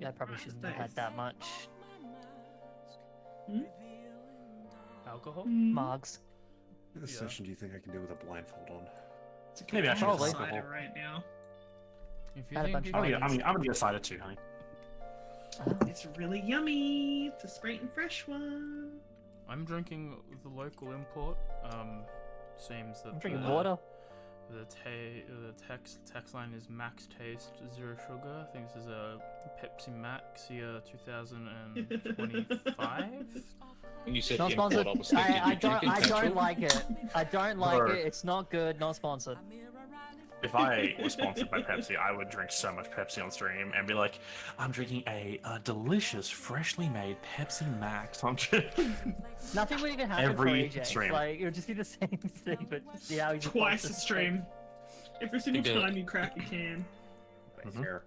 Yeah, I probably shouldn't have had that much. Alcohol? Mugs. What session do you think I can do with a blindfold on? Maybe I should Probably. just cider right now. If you Had a think bunch you of Oh yeah, Chinese. I'm gonna get cider too, honey. It's really yummy. It's a Sprite and fresh one. I'm drinking the local import. Seems that I'm drinking water. The text line is Max Taste Zero Sugar. I think this is a Pepsi Max year 2025. When you said Not import, sponsored. I was thinking I don't petrol. like it. I don't like Bro. it. It's not good. Not sponsored. If I was sponsored by Pepsi, I would drink so much Pepsi on stream and be like, I'm drinking a delicious, freshly made Pepsi Max. Nothing would even happen Every for AJ. stream. Like it would just be the same thing, but see how he just Twice wants a to stream. Every single Think, time you crack a can. Here.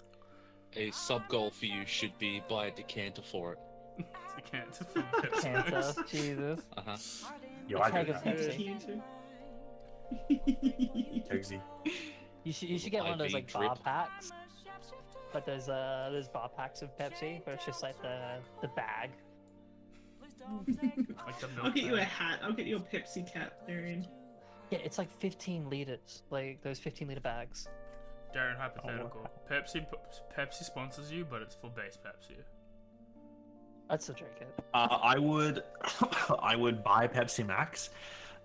A sub goal for you should be buy a decanter for it. You can't fill Pepsi Cancer. Max. Jesus. Uh-huh. Yo, A I keg do of that. Pepsi. Cozy. You should get one of those like IV bar drip. packs. But there's bar packs of Pepsi, but it's just like the bag. Like the I'll milk get you a bag. hat. I'll get you a Pepsi cap, Darian. Yeah, it's like 15 liters, like those 15-liter bags. Darren, hypothetical. Pepsi sponsors you, but it's for base Pepsi. I'd still drink it. I would, I would buy Pepsi Max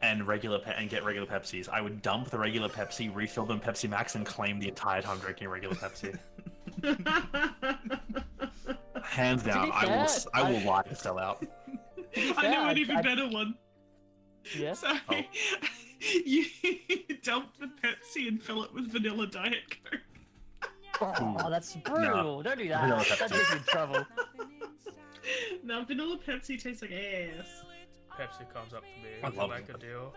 and get regular Pepsis. I would dump the regular Pepsi, refill them Pepsi Max, and claim the entire time drinking regular Pepsi. Hands down, fair, I will lie to sell out. I know an I'd- even I'd- better one. Yeah. So you dump the Pepsi and fill it with vanilla Diet Coke. Oh, that's brutal. Don't do that. Vanilla That Pepsi. gets you in trouble. Now vanilla Pepsi tastes like ass. Pepsi comes up to me, I love like a Pepsi. deal.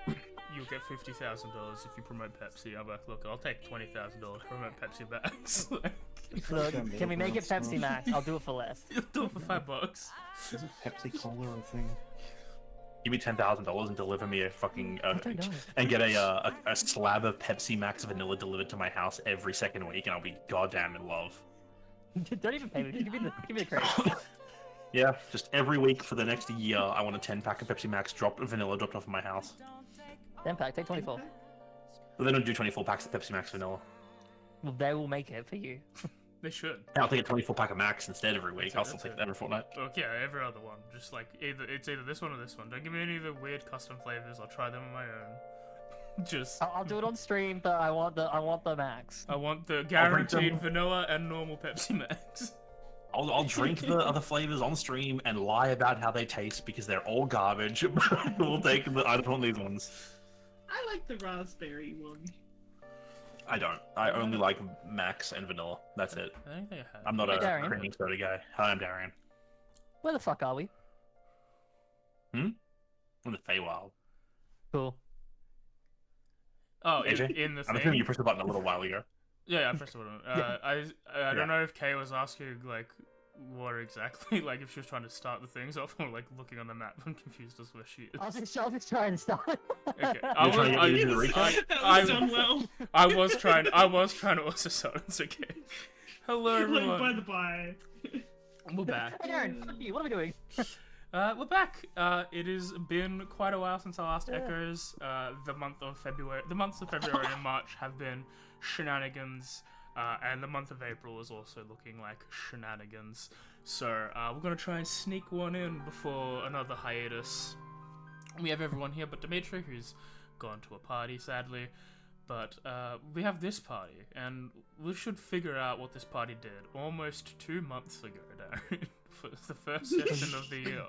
You'll get $50,000 if you promote Pepsi. I'm like, look, I'll take $20,000 to promote Pepsi Max. Look, can we make it Pepsi Max? I'll do it for less. You'll do it for $5. Isn't Pepsi Cola a thing? Give me $10,000 and deliver me a fucking I don't know. and get a slab of Pepsi Max vanilla delivered to my house every second week, and I'll be goddamn in love. Don't even pay me. Just give me the credit. Yeah, just every week for the next year, I want a 10-pack of Pepsi Max vanilla dropped off at my house. 10 pack, take 24. But they don't do 24 packs of Pepsi Max vanilla. Well, they will make it for you. They should. I'll take a 24-pack of Max instead every week. I'll still That's take it. that every fortnight. Look, yeah, every other one. Just like it's either this one or this one. Don't give me any of the weird custom flavors. I'll try them on my own. Just I'll do it on stream, but I want the max. I want the drink guaranteed them. vanilla and normal Pepsi Max. I'll drink the other flavors on stream and lie about how they taste because they're all garbage. We'll take I don't want these ones. I like the raspberry one. I don't. I only like Max and vanilla. That's it. I think they have. I'm not Hey, a Darian. creaming soda guy. Hi, I'm Darian. Where the fuck are we? I'm the Feywild. Cool. Oh, AJ? in the I'm assuming thing. you pressed the button a little while ago. Yeah, I pressed the button. I don't know if Kay was asking like what exactly, like if she was trying to start the things off or like looking on the map and confused us where she is. I was just trying to start. Okay, You're trying to get me to do the recon? That I- was done well. I was trying to also silence. Okay. Hello Like, everyone. by the by. We're back. Hey, Darren, fuck you, what are we doing? We're back. It has been quite a while since our last echoes. The months of February and March have been shenanigans, and the month of April is also looking like shenanigans. So we're gonna try and sneak one in before another hiatus. We have everyone here but Dimitri, who's gone to a party, sadly. But we have this party, and we should figure out what this party did almost 2 months ago, Darren, for the first session of the year.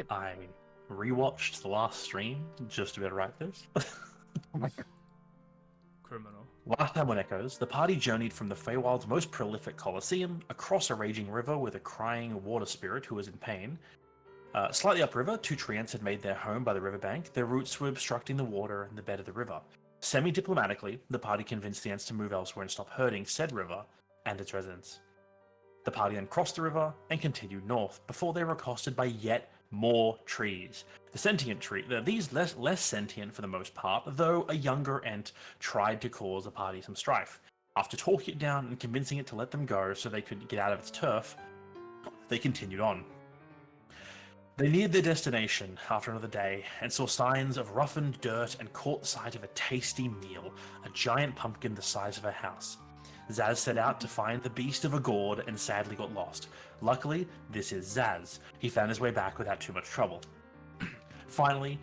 I rewatched the last stream just to be able to write this. Criminal. Last time on Echoes, the party journeyed from the Feywild's most prolific coliseum across a raging river with a crying water spirit who was in pain. Slightly upriver, two treants had made their home by the riverbank. Their roots were obstructing the water in the bed of the river. Semi-diplomatically, the party convinced the ants to move elsewhere and stop hurting said river and its residents. The party then crossed the river and continued north before they were accosted by yet more trees. The sentient tree, these less sentient for the most part, though a younger ant tried to cause the party some strife. After talking it down and convincing it to let them go so they could get out of its turf, they continued on. They neared their destination after another day and saw signs of roughened dirt and caught sight of a tasty meal, a giant pumpkin the size of a house. Zaz set out to find the beast of a gourd and sadly got lost. Luckily, this is Zaz. He found his way back without too much trouble. Finally,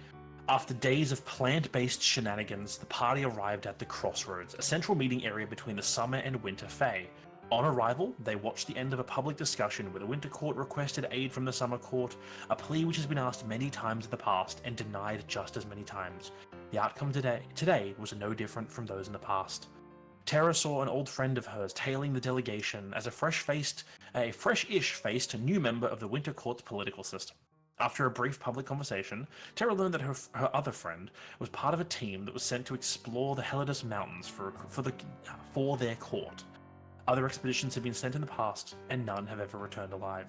after days of plant-based shenanigans, the party arrived at the Crossroads, a central meeting area between the summer and winter fae. On arrival, they watched the end of a public discussion where the Winter Court requested aid from the Summer Court, a plea which has been asked many times in the past and denied just as many times. The outcome today was no different from those in the past. Tara saw an old friend of hers tailing the delegation as a fresh-ish faced new member of the Winter Court's political system. After a brief public conversation, Tara learned that her other friend was part of a team that was sent to explore the Helidus Mountains for their court. Other expeditions have been sent in the past, and none have ever returned alive.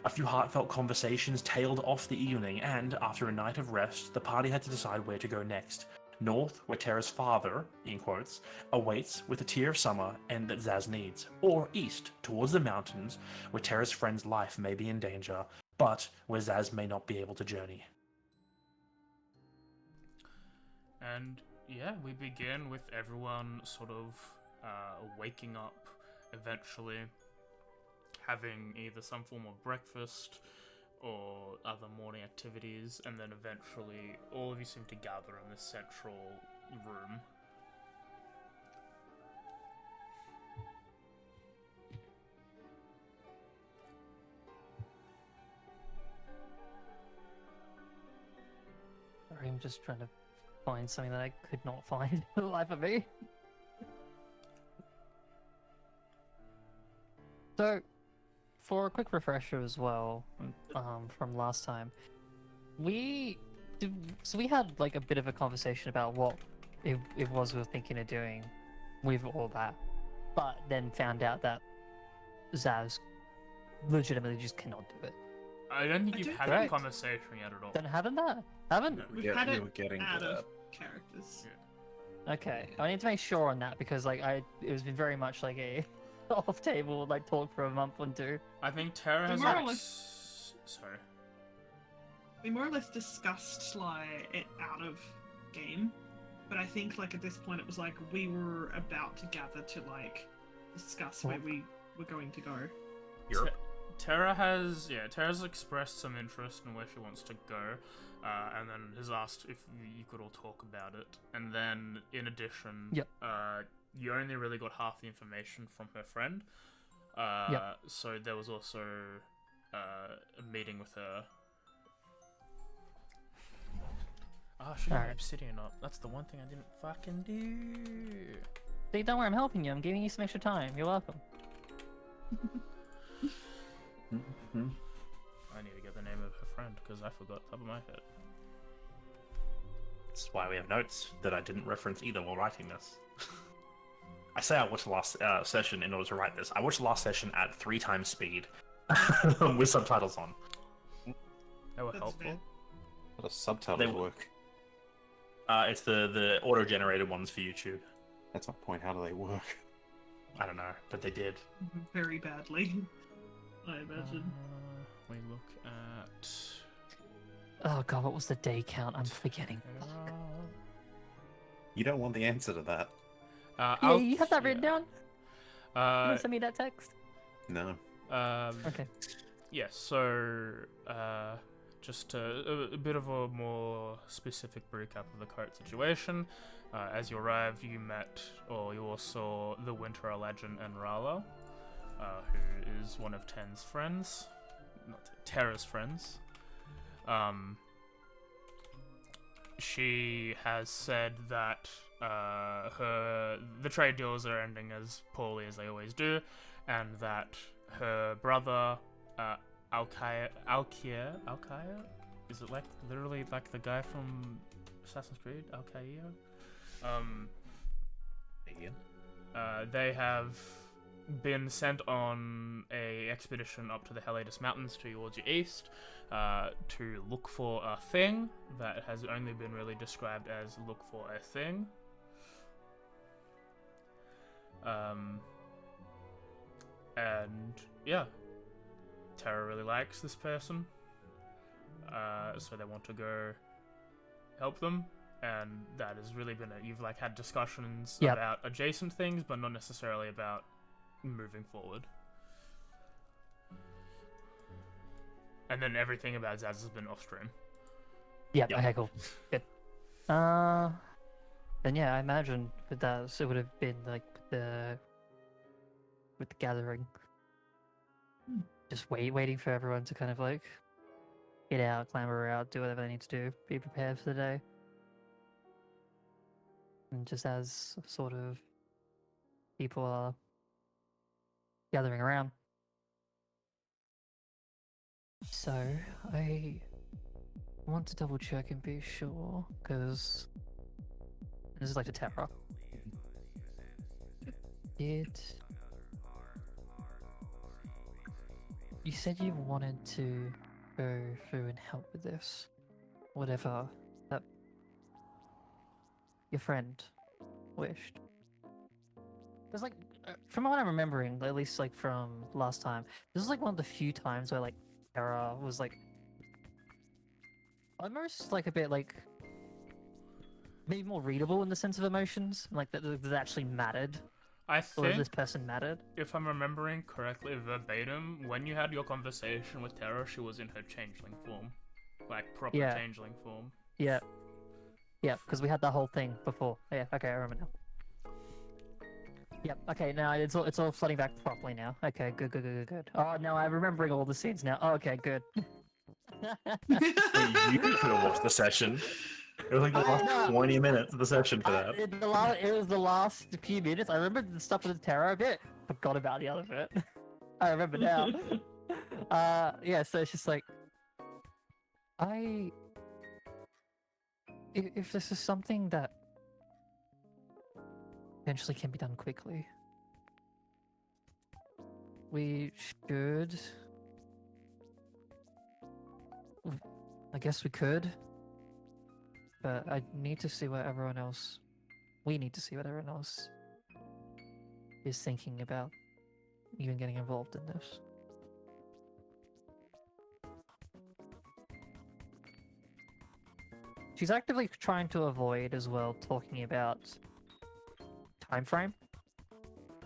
A few heartfelt conversations tailed off the evening, and after a night of rest, the party had to decide where to go next. North, where Tara's father, in quotes, awaits with a tear of summer and that Zaz needs, or east, towards the mountains, where Tara's friend's life may be in danger, but where Zaz may not be able to journey. And yeah, we begin with everyone sort of waking up eventually, having either some form of breakfast or other morning activities, and then eventually all of you seem to gather in this central room. Sorry, I'm just trying to find something that I could not find for the life of me. So, for a quick refresher as well, from last time, we had like a bit of a conversation about what it was we were thinking of doing with all that, but then found out that Zaz legitimately just cannot do it. I don't think you've had that Correct. conversation yet at all. Then haven't that? Haven't? We've Yeah, had we it were getting out to of that. characters. Okay, I need to make sure on that because like it was been very much like a off-table like talk for a month or two. I think Tara has More or like... less- Sorry. We more or less discussed like it out of game, but I think like at this point it was like we were about to gather to like discuss where we were going to go. Europe. Tara's expressed some interest in where she wants to go, and then has asked if you could all talk about it. And then, in addition, Yep. You only really got half the information from her friend. Yep. So there was also a meeting with her. Oh, I should have Alright. obsidian up. That's the one thing I didn't fucking do. See, don't worry, I'm helping you. I'm giving you some extra time. You're welcome. Mhm. I need to get the name of her friend because I forgot the top of my head. That's why we have notes that I didn't reference either while writing this. I say I watched the last session in order to write this. I watched the last session at 3 times speed with subtitles on. They were That's helpful. fair. How does subtitles They- work? It's the auto-generated ones for YouTube. That's my point. How do they work? I don't know, but they did. Very badly, I imagine. We look at. Oh god, what was the day count? I'm forgetting. You don't want the answer to that. Yeah, you have that written down? You Uh, want to send me that text? No. Okay. Yes, so just a bit of a more specific recap of the current situation. As you arrived, you met, or you all saw the Winter Legend and Rala, who is one of Ten's friends, not Tara's friends. She has said that the trade deals are ending as poorly as they always do, and that her brother, Alkaya, is it like literally like the guy from Assassin's Creed, Alkaya? They have been sent on a expedition up to the Helidus Mountains towards your east to look for a thing that has only been really described as look for a thing. And yeah, Terra really likes this person, so they want to go help them, and that has really been it. You've like had discussions Yep. about adjacent things, but not necessarily about moving forward. And then everything about Zaz has been off stream. Yep. Yep. Okay. Cool. Good. Then yeah, I imagine with that so it would have been like with the gathering, just waiting for everyone to kind of like get out, clamber out, do whatever they need to do, be prepared for the day, and just as sort of people are gathering around. So I want to double check and be sure because this is like the Terra. You said you wanted to go through and help with this, whatever that your friend wished. Because like, from what I'm remembering, at least like from last time, this is like one of the few times where like Terra was like almost like a bit like maybe more readable in the sense of emotions, like that actually mattered, I or think, this person mattered. if I'm remembering correctly verbatim, when you had your conversation with Terra, she was in her changeling form. Like, proper Yeah. changeling form. Yeah, yeah, because we had that whole thing before. Yeah, okay, I remember now. Yep. Okay, now it's all flooding back properly now. Okay, good. Oh, now I'm remembering all the scenes now. Oh, okay, good. Wait, you could have watched the session. It was like the last No. 20 minutes of the session for that. It was the last few minutes. I remember the stuff with the Terror bit. Forgot about the other bit. I remember now. Yeah. So it's just like, if this is something that potentially can be done quickly, we should. I guess we could. But I need to see what everyone else. We need to see what everyone else is thinking about even getting involved in this. She's actively trying to avoid as well talking about time frame.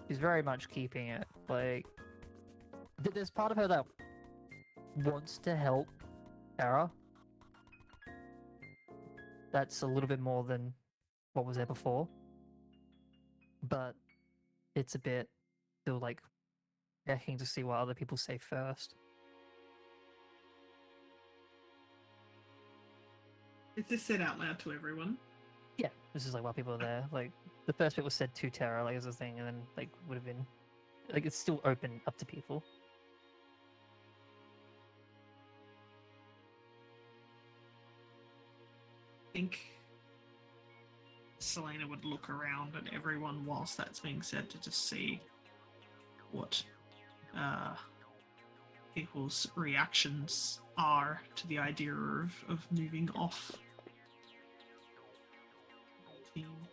She's very much keeping it like there's part of her that wants to help Sarah. That's a little bit more than what was there before. But it's a bit still like checking to see what other people say first. Is this said out loud to everyone? Yeah, this is like while people are there. Like the first bit was said to Terra, like as a thing, and then like would have been like it's still open up to people. I think Selena would look around at everyone whilst that's being said to just see what people's reactions are to the idea of moving off. Team.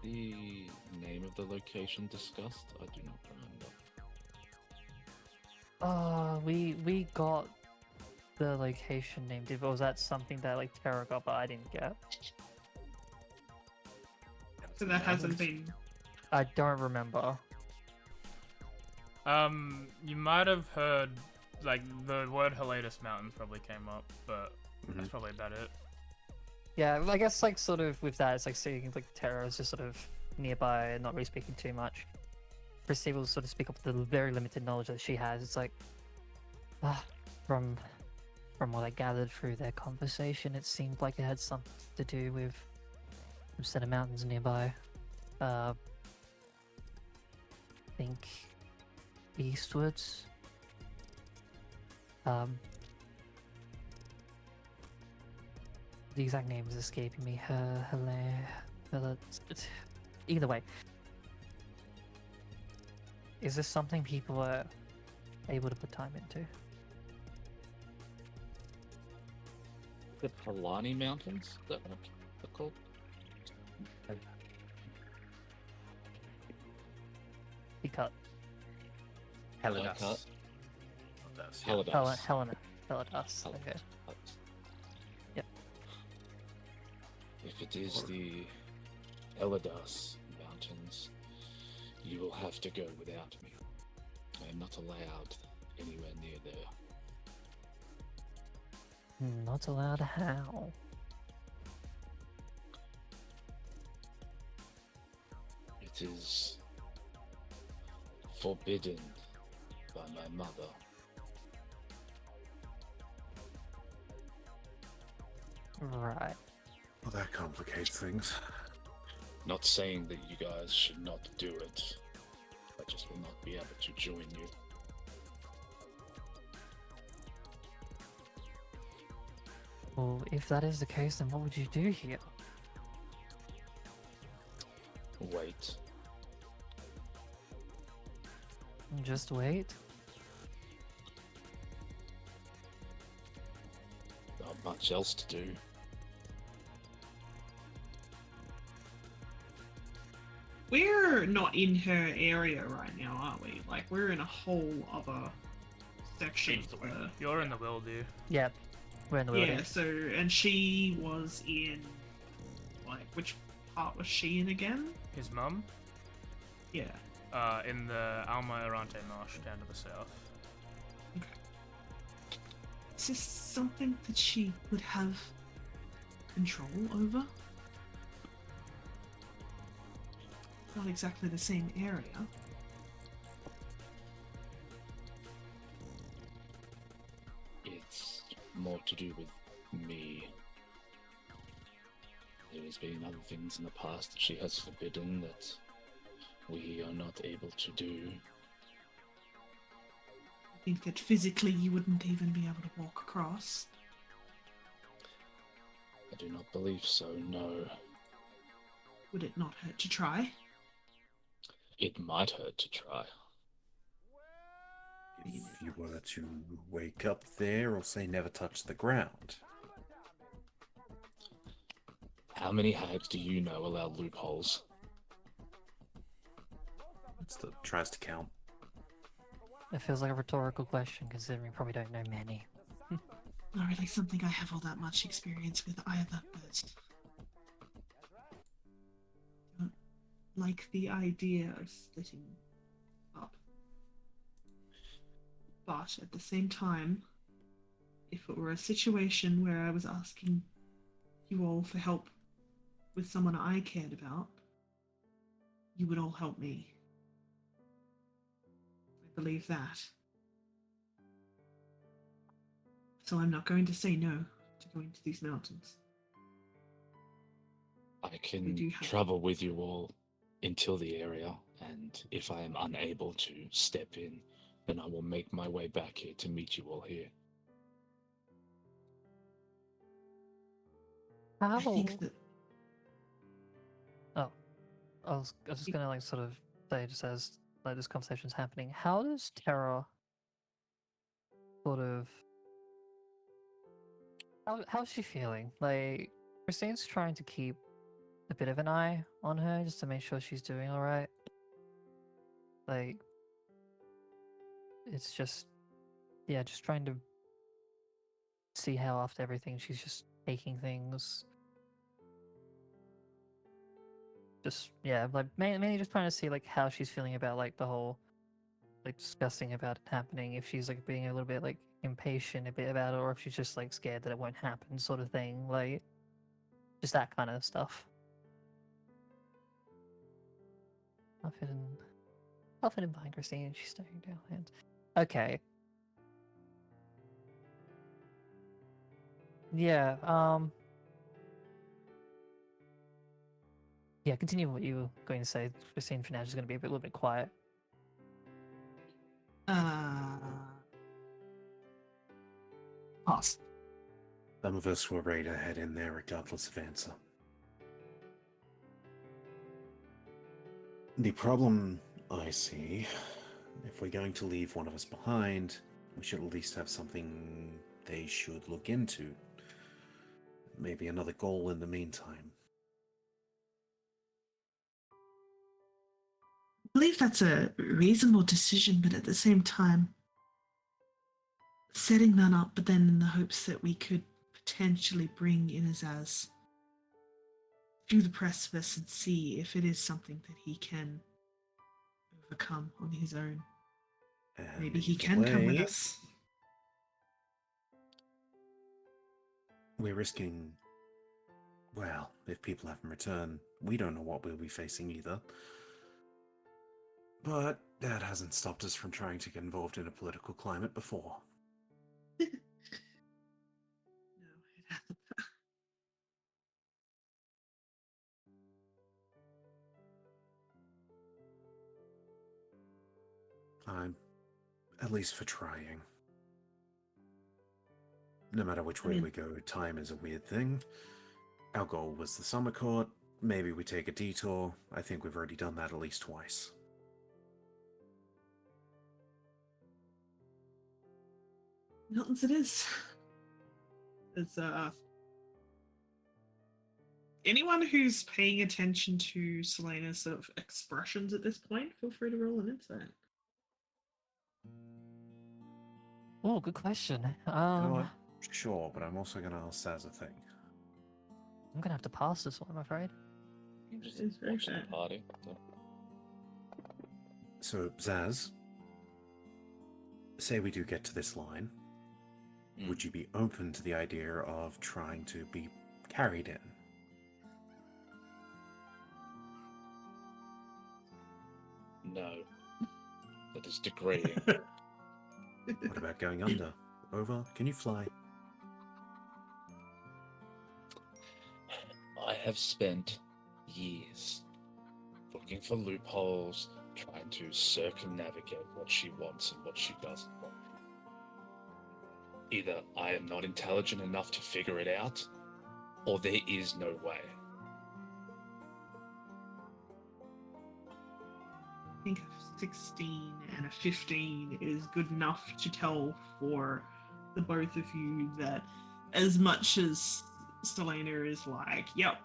The name of the location discussed? I do not remember. We got the location named. Or was that something that like Terra got, but I didn't get? So that hasn't been. I don't remember. You might have heard, like, the word Hiatus Mountains probably came up, but that's probably about it. Yeah, I guess like sort of with that, it's like seeing like Terra is just sort of nearby and not really speaking too much. Christy will sort of speak up with the very limited knowledge that she has. It's like, from what I gathered through their conversation, it seemed like it had something to do with some set of mountains nearby. I think eastwards. The exact name is escaping me. Either way, is this something people are able to put time into? The Palani Mountains? Is that what they're called? He cut. Helidas. cut. Helidas, Helidas. Helena. Helidas. Helidas. Okay. Helidas. Yep. If it is the Helidas Mountains, you will have to go without me. I am not allowed anywhere near there. Not allowed how? It is forbidden by my mother. Right. Well, that complicates things. Not saying that you guys should not do it. I just will not be able to join you. Well, if that is the case, then what would you do here? Wait. Just wait? Not much else to do. We're not in her area right now, are we? Like, we're in a whole other section. Seems the way. You're in the Wildy. Yep. We're in the Yeah, wilderness. so, and she was in, like, which part was she in again? His mum, Yeah. in the Alma Arante marsh down to the south. Is this something that she would have control over? Not exactly the same area. It's more to do with me. There has been other things in the past that she has forbidden that we are not able to do. I think that physically you wouldn't even be able to walk across. I do not believe so, no. Would it not hurt to try? It might hurt to try. If you were to wake up there or say never touch the ground. How many hags do you know allow loopholes? It's the tries to count. It feels like a rhetorical question, considering we probably don't know many. Not really something I have all that much experience with either, but don't like the idea of splitting up. But at the same time, if it were a situation where I was asking you all for help with someone I cared about, you would all help me. I believe that. So I'm not going to say no to going to these mountains. I We can do have- travel with you all until the area, and if I am unable to step in, then I will make my way back here to meet you all here. How? I think that I was just gonna like sort of say, just as like this conversation's happening, how does Terra sort of how's she feeling? Like, Christine's trying to keep a bit of an eye on her just to make sure she's doing all right. Like, it's just, yeah, just trying to see how after everything she's just taking things. Just, yeah, like mainly just trying to see like how she's feeling about like the whole like discussing about it happening, if she's like being a little bit like impatient a bit about it, or if she's just like scared that it won't happen, sort of thing, like just that kind of stuff. Confident behind Christine, she's staring down hands. Okay. Yeah, yeah, continue what you were going to say. Christine for now is going to be a little bit quiet. pass. Some of us were ready to head in there regardless of answer. The problem I see, if we're going to leave one of us behind, we should at least have something they should look into. maybe another goal in the meantime. I believe that's a reasonable decision, but at the same time, setting that up, but then in the hopes that we could potentially bring Inazaz to the precipice and see if it is something that he can overcome on his own. And Maybe he either can come with way, us. We're risking. Well, if people haven't returned, we don't know what we'll be facing either. But that hasn't stopped us from trying to get involved in a political climate before. No, it hasn't. I'm at least for trying. No matter which way we go, time is a weird thing. Our goal was the summer court. Maybe we take a detour. I think we've already done that at least twice. Mountains it is. It's anyone who's paying attention to Selena's sort of expressions at this point, feel free to roll an insight. Oh, good question. You know what? Sure, but I'm also going to ask Saz a thing. I'm gonna have to pass this one, I'm afraid. You just It's very watch the fair. party. So, Zaz, say we do get to this line. Would you be open to the idea of trying to be carried in? No. That is degrading. What about going under? Over? Can you fly? I have spent years looking for loopholes, trying to circumnavigate what she wants and what she doesn't want. Either I am not intelligent enough to figure it out, or there is no way. I think a 16 and a 15 is good enough to tell for the both of you that as much as Selena is like, yep,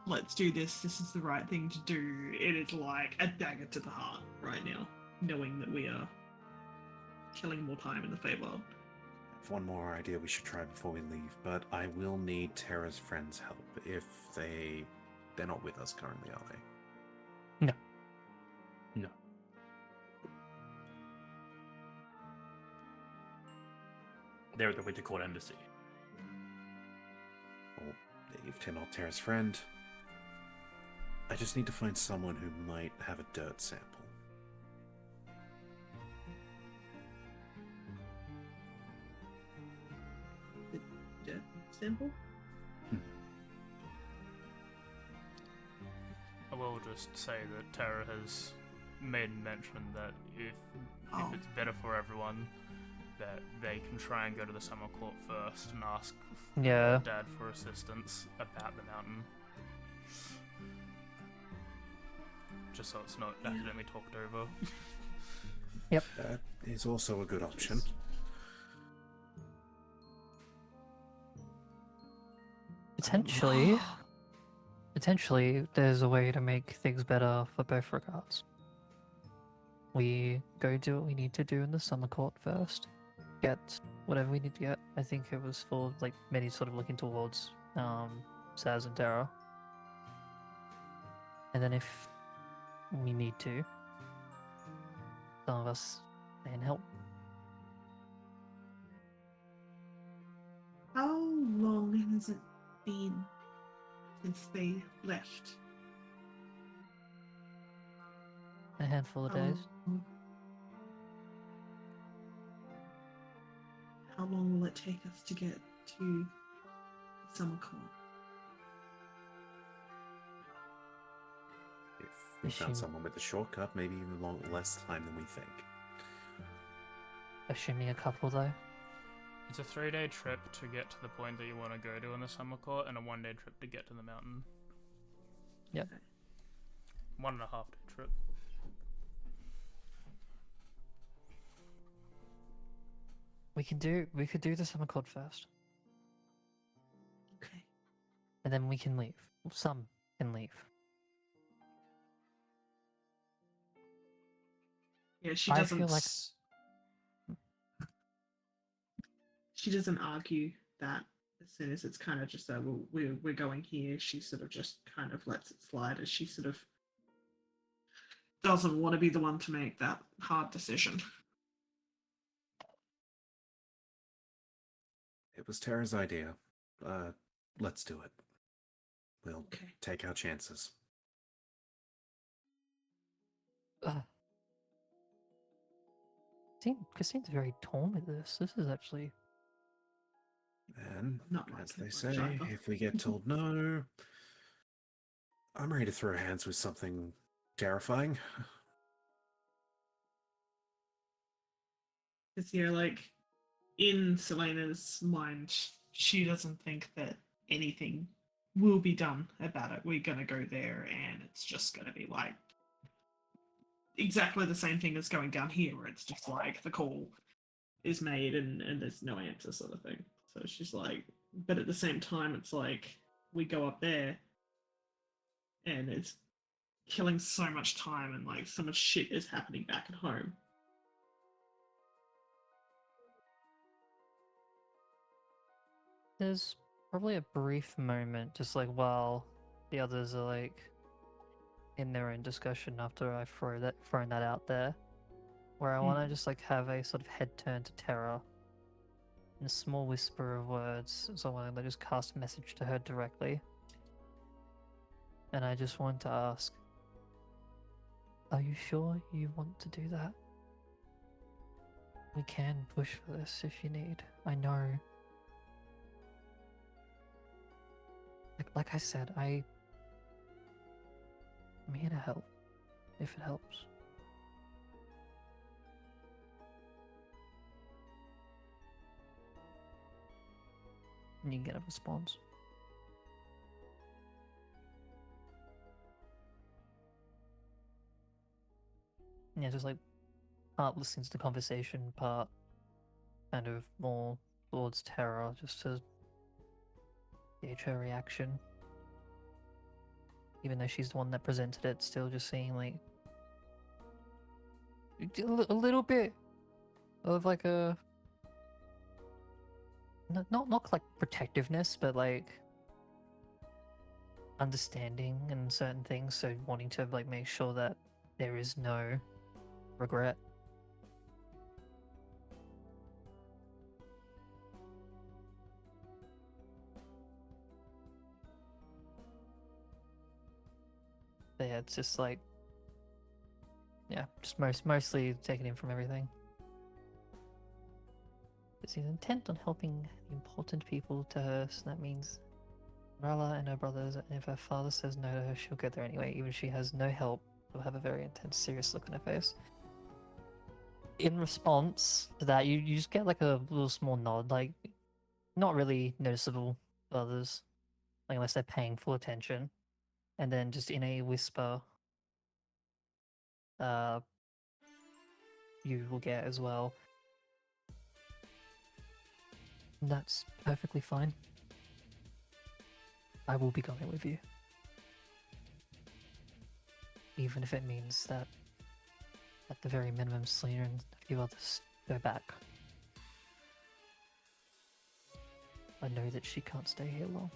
let's do this is the right thing to do, it is like a dagger to the heart right now, knowing that we are killing more time in the Feywild. I have one more idea we should try before we leave, but I will need Terra's friends' help if they're not with us currently, are they? No. No. They're at the Winter Court Embassy. Well, if they're not Terra's friend, I just need to find someone who might have a dirt sample. Jet sample? I will just say that Tara has made mention that if it's better for everyone, that they can try and go to the summer court first and ask Dad for assistance about the mountain. Just so it's not accidentally talked over. Yep. That is also a good option. Potentially, there's a way to make things better for both regards. We go do what we need to do in the summer court first. Get whatever we need to get. I think it was for like many sort of looking towards Saz and Terra. And then if we need to, some of us can help. How long has it been since they left? A handful of days. How long will it take us to get to summer court? If we found someone with a shortcut, maybe even less time than we think. Assuming a couple though. It's a 3-day trip to get to the point that you want to go to in the summer court, and a 1-day trip to get to the mountain. Yep. 1.5-day trip. We could do the summer court first. Okay. and then we can leave. Some can leave. Yeah, she I doesn't. feel like- She doesn't argue that as soon as it's kind of just well, we're going here. She sort of just kind of lets it slide as she sort of doesn't want to be the one to make that hard decision. It was Tara's idea. Let's do it. We'll Okay. take our chances. Christine's very torn with this. This is actually And Not as like they it say, much either. if we get told no, I'm ready to throw hands with something terrifying. Because you're like, in Selena's mind, she doesn't think that anything will be done about it. We're gonna go there, and it's just gonna be like exactly the same thing as going down here, where it's just like the call is made and there's no answer, sort of thing. So she's like, but at the same time, it's like we go up there, and it's killing so much time, and like so much shit is happening back at home. there's probably a brief moment, just like while the others are like in their own discussion after I thrown that out there, where I want to just like have a sort of head turn to Terra in a small whisper of words. So I want to just cast a message to her directly, and I just want to ask, are you sure you want to do that? We can push for this if you need. I know. Like I said, I'm here to help, if it helps. And you get a response. Yeah, just like part listening to the conversation, part kind of more towards Terra, just to gauge her reaction. Even though she's the one that presented it, still just seeing like a little bit of like a not like protectiveness, but like understanding and certain things. So wanting to like make sure that there is no regret. But yeah, it's just like, yeah, just mostly taking in from everything. But she's intent on helping the important people to her, so that means Rala and her brothers, and if her father says no to her, she'll go there anyway. Even if she has no help, she'll have a very intense, serious look on her face. In response to that, you just get like a little small nod, like not really noticeable to others, like unless they're paying full attention. And then just in a whisper, you will get as well. That's perfectly fine. I will be going with you. Even if it means that, at the very minimum, Selena and a few others go back. I know that she can't stay here long.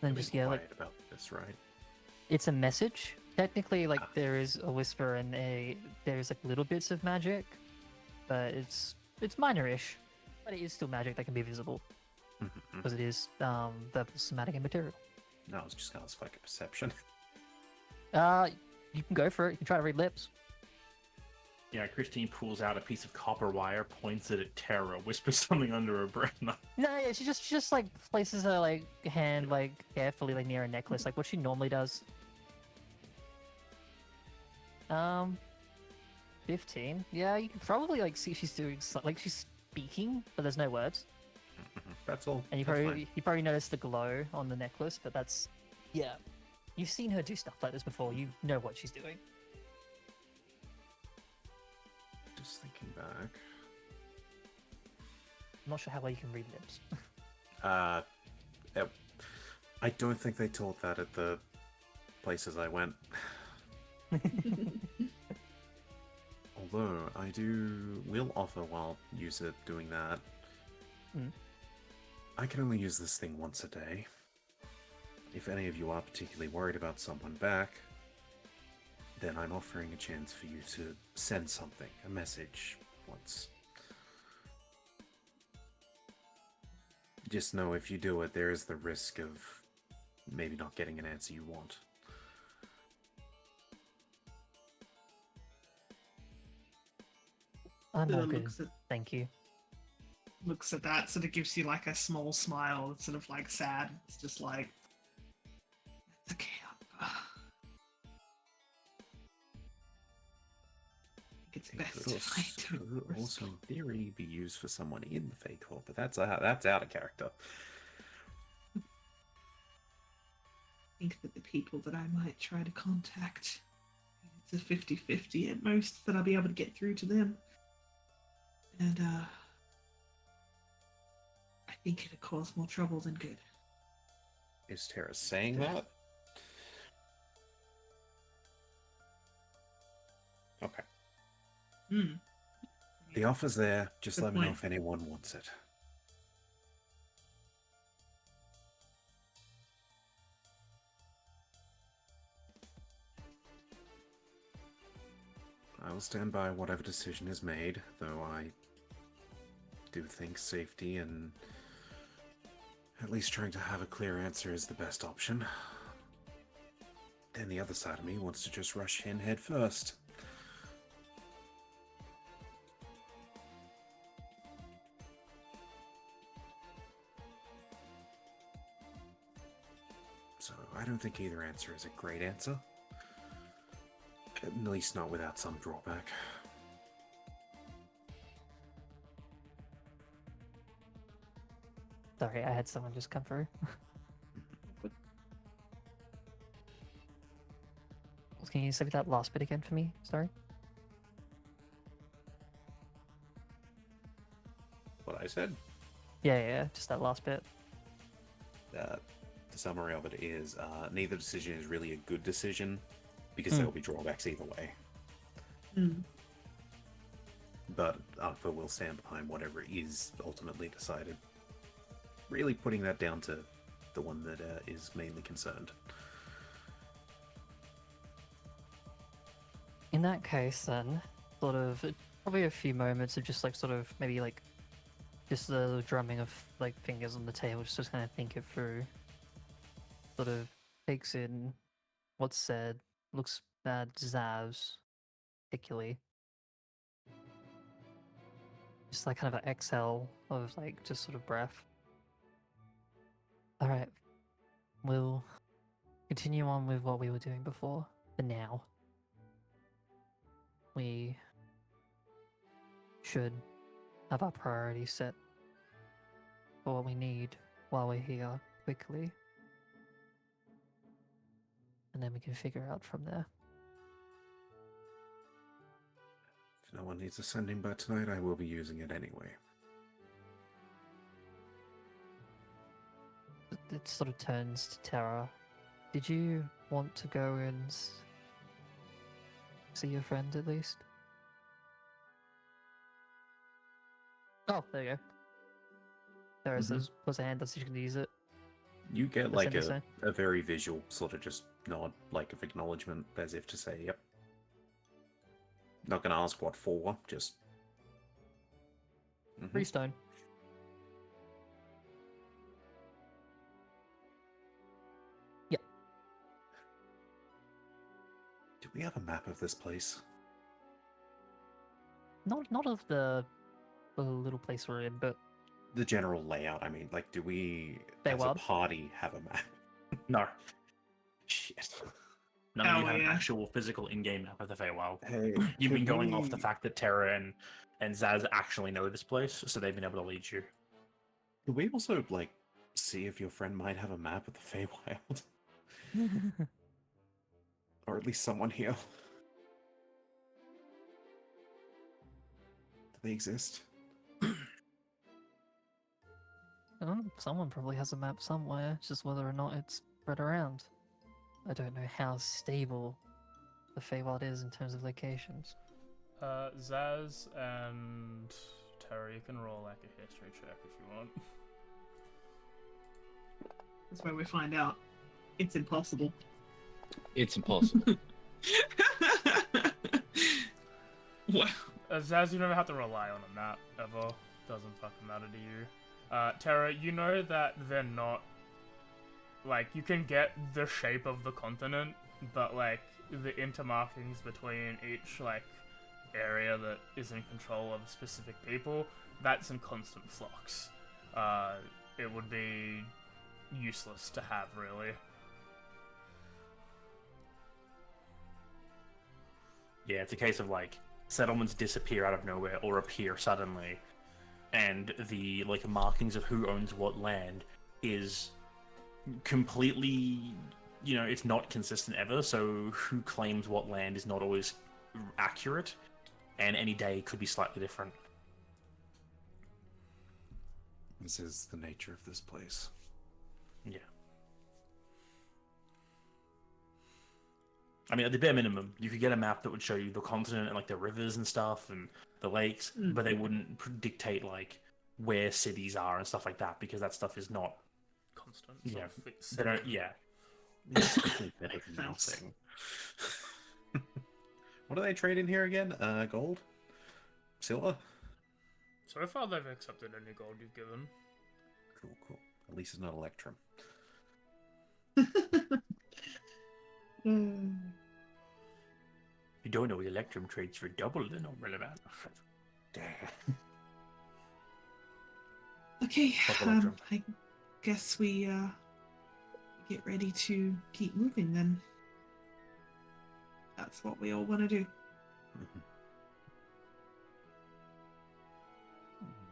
Then Be just, yeah, like, quiet about this, right? it's a message. Technically, like, there is a whisper and there's like little bits of magic, but it's minor-ish. But it is still magic that can be visible, because it is verbal, somatic, and material. No, I was just gonna ask like a perception. You can go for it. You can try to read lips. Yeah, Christine pulls out a piece of copper wire, points it at Terra, whispers something under her breath. No, yeah, she just like places her like hand like carefully like near a necklace, like what she normally does. 15. Yeah, you can probably like see she's doing like she's speaking, but there's no words. That's all. And That's fine. you probably noticed the glow on the necklace, but that's, yeah. You've seen her do stuff like this before. You know what she's doing. Just thinking back. I'm not sure how well you can read lips. Uh, I don't think they taught that at the places I went. Although I will offer while user doing that. Mm. I can only use this thing once a day. If any of you are particularly worried about someone back, then I'm offering a chance for you to send something, a message, once. Just know if you do it, there is the risk of maybe not getting an answer you want. I'm all good. Looks at, Thank you. looks at that, sort of gives you like a small smile. It's sort of like sad. It's just like, it's okay. It's It best could if I don't could also, in respond. theory, be used for someone in the Fake Corps, but that's out of character. I think that the people that I might try to contact, it's a 50-50 at most that I'll be able to get through to them. And I think it'll cause more trouble than good. Is Tara saying that? Okay. Hmm. The offer's there. Just Good let me know point. if anyone wants it. I will stand by whatever decision is made, though I do think safety and at least trying to have a clear answer is the best option. Then the other side of me wants to just rush in head first. So I don't think either answer is a great answer. At least not without some drawback. Sorry, I had someone just come through. Can you say that last bit again for me? Sorry. What I said? Yeah, just that last bit. The summary of it is neither decision is really a good decision because Hmm. there will be drawbacks either way. Hmm. But Alpha will stand behind whatever is ultimately decided. Really putting that down to the one that is mainly concerned. In that case, then, sort of, probably a few moments of just like sort of maybe like just the drumming of like fingers on the table, just to kind of think it through. Sort of takes in what's said, looks at Zavs, particularly. Just like kind of an exhale of like just sort of breath. Alright, we'll continue on with what we were doing before, for now. We should have our priorities set for what we need while we're here quickly. And then we can figure out from there. If no one needs a sending by tonight, I will be using it anyway. It sort of turns to Terra. Did you want to go and see your friend at least? Oh, there you go. Terra says, puts a hand up so you can use it. You get The like sending sign. a very visual sort of just nod, like of acknowledgement, as if to say, yep. Not gonna ask what for, just... Mhm. Freestone. Yep. Do we have a map of this place? Not of the little place we're in, but The general layout, I mean, like, do we, as a Feywild? party, have a map? No, Shit. none of you Oh, have an yeah. actual physical in-game map of the Feywild. Hey, You've been could going off the we- fact that Terra and Zaz actually know this place, so they've been able to lead you. Could we also, like, see if your friend might have a map of the Feywild? Or at least someone here. Do they exist? Someone probably has a map somewhere, it's just whether or not it's spread around. I don't know how stable the Feywild is in terms of locations. Zaz and Terra, you can roll like a history check if you want. That's where we find out it's impossible. It's impossible. Wow. Zaz, you never have to rely on a map ever. Doesn't fucking matter to you. Terra, you know that they're not like you can get the shape of the continent, but like the intermarkings between each like area that is in control of specific people, that's in constant flux. It would be useless to have, really. Yeah, it's a case of like settlements disappear out of nowhere or appear suddenly, and the like markings of who owns what land is completely, it's not consistent ever. So who claims what land is not always accurate, and any day could be slightly different. This is the nature of this place. Yeah. I mean, at the bare minimum, you could get a map that would show you the continent and like the rivers and stuff and the lakes, but they wouldn't dictate like where cities are and stuff like that, because that stuff is not Constant. Yeah, Fixed. they don't. Yeah, It's simply better than nothing. What do they trade in here again? Gold? Silver? So far, they've accepted any gold you've given. Cool. At least it's not Electrum. you don't know Electrum trades for double the normal amount. Okay, Fuck Electrum. I guess we get ready to keep moving then. That's what we all want to do.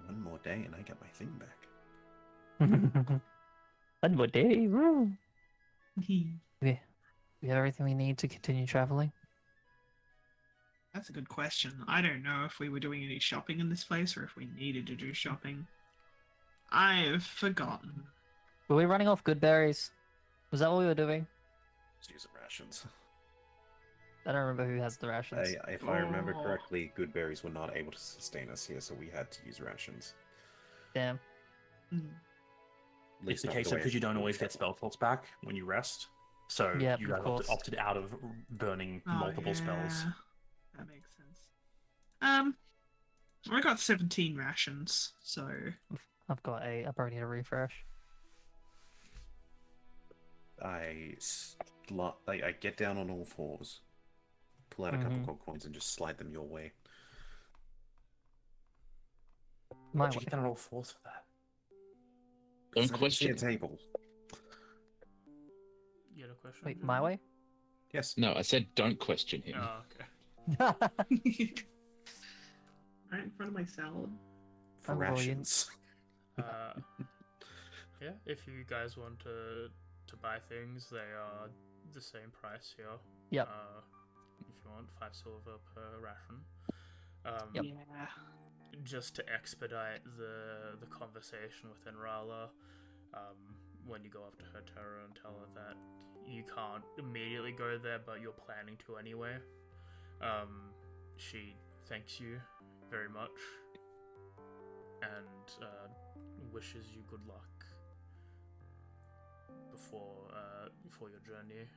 One more day and I get my thing back. One more day. Woo. That's We have everything we need to continue traveling. a good question. I don't know if we were doing any shopping in this place or if we needed to do shopping. I've forgotten. Were we running off good berries? Was that what we were doing? Just use the rations. I don't remember who has the rations. If I remember Oh. correctly, good berries were not able to sustain us here, so we had to use rations. Damn. At It's least the not case of way because you don't we always get travel. spell slots back when you rest. So Yep, you of guys course. opted out of burning Oh, multiple spells. yeah. That makes sense. I got 17 rations, so I've got I probably need a refresh. I get down on all fours, pull out a couple gold coins, and just slide them your way. My Why'd you way. get down on all fours for that? Don't I didn't see a question. table. You had a question? Wait, my way? Yes. No, I said don't question him. Oh, okay. right in front of my salad. For I'm brilliant. rations. Yeah, if you guys want to buy things, they are the same price here. Yep. If you want 5 silver per ration. Yep. Yeah. Just to expedite the conversation with Enrala, when you go up to her Terra and tell her that you can't immediately go there, but you're planning to anyway. She thanks you very much and wishes you good luck before your journey.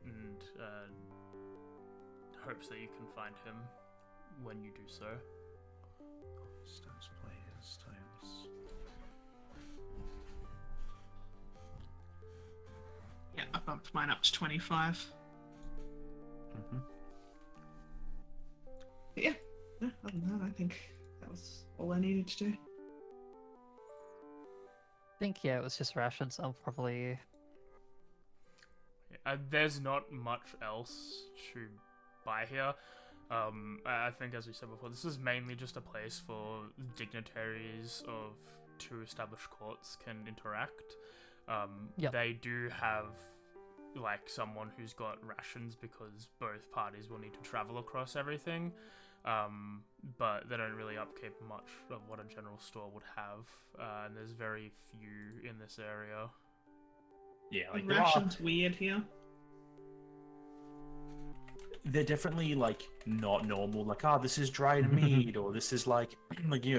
And hopes that you can find him when you do so. Stones players times. Yeah, I bumped mine up to 25. But yeah, other than that, I think that was all I needed to do. I think, yeah, it was just rations. I'll probably... There's not much else to buy here. I think, as we said before, this is mainly just a place for dignitaries of 2 established courts can interact. Yep. They do have like someone who's got rations because both parties will need to travel across everything. but they don't really upkeep much of what a general store would have, and there's very few in this area. Yeah, The like there are, ration's weird here. they're definitely like not normal. Like, this is dried meat, or this is like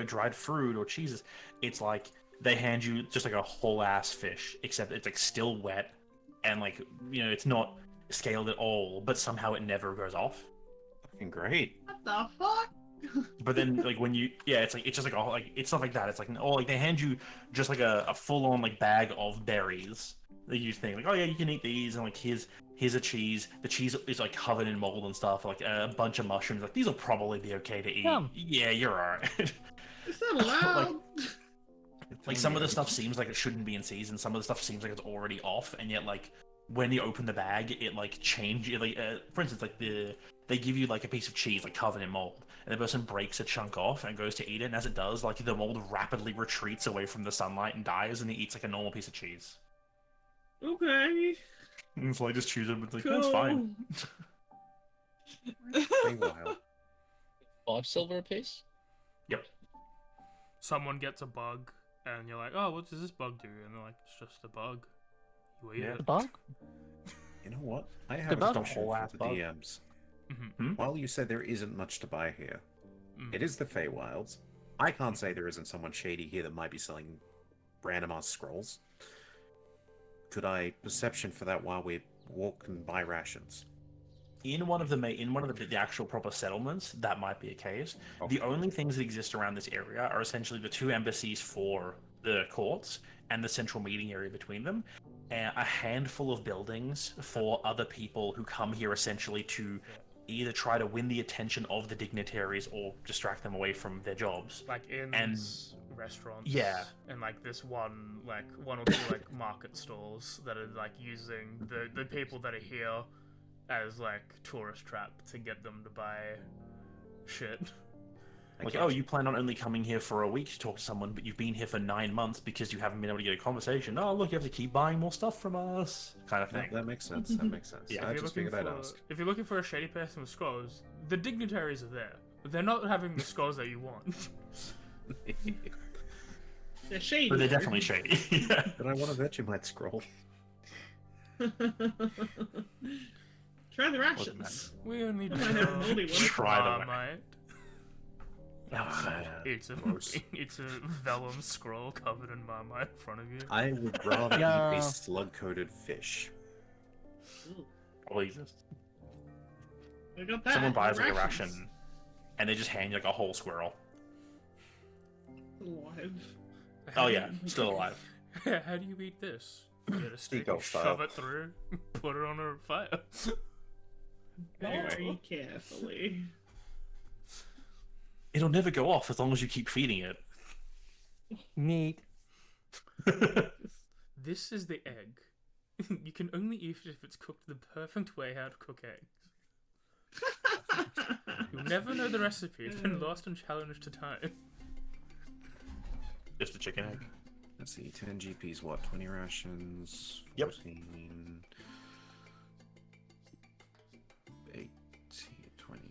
dried fruit or cheeses. It's like they hand you just like a whole ass fish, except it's like still wet, and like it's not scaled at all, but somehow it never goes off. Fucking great. What the fuck? But then, like when it's just like all like it's stuff like that. It's like like they hand you just like a full on like bag of berries that you think like, oh yeah, you can eat these, and like here's a cheese. The cheese is like covered in mold and stuff. Like a bunch of mushrooms. Like these will probably be okay to eat. Yum. Yeah, you're alright. Is that allowed? Like some of the stuff seems like it shouldn't be in season. Some of the stuff seems like it's already off, and yet like when you open the bag, it like changes. Like for instance, like they give you like a piece of cheese like covered in mold, and the person breaks a chunk off and goes to eat it, and as it does, like the mold rapidly retreats away from the sunlight and dies, and he eats like a normal piece of cheese. Okay. And so I just choose it, but like Cool. that's fine. Meanwhile, 5 silver apiece? Yep. Someone gets a bug, and you're like, oh, what does this bug do? And they're like, it's just a bug. You eat Yeah. it. The bug? you know what? I have Good a bug. question Whole for ass the bug. DMs. Mm-hmm. While you said there isn't much to buy here, Mm. it is the Feywilds. I can't say there isn't someone shady here that might be selling random ass scrolls. Could I perception for that while we walk and buy rations? In one of the actual proper settlements, that might be a case. Okay. The only things that exist around this area are essentially the 2 embassies for the courts and the central meeting area between them, and a handful of buildings for other people who come here essentially to either try to win the attention of the dignitaries or distract them away from their jobs. Like inns, restaurants, Yeah. and like this one or two like market stalls that are like using the people that are here as like tourist trap to get them to buy shit. Like, oh, you plan on only coming here for a week to talk to someone, but you've been here for 9 months because you haven't been able to get a conversation. Oh, look, you have to keep buying more stuff from us, kind of thing. That makes sense. That makes sense. Yeah, I just figured I'd ask. If you're looking for a shady person with scrolls, the dignitaries are there. They're not having the scrolls that you want. They're shady. But they're definitely shady. Yeah. But I want a Vegemite scroll. Try the rations. We only I have a moldy one. Try them. Marmite. Ah, It's a gross. it's a vellum scroll covered in marmite in front of you. I would rather Yeah. eat a slug-coated fish. Probably exists. I got that. Someone buys like a rations. ration, and they just hand you like a whole squirrel. Alive. Oh yeah, still alive. How do you eat this? You get a stick, Seagull you style. shove it through, put it on a fire. Very carefully. It'll never go off as long as you keep feeding it. Meat. This is the egg. You can only eat it if it's cooked the perfect way how to cook eggs. You'll never know the recipe. It's been lost and challenged to time. Just a chicken egg. Let's see, 10 GPs, what? 20 rations? Yep. 14... 18, 20...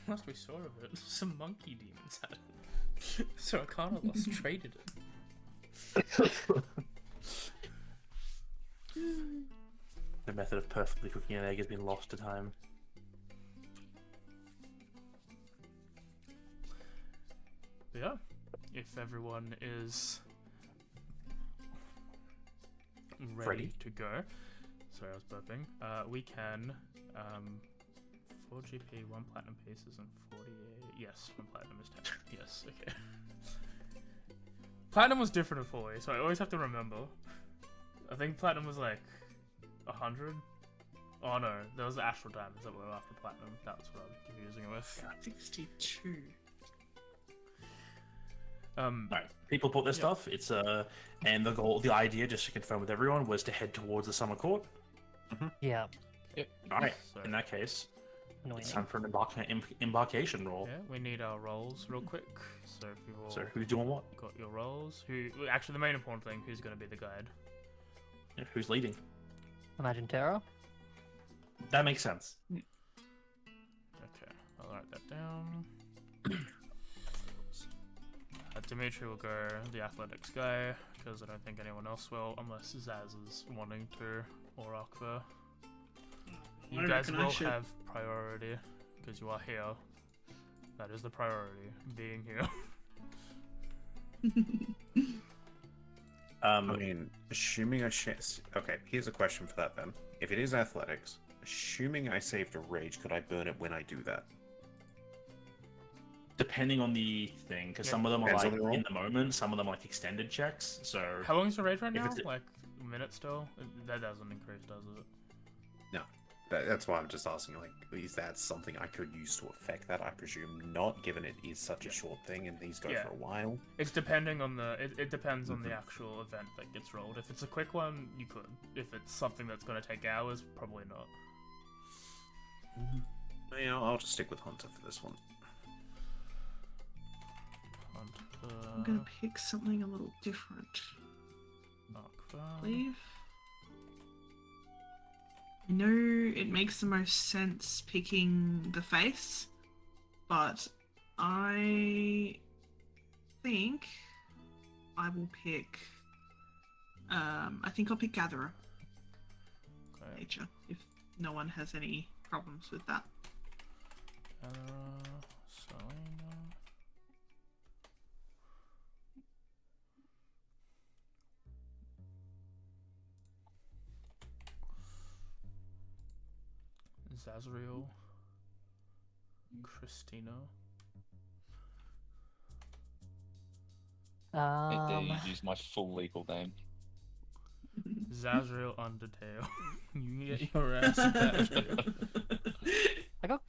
Last we saw of it, some monkey demons had it. So Arcana traded it. The method of perfectly cooking an egg has been lost to time. Yeah. If everyone is ready to go. Sorry, I was burping. We can 4 GP, 1 platinum pieces, and 48. Yes, 1 platinum is 10. Yes, okay. Platinum was different in 4 so I always have to remember. I think platinum was like 100. Oh no, there was the astral diamonds that were after platinum. That's what I was confusing it with. 62. Alright, people bought their stuff. It's and the idea, just to confirm with everyone, was to head towards the summer court. Yeah. Alright, So- in that case, Annoying. it's time for an embarkation roll. Yeah, we need our rolls real quick. So if you've all So who's doing what? got your rolls, actually the main important thing, who's going to be the guide? Yeah, who's leading? Imagine Terra. That makes sense. Okay, I'll write that down. Dimitri will go the athletics guy, because I don't think anyone else will, unless Zaz is wanting to, or Akva. You I guys reckon I will should. have priority, because you are here. That is the priority, being here. I mean, assuming okay, here's a question for that then. If it is athletics, assuming I saved a rage, could I burn it when I do that? Depending on the thing, because Yeah, some of them are depends on like the roll. in the moment, some of them are like extended checks. So How long is your rage right If now? it's- Like, a minute still? That doesn't increase, does it? No. That's why I'm just asking, like, is that something I could use to affect that? I presume not, given it is such a short thing and these go Yeah. for a while. It's depending on the. It depends on the actual event that gets rolled. If it's a quick one, you could. If it's something that's going to take hours, probably not. Yeah, I'll just stick with Hunter for this one. I'm gonna pick something a little different. Akva. Leave. I know it makes the most sense picking the face, but I think I will pick. I think I'll pick Gatherer Okay. Nature if no one has any problems with that. Selena. Zazriel. Christina. Right there, you use my full legal name. Zazriel Undertale. You get your ass back.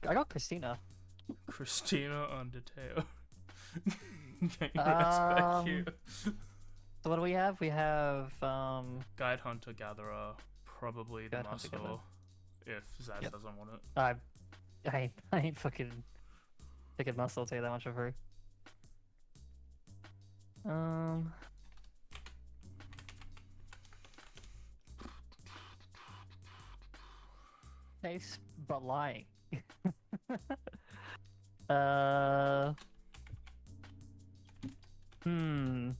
I got Christina. Christina Undertale. Get your ass back here. So what do we have? We have Guide Hunter Gatherer. Probably the Guide Hunter Gatherer. muscle. If Zaz Yep. doesn't want it. I ain't fucking muscle, I'll tell you that much for free. Face but lying. Hmm.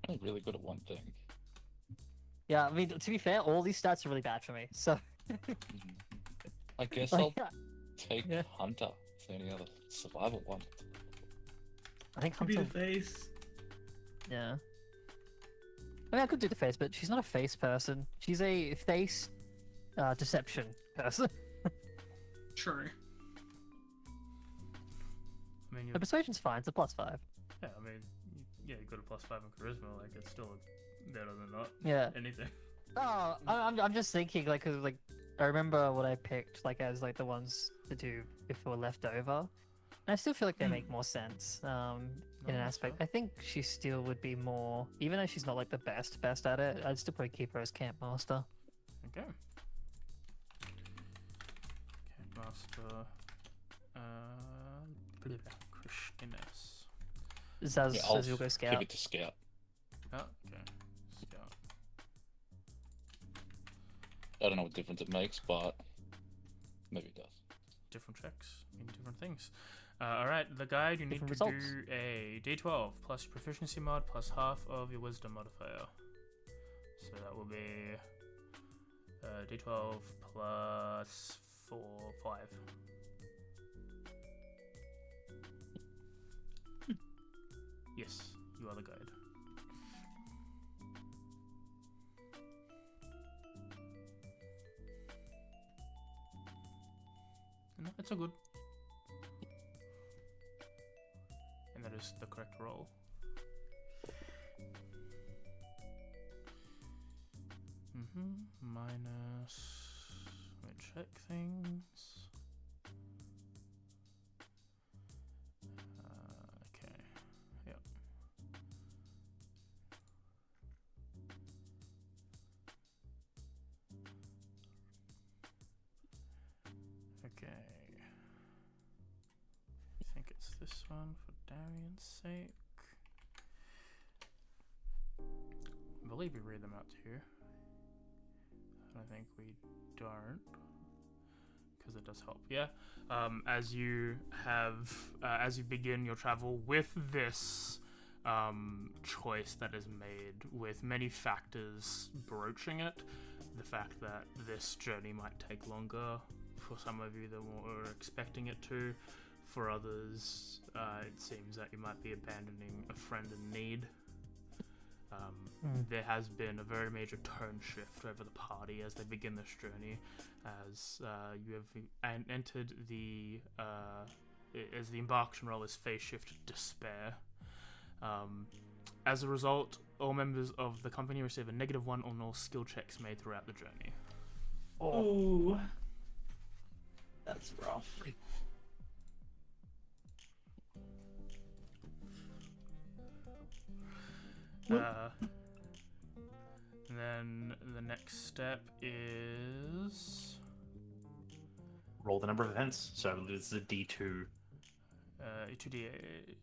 I'm really good at one thing. Yeah, I mean, to be fair, all these stats are really bad for me. So, I guess like, I'll take yeah. Hunter. Is there any other survival one? I think Could be the Hunter. face. Yeah. I mean, I could do the face, but she's not a face person. She's a face deception person. True. I mean, Her persuasion's fine. It's a +5. yeah, I mean, yeah, you got a +5 in charisma. Like, it's still better than not Yeah. anything. Oh, I'm just thinking, like, 'cause, like, I remember what I picked, like, as like the ones to do if they were left over. And I still feel like they make more sense. In an that's aspect, fair. I think she still would be more, even though she's not like the best at it. I'd still probably keep her as camp master. Okay. Campmaster. Christinus. Zaz Yeah, I'll says you'll go give scout. it to Scout. Oh, okay. Scout. I don't know what difference it makes, but maybe it does. Different checks mean different things. Alright, the guide, you need to Different results. do a d12 plus your proficiency mod plus half of your wisdom modifier. So that will be d12 plus 4, 5. Yes, you are the guide. No, it's all good. And that is the correct roll. Minus. Let me check things. Okay. Yep. Okay. I think it's this one for Darian's sake. I believe we read them out to you. I think we don't. because it does help. Yeah. As you begin your travel with this choice that is made, with many factors broaching it, the fact that this journey might take longer for some of you than what were expecting it to. For others, it seems that you might be abandoning a friend in need. There has been a very major tone shift over the party as they begin this journey, as you have entered as the embarkation roll is phase shift despair. As a result, all members of the company receive a -1 on all skill checks made throughout the journey. Oh, That's rough. And then the next step is Roll the number of events. So this is a D2. 2d8.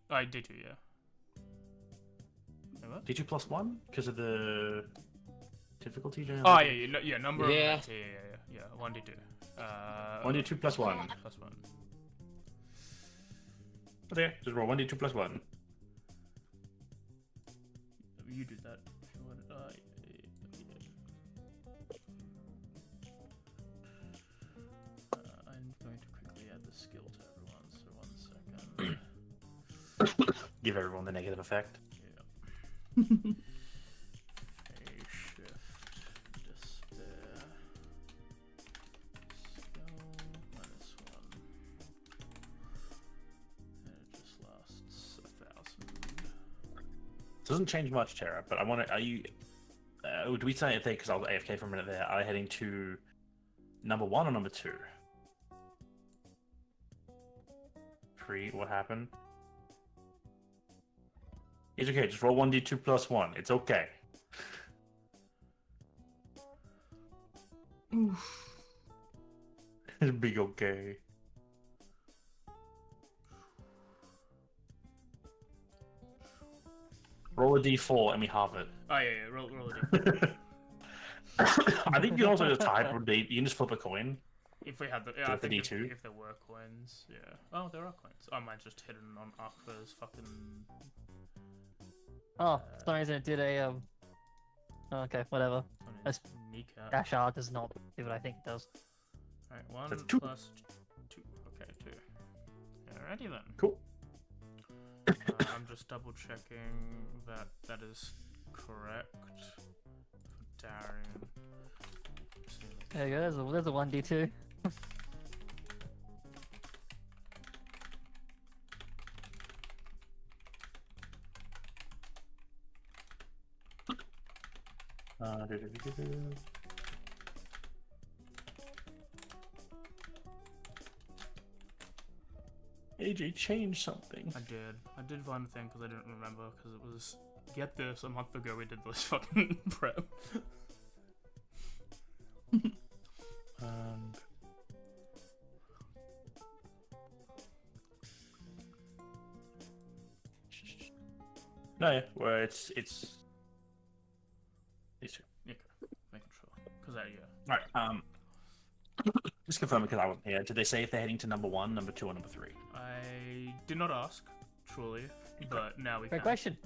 D2, yeah. Wait, what? D2 plus 1? Because of the difficulty generally? Oh, yeah, number of Yeah. events. Yeah. 1d2. 1d2 plus 1. Plus 1. Okay, just roll 1d2 plus 1. You did that. If you wanted. I'm going to quickly add the skill to everyone, so 1 second. Give everyone the negative effect. Yeah. Phase shift, despair. Skill -1. And it just lasts 1,000. Doesn't change much, Tara, but I want to. Are you. Do we say, because I was AFK for a minute there, are you heading to number 1 or number 2? What happened? It's okay, just roll 1d2 plus 1. It's okay. oof. It's big okay. Roll a d4 and we halve it. Oh, yeah, roll a I think you can also just type or you can just flip a coin. If we had the, Do I it for think D2? if there were coins, yeah. Oh, there are coins. Oh, mine's just hidden on Akva's fucking. Oh, for some reason it did a Okay, whatever. on his That's- kneecap. Dash R does not do what I think it does. Alright, 1 That's 2. plus 2. Okay, 2. Alrighty then. Cool. I'm just double checking that that is correct. For Darian. There you go. There's a 1d2. AJ changed something. I did one thing because I didn't remember because it was, get this, a month ago we did this fucking prep. And no, yeah, well, it's these two. Yeah, making sure. Because yeah. Right. Just confirm it because I wasn't here. Did they say if they're heading to number 1, number 2, or number 3? I did not ask, truly, but now we Great can. question.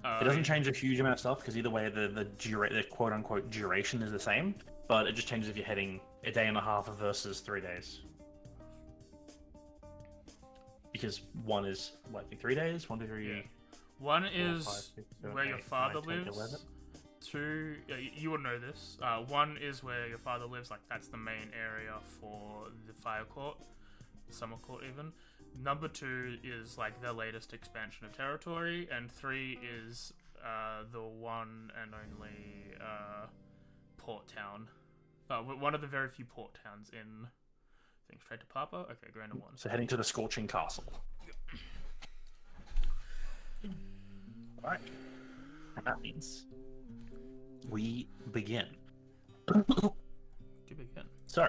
It doesn't change a huge amount of stuff because either way, the quote unquote duration is the same, but it just changes if you're heading a day and a half versus 3 days. Because 1 is likely 3 days, 1 to 3. Yeah. One 4, is 5, 6, 7, where your 8, father 9, 10, lives. 11. 2, you would know this. 1 is where your father lives, like that's the main area for the fire court, summer court even. Number 2 is like the latest expansion of territory, and 3 is the one and only port town. One of the very few port towns in. I think straight to Papa. Okay, going to 1. So heading to the Scorching Castle. Alright. And that means we begin. To begin. So,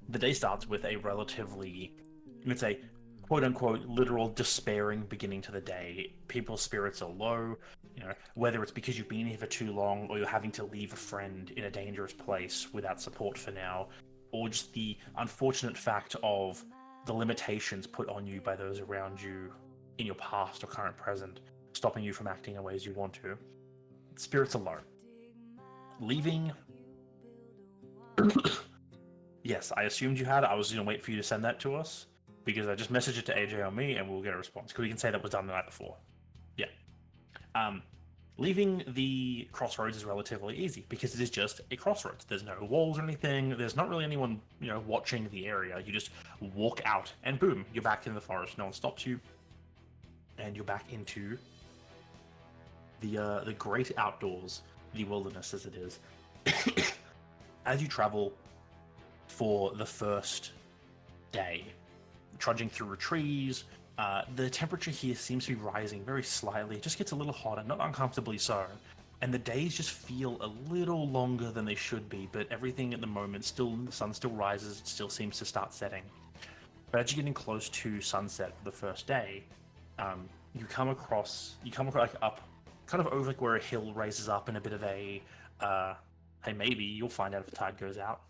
the day starts with a relatively, you would say, quote unquote, literal despairing beginning to the day. People's spirits are low, you know, whether it's because you've been here for too long or you're having to leave a friend in a dangerous place without support for now. or just the unfortunate fact of the limitations put on you by those around you in your past or current present, stopping you from acting in ways you want to. Spirits alone. Leaving. Yes, I assumed you had it. I was going to wait for you to send that to us because I just messaged it to AJ on me and we'll get a response. Because we can say that was done the night before. Yeah. Leaving the crossroads is relatively easy because it is just a crossroads. There's no walls or anything. There's not really anyone, watching the area. You just walk out and boom, you're back in the forest. No one stops you, and you're back into the great outdoors, the wilderness as it is. As you travel for the first day, trudging through trees. The temperature here seems to be rising very slightly. It just gets a little hotter, not uncomfortably so. And the days just feel a little longer than they should be, but everything at the moment, the sun still rises, it still seems to start setting. But as you're getting close to sunset for the first day, you come across like up, kind of over like where a hill raises up in a bit of a, hey, maybe you'll find out if the tide goes out.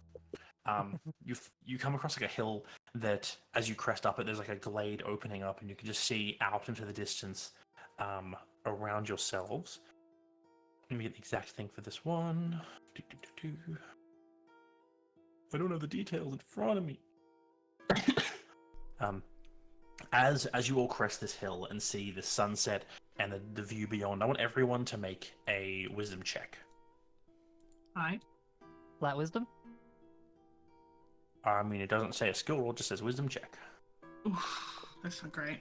You come across like a hill that, as you crest up it, there's like a glade opening up, and you can just see out into the distance around yourselves. Let me get the exact thing for this one. I don't have the details in front of me. As you all crest this hill and see the sunset and the view beyond, I want everyone to make a wisdom check. Hi. Flat wisdom? I mean, it doesn't say a skill roll, it just says wisdom check. Oof, that's not great.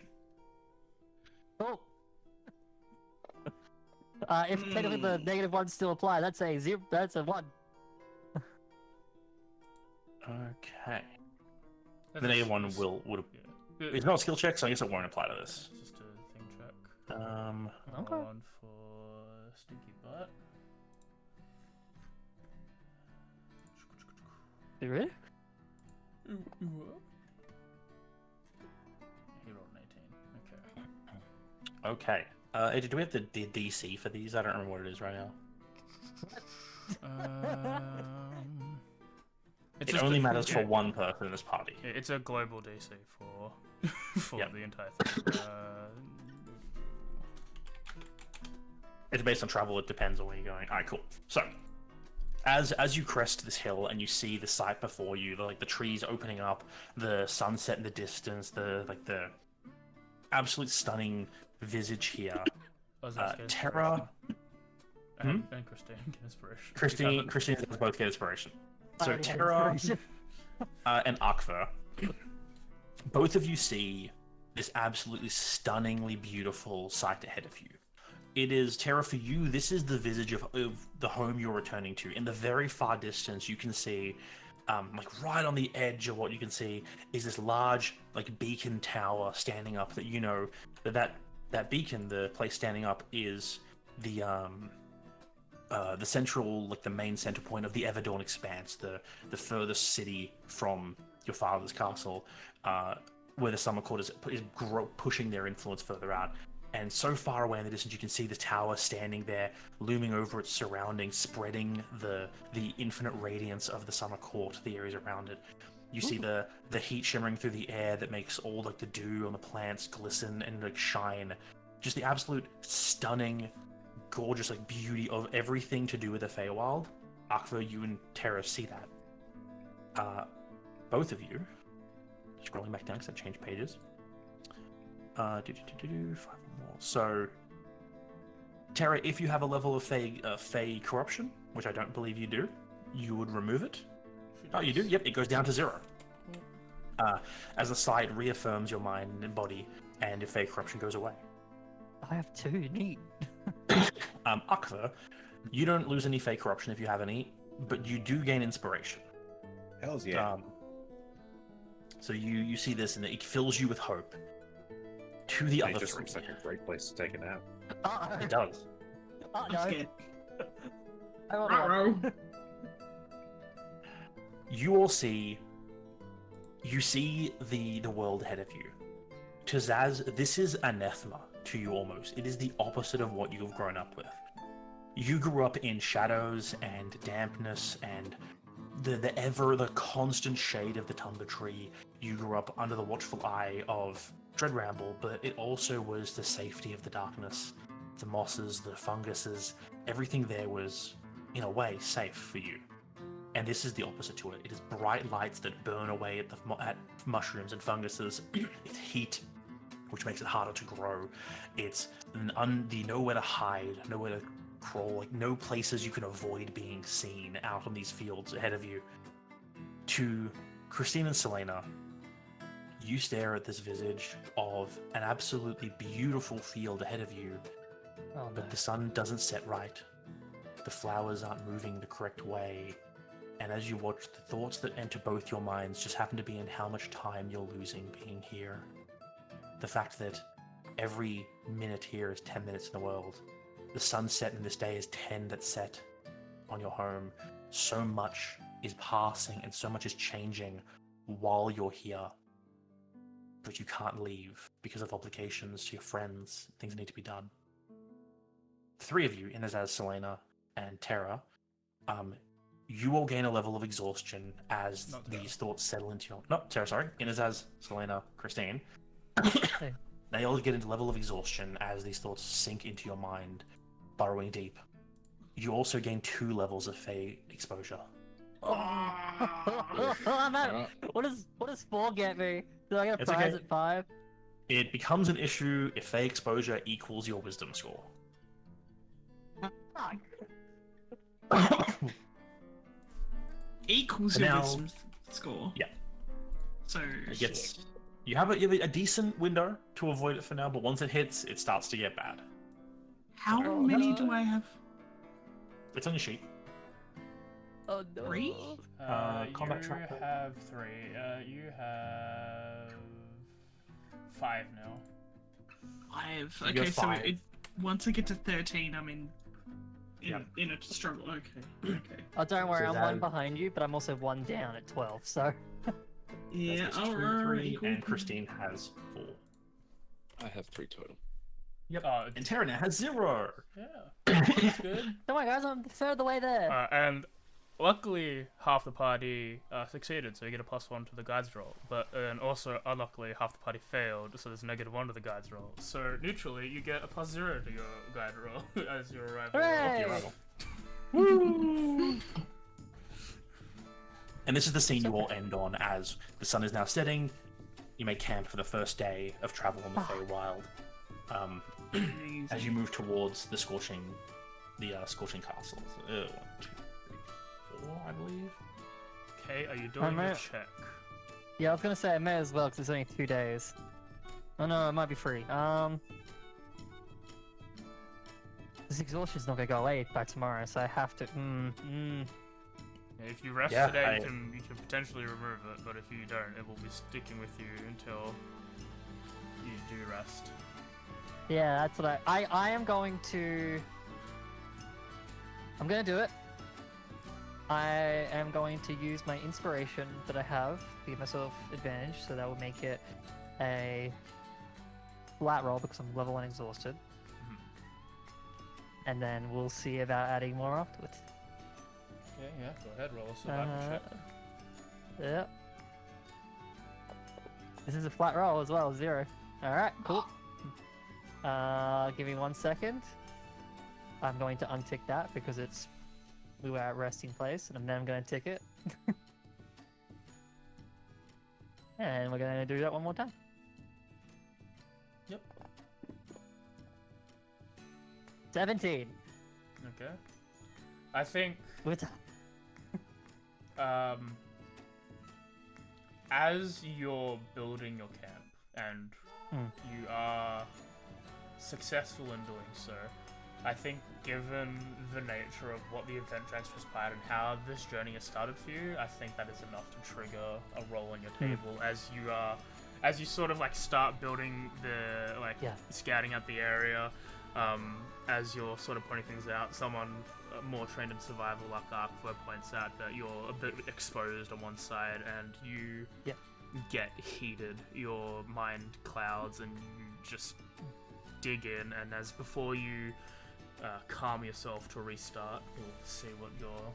Oh! If technically the negative ones still apply, that's a 0, that's a 1. Okay. That's The negative just- one that's- would yeah. it's not a skill check, so I guess it won't apply to this. It's just a thing check. Okay. One for Stinky Butt. You ready? He rolled an 18. Okay. Okay. AJ, do we have the DC for these? I don't remember what it is right now. It's It just only a- matters for yeah, one person in this party. It's a global DC for Yep. the entire thing. It's based on travel. It depends on where you're going. All right, cool. So, as you crest this hill and you see the sight before you, the trees opening up, the sunset in the distance, the absolute stunning visage here. Terra, and Christine get inspiration. Christine does both get inspiration. So Already had Terra inspiration. and Akva, both of you see this absolutely stunningly beautiful sight ahead of you. It is, Terra, for you, this is the visage of the home you're returning to. In the very far distance, you can see, right on the edge of what you can see is this large, beacon tower standing up that that beacon, the place standing up, is the central, the main center point of the Everdawn Expanse, the furthest city from your father's castle, where the Summer Court is pushing their influence further out. And so far away in the distance, you can see the tower standing there, looming over its surroundings, spreading the infinite radiance of the Summer Court, the areas around it. You see the heat shimmering through the air that makes all the dew on the plants glisten and shine. Just the absolute stunning, gorgeous beauty of everything to do with the Feywild. Akva, you and Terra see that. Both of you. Scrolling back down because I've changed pages. 5 more. So, Terra, if you have a level of Fey corruption, which I don't believe you do, you would remove it. Oh, you do? Yep, it goes down to 0. As the sight reaffirms your mind and body, and if Fey corruption goes away. I have 2, neat. Akva, you don't lose any Fey corruption if you have any, but you do gain inspiration. Hells yeah. So you see this, and it fills you with hope. To the It other just three. looks like a great place to take a nap. It does. I'm No. scared. I want one. Ruh-roh. You all see. You see the world ahead of you. To Zaz, this is anathema to you almost. It is the opposite of what you've grown up with. You grew up in shadows and dampness and the constant shade of the Tumber Tree. You grew up under the watchful eye of Dreadramble, but it also was the safety of the darkness. The mosses, the funguses, everything there was, in a way, safe for you. And this is the opposite to it. It is bright lights that burn away at mushrooms and funguses. It's heat, which makes it harder to grow. It's the nowhere to hide, nowhere to crawl, like no places you can avoid being seen out on these fields ahead of you. To Christine and Selena, you stare at this visage of an absolutely beautiful field ahead of you, Oh, no. but the sun doesn't set right. The flowers aren't moving the correct way. And as you watch, the thoughts that enter both your minds just happen to be in how much time you're losing being here. The fact that every minute here is 10 minutes in the world. The sunset in this day is 10 that set on your home. So much is passing and so much is changing while you're here. But you can't leave because of obligations to your friends, things that need to be done. The three of you, Inazaz, Selena, and Terra, you all gain a level of exhaustion as Not Terra. these thoughts settle into your... No, Terra, sorry. Inazaz, Selena, Christine. Hey. They all get into a level of exhaustion as these thoughts sink into your mind, burrowing deep. You also gain 2 levels of Fey exposure. I'm at, what does 4 get me? Did I get a It's prize okay. at 5? It becomes an issue if Fey exposure equals your wisdom score. Fuck. Equals And your now- wisdom score. Yeah. So It gets... You have a decent window to avoid it for now, but once it hits, it starts to get bad. how Oh, many no. do I have? It's on your sheet. Oh no. 3? Combat you track. have 3. You have 5 now. 5. You got Okay, so 5. once I get to 13, I'm in Yep. in a struggle. Okay. Oh, don't worry, So I'm that- 1 behind you, but I'm also 1 down at 12, so... Yeah. That's All 2, right. 3, cool. and Christine has 4. I have 3 total. Yep. Oh, And Terra now has 0. yeah. That's good. Don't worry guys, I'm a third of the way there! And luckily, half the party succeeded, so you get a +1 to the guides roll. But and also, unluckily, half the party failed, so there's -1 to the guides roll. So neutrally, you get a +0 to your guide roll as your arrival. Hooray! Your arrival. Woo! And this is the scene you all end on as the sun is now setting. You make camp for the first day of travel on the Feywild. As you move towards the scorching castles. 1, 2, 3, 4, I believe. Okay, are you doing your might- check? Yeah, I was gonna say I may as well, because it's only 2 days. Oh no, it might be 3. This exhaustion's not gonna go away by tomorrow, so I have to... If you rest Yeah, today, you can potentially remove it, but if you don't, it will be sticking with you until you do rest. Yeah, that's what I am going to... I'm gonna do it. I am going to use my inspiration that I have to give myself advantage, so that will make it a flat roll because I'm level 1 exhausted. And then we'll see about adding more afterwards. Yeah, go ahead, roll a survival check. Yep. This is a flat roll as well, 0. Alright, cool. Give me 1 second. I'm going to untick that because we were at resting place, and then I'm going to tick it. And we're going to do that one more time. Yep. 17. Okay. I think With as you're building your camp and you are successful in doing so, I think given the nature of what the event transpired and how this journey has started for you, I think that is enough to trigger a roll on your table as you sort of like start building the scouting out the area. As you're sort of pointing things out, someone more trained in survival like Arkfo points out that you're a bit exposed on one side and you get heated, your mind clouds and you just dig in, and as before you calm yourself to restart, we'll see what your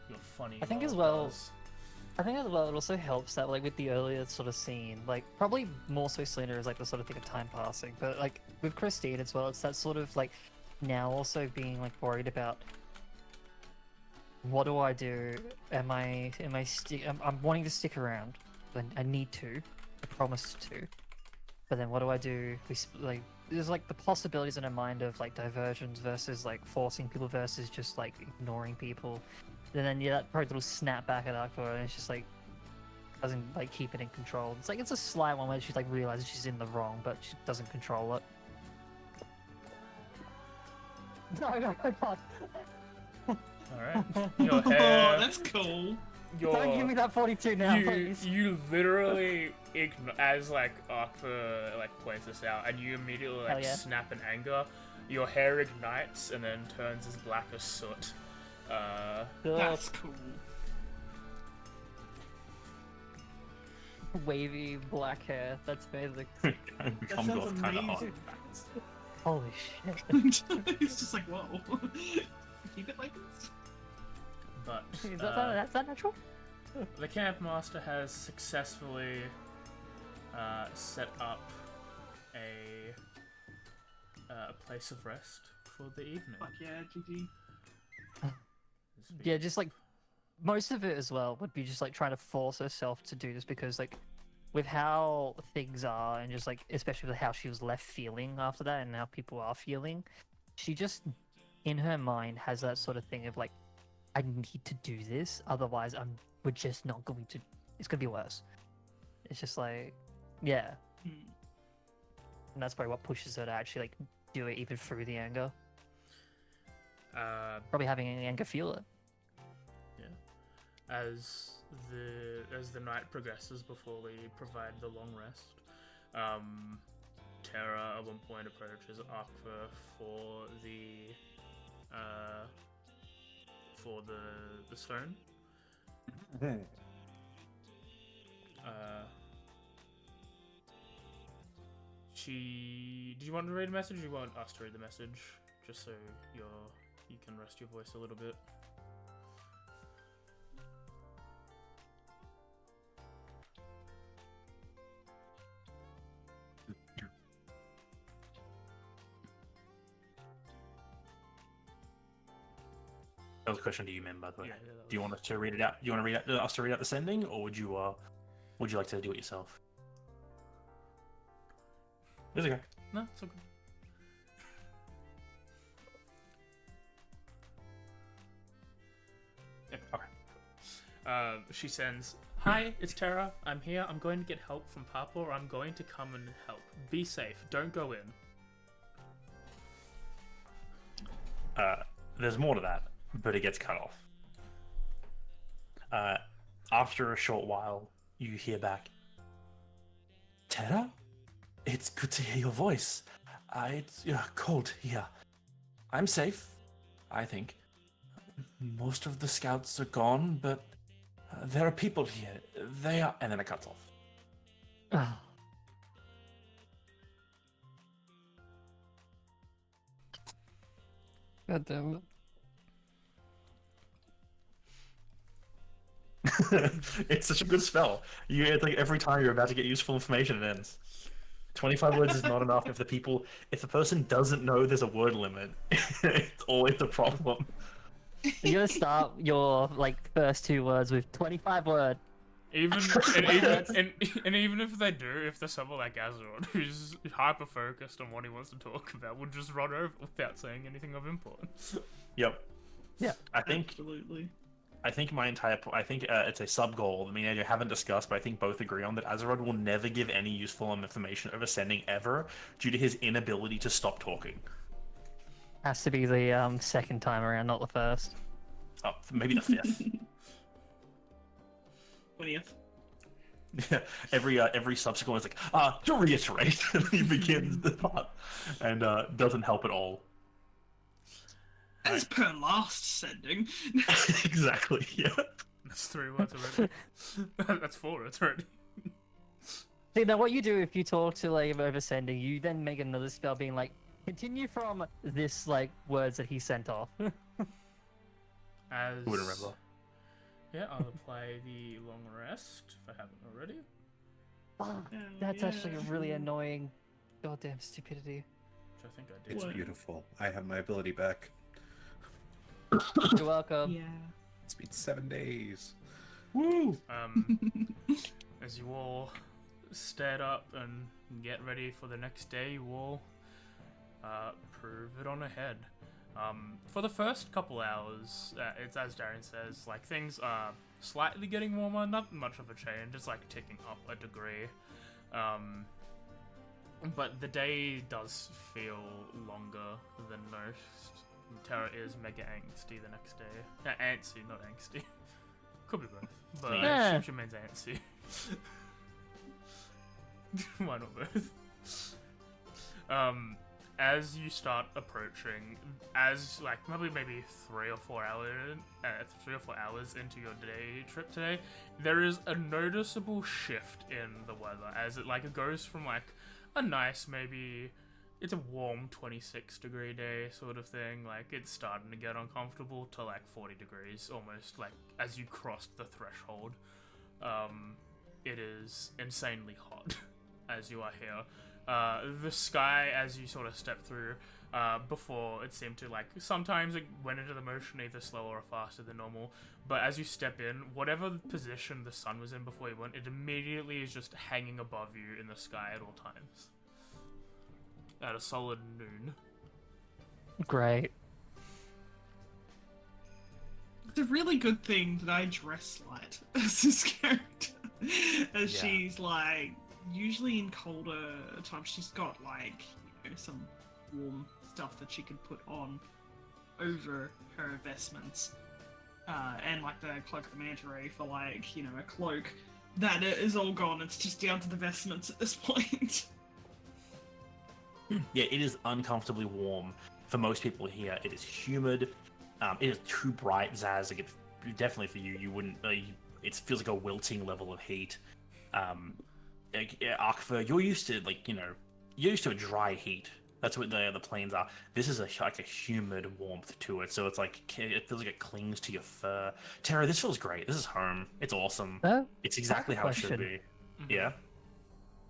your funny. I think as well. I think as well, it also helps that, like, with the earlier sort of scene, like, probably more so Selena is, like, the sort of thing of time passing, but, like, with Christine as well, it's that sort of, like, now also being, like, worried about, what do I do? I'm wanting to stick around, and I need to, I promise to, but then what do I do? There's, like, the possibilities in her mind of, like, diversions versus, like, forcing people versus just, like, ignoring people. And then, yeah, that probably little snap back at Aqua, and it's just like, doesn't, like, keep it in control. It's like, it's a slight one where she's, like, realizes she's in the wrong, but she doesn't control it. No, no, God. Alright. Your Oh, hair. that's cool. Don't give me that 42 now, please. You literally as like Aqua like points this out, and you immediately Hell like yeah. snap in anger. Your hair ignites and then turns as black as soot. That's cool. Wavy black hair. That's amazing. That Become sounds goth kind of hot. amazing. Holy shit. It's just like, whoa. Keep it like this. But Is that natural? the camp master has successfully set up a place of rest for the evening. Fuck yeah, GG. Yeah, just like most of it as well would be just like trying to force herself to do this because like with how things are and just like especially with how she was left feeling after that and how people are feeling, she just in her mind has that sort of thing of like, I need to do this, otherwise we're just not going to. It's gonna be worse. It's just like, yeah, Hmm. and that's probably what pushes her to actually like do it even through the anger. Probably having anger feel it. As the night progresses before we provide the long rest, Terra at one point approaches Aqua for the stone. Do you want to read a message or do you want us to read the message? Just so you can rest your voice a little bit. That was a question to you, man, by the way. Yeah, Do you want us to read it out? Do you want to read us to read out the sending, or would you like to do it yourself? It's okay. No, it's okay. Okay. She sends, "Hi, it's Terra. I'm here. I'm going to get help from Papa, or I'm going to come and help. Be safe. Don't go in." There's more to that, but it gets cut off. After a short while, you hear back, "Terra? It's good to hear your voice. It's cold here. I'm safe, I think. Most of the scouts are gone, but there are people here. They are..." And then it cuts off. God damn it. It's such a good spell. It's like every time you're about to get useful information, it ends. 25 words is not enough if the person doesn't know there's a word limit. It's always a problem. You gotta start your like first 2 words with 25 word. Even if they do, if there's someone like Azeroth who's hyper focused on what he wants to talk about, would just run over without saying anything of importance. Yep. Yeah. I think Absolutely. it's a sub goal. I mean, I haven't discussed, but I think both agree on that Azeroth will never give any useful information over sending ever, due to his inability to stop talking. Has to be the second time around, not the first. Oh, maybe the fifth. 20th. every subsequent is like, to reiterate, and he begins the part, and doesn't help at all. As per last sending. Exactly. Yeah. That's 3 words already. That's 4 words already. See, now what you do if you talk to like over sending, you then make another spell being like, continue from this like words that he sent off. As Wouldn't remember. Yeah, I'll apply the long rest if I haven't already. Fuck, Oh, that's actually a yeah. really annoying goddamn stupidity. Which I think I did. It's What? beautiful. I have my ability back. You're welcome. Yeah. It's been 7 days. Woo! As you all stand up and get ready for the next day, you all prove it on ahead. For the first couple hours, it's as Darren says, like things are slightly getting warmer, not much of a change, it's like ticking up a degree. But the day does feel longer than most. Terra is mega angsty the next day. Antsy, not angsty. Could be both. But Yeah. she means antsy. Why not both? As you start approaching, as like maybe 3 or 4 hours into your day trip today, there is a noticeable shift in the weather as it goes from like a nice maybe it's a warm 26-degree day sort of thing, like it's starting to get uncomfortable to like 40 degrees almost, like as you crossed the threshold. It is insanely hot as you are here. The sky, as you sort of step through, before it seemed to like sometimes it went into the motion either slower or faster than normal, but as you step in, whatever position the sun was in before you went, it immediately is just hanging above you in the sky at all times. At a solid noon. Great. It's a really good thing that I dress light as this character. As Yeah. she's like, usually in colder times, she's got like, some warm stuff that she can put on over her vestments. And like the cloak of the manta ray for like, a cloak. That is all gone. It's just down to the vestments at this point. Yeah, it is uncomfortably warm for most people here. It is humid. It is too bright, Zaz. Like definitely for you, you wouldn't. It feels like a wilting level of heat. Akfa, you're used to you're used to a dry heat. That's what the plains are. This is like a humid warmth to it, so it's like it feels like it clings to your fur. Tara, this feels great. This is home. It's awesome. Oh, It's exactly how it should question. be. Yeah.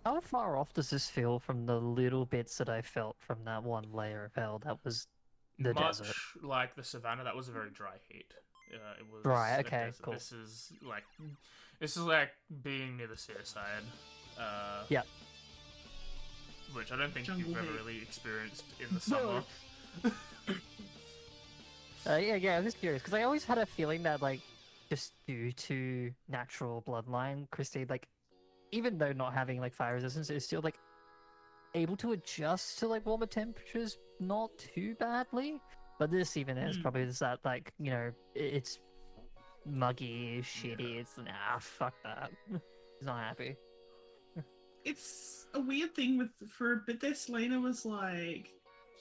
How far off does this feel from the little bits that I felt from that one layer of hell that was the Much desert? like the savannah, that was a very dry heat. It was Right, a okay, desert. cool. This is like being near the seaside. Yeah. Which I don't think Jungle you've ever heat. really experienced in the summer. Yeah, I'm just curious because I always had a feeling that, like, just due to natural bloodline, Christine, like, even though not having like fire resistance, is still like able to adjust to like warmer temperatures not too badly. But this even is probably just that like it's muggy, shitty. It's fuck that. He's not happy. It's a weird thing for a bit there, Selena was like,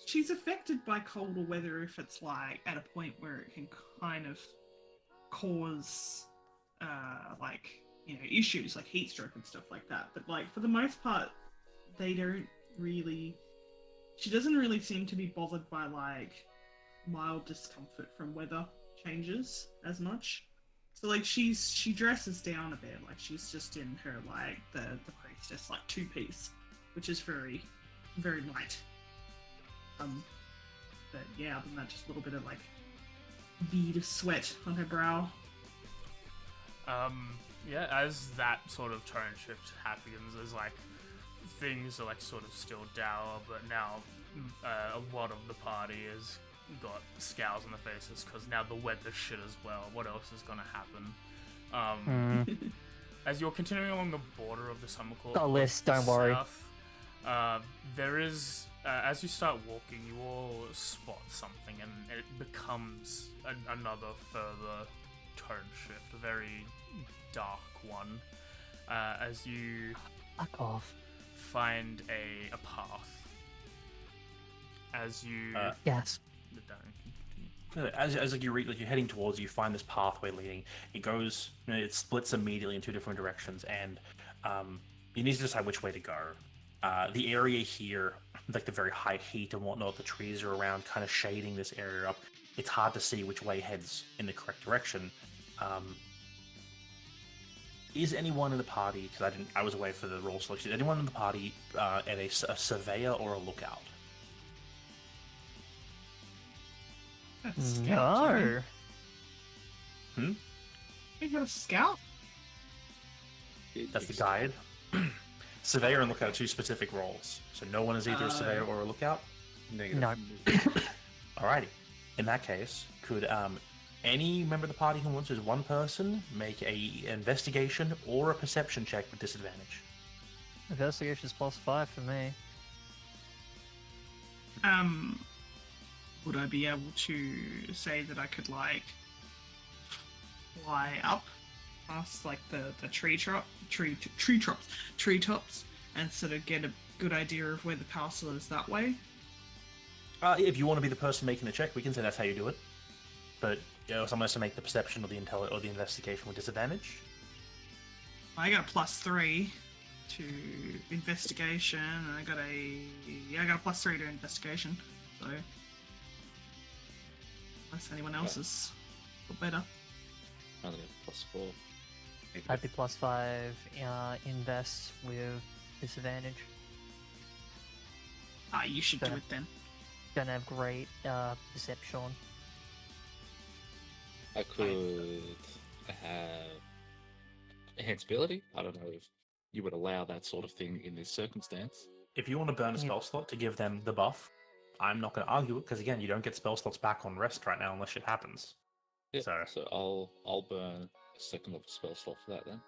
she's affected by colder weather if it's like at a point where it can kind of cause issues like heat stroke and stuff like that. But like for the most part, she doesn't really seem to be bothered by like mild discomfort from weather changes as much. So like she dresses down a bit, like she's just in her like the priestess like 2-piece, which is very, very light. But yeah, other than that, just a little bit of like bead of sweat on her brow. Yeah, as that sort of tone shift happens, there's like things are like sort of still dour, but now a lot of the party has got scowls on their faces because now the weather's shit as well. What else is gonna happen? As you're continuing along the border of the Summer Court, Got a list, don't worry. south, there is as you start walking, you all spot something, and it becomes another further tone shift, a very dark one. As you Fuck off. find a path. As you Yes. As like you're heading towards, you find this pathway leading. It goes, it splits immediately in 2 different directions, and you need to decide which way to go. The area here, like the very high heat and whatnot, the trees are around, kind of shading this area up. It's hard to see which way heads in the correct direction. is anyone in the party? Because I was away for the role selection. Is anyone in the party a surveyor or a lookout? That's scout. No. You got a scout? That's the guide. Surveyor and lookout are two specific roles, so no one is either a surveyor or a lookout. Negative. No. Alrighty. In that case, could any member of the party who wants as one person make a investigation or a perception check with disadvantage? Investigation's +5 for me. Would I be able to say that I could like fly up past like the treetops and sort of get a good idea of where the castle is that way? If you want to be the person making the check, we can say that's how you do it. But someone has to make the perception or the or the investigation with disadvantage. I got a +3 to investigation, and I got a +3 to investigation. So unless anyone else is better. I only have +4. I'd be +5 invest with disadvantage. You should do Fair. it then. Don't have great perception. I could have enhanceability. I don't know if you would allow that sort of thing in this circumstance. If you want to burn a spell slot to give them the buff, I'm not going to argue it, because again, you don't get spell slots back on rest right now unless shit happens. Yeah, So- so I'll burn a second level spell slot for that then.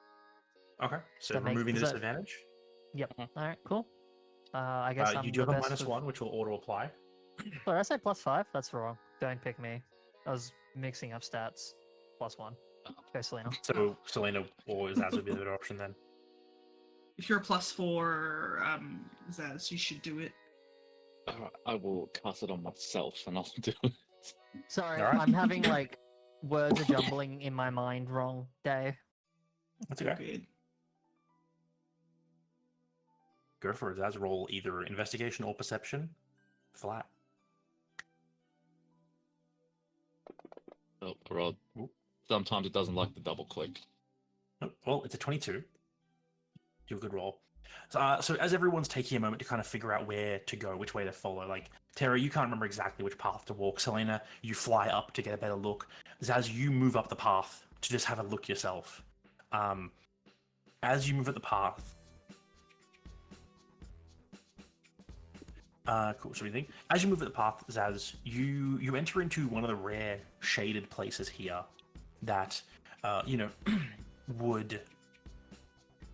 Okay, so That makes- removing the does that- disadvantage. Yep. Alright, cool. I guess I'm You do the have a best with- -1, which will auto apply. Sorry, I said +5? That's wrong. Don't pick me. I was mixing up stats. +1. Okay, Selena. So Selena or Zaz would be the better option then. If you're a +4, Zaz, you should do it. I will cast it on myself and I'll do it. Sorry, Alright. I'm having like words are jumbling in my mind wrong day. That's All okay. good. Go for it, Zaz. Roll either investigation or perception. Flat. Oh, Rod. Ooh. Sometimes it doesn't like the double click. Oh, well, it's a 22. Do a good roll. So as everyone's taking a moment to kind of figure out where to go, which way to follow, like, Tara, you can't remember exactly which path to walk. Selena, you fly up to get a better look. Zaz, you move up the path to just have a look yourself. As you move up the path... cool, so we think. As you move up the path, Zaz, you enter into one of the rare shaded places here that, would...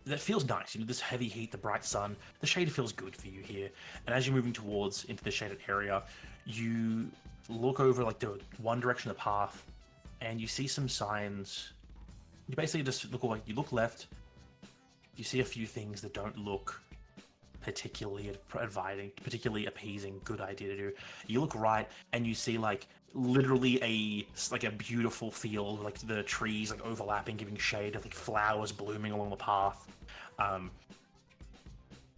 That feels nice, this heavy heat, the bright sun, the shade feels good for you here. And as you're moving towards into the shaded area, you look over like the one direction of the path, and you see some signs. You basically just you look left, you see a few things that don't look particularly inviting, particularly appeasing, good idea to do. You look right, and you see like literally a beautiful field, like the trees like overlapping, giving shade, like flowers blooming along the path.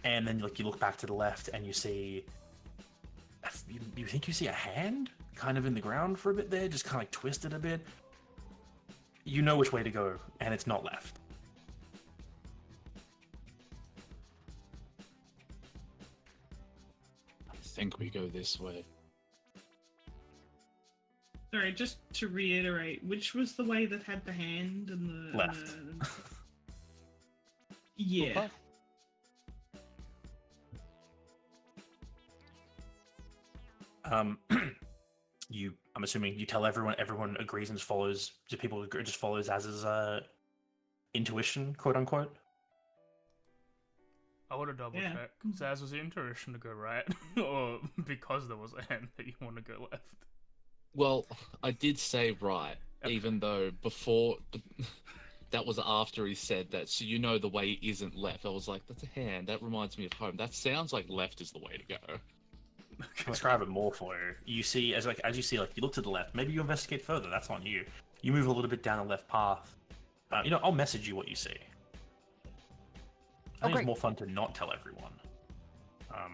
And then like you look back to the left, and you see, you think you see a hand kind of in the ground for a bit there, just kind of like twisted a bit. You know which way to go, and it's not left. I think we go this way. Sorry, just to reiterate, which was the way that had the hand and the Left. Yeah. I'm assuming you tell everyone agrees and follows. Do people agree, just follows Az's intuition, quote unquote? I want to double Yeah. check. Zaz, was your intuition to go right, or because there was a hand that you want to go left? Well, I did say right, Yep. even though before that was after he said that. So you know the way isn't left. I was like, that's a hand. That reminds me of home. That sounds like left is the way to go. I'll describe it more for you. You see, as you see, you look to the left. Maybe you investigate further. That's on you. You move a little bit down the left path. I'll message you what you see. I think great. it's more fun to not tell everyone.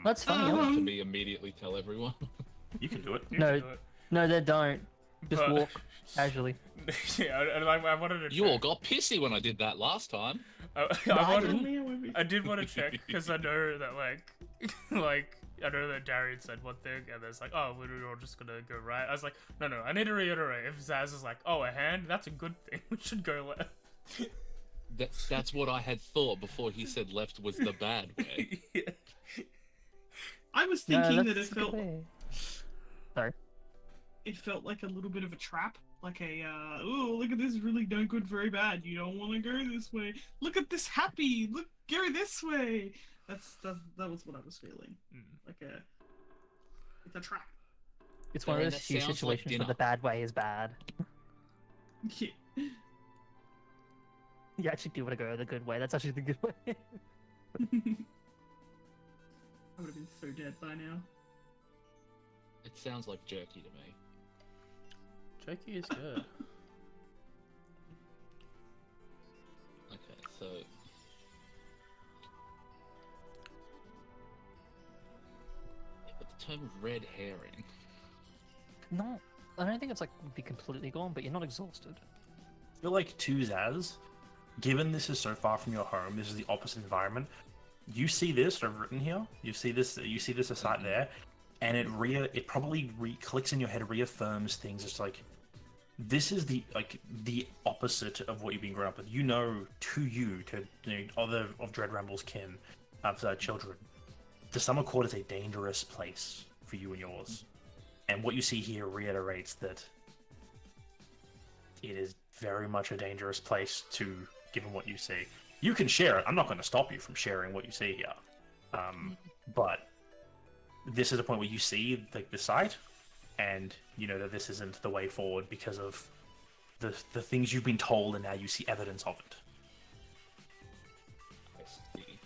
That's funny. Um, To me, immediately tell everyone. You can do it. You No. can do it. No, they don't. Just But- walk casually. Yeah, I wanted to. You all check. got pissy when I did that last time. I did want to check because I know that like I know that Darian said one thing and there's like, oh, we're all just gonna go right. I was like, no, I need to reiterate. If Zaz is like, oh, a hand, that's a good thing. We should go left. That's what I had thought before he said left was the bad way. Yeah. I was thinking that it that's a good felt way. Sorry. like a little bit of a trap. Like a, oh, look at this really no good, very bad. You don't want to go this way. Look at this happy. Look, go this way. That was what I was feeling. Like it's a trap. It's one of Darren, those that few sounds like situations where dinner. the bad way is bad. Yeah. You actually do want to go the good way. That's actually the good way. I would have been so dead by now. It sounds like jerky to me. Jerky is good. Okay, so yeah, but the term red herring. No, I don't think it's like would be completely gone, but you're not exhausted. I feel like to Zaz, given this is so far from your home, this is the opposite environment. You see this I've written here. You see this a site there, and it probably clicks in your head, reaffirms things. It's like this is the opposite of what you've been growing up with. You know, other of Dread Ramble's kin, children, the Summer Court is a dangerous place for you and yours. And what you see here reiterates that it is very much a dangerous place given what you see. You can share it. I'm not going to stop you from sharing what you see here. But this is a point where you see the site, and you know that this isn't the way forward because of the things you've been told, and now you see evidence of it. I see.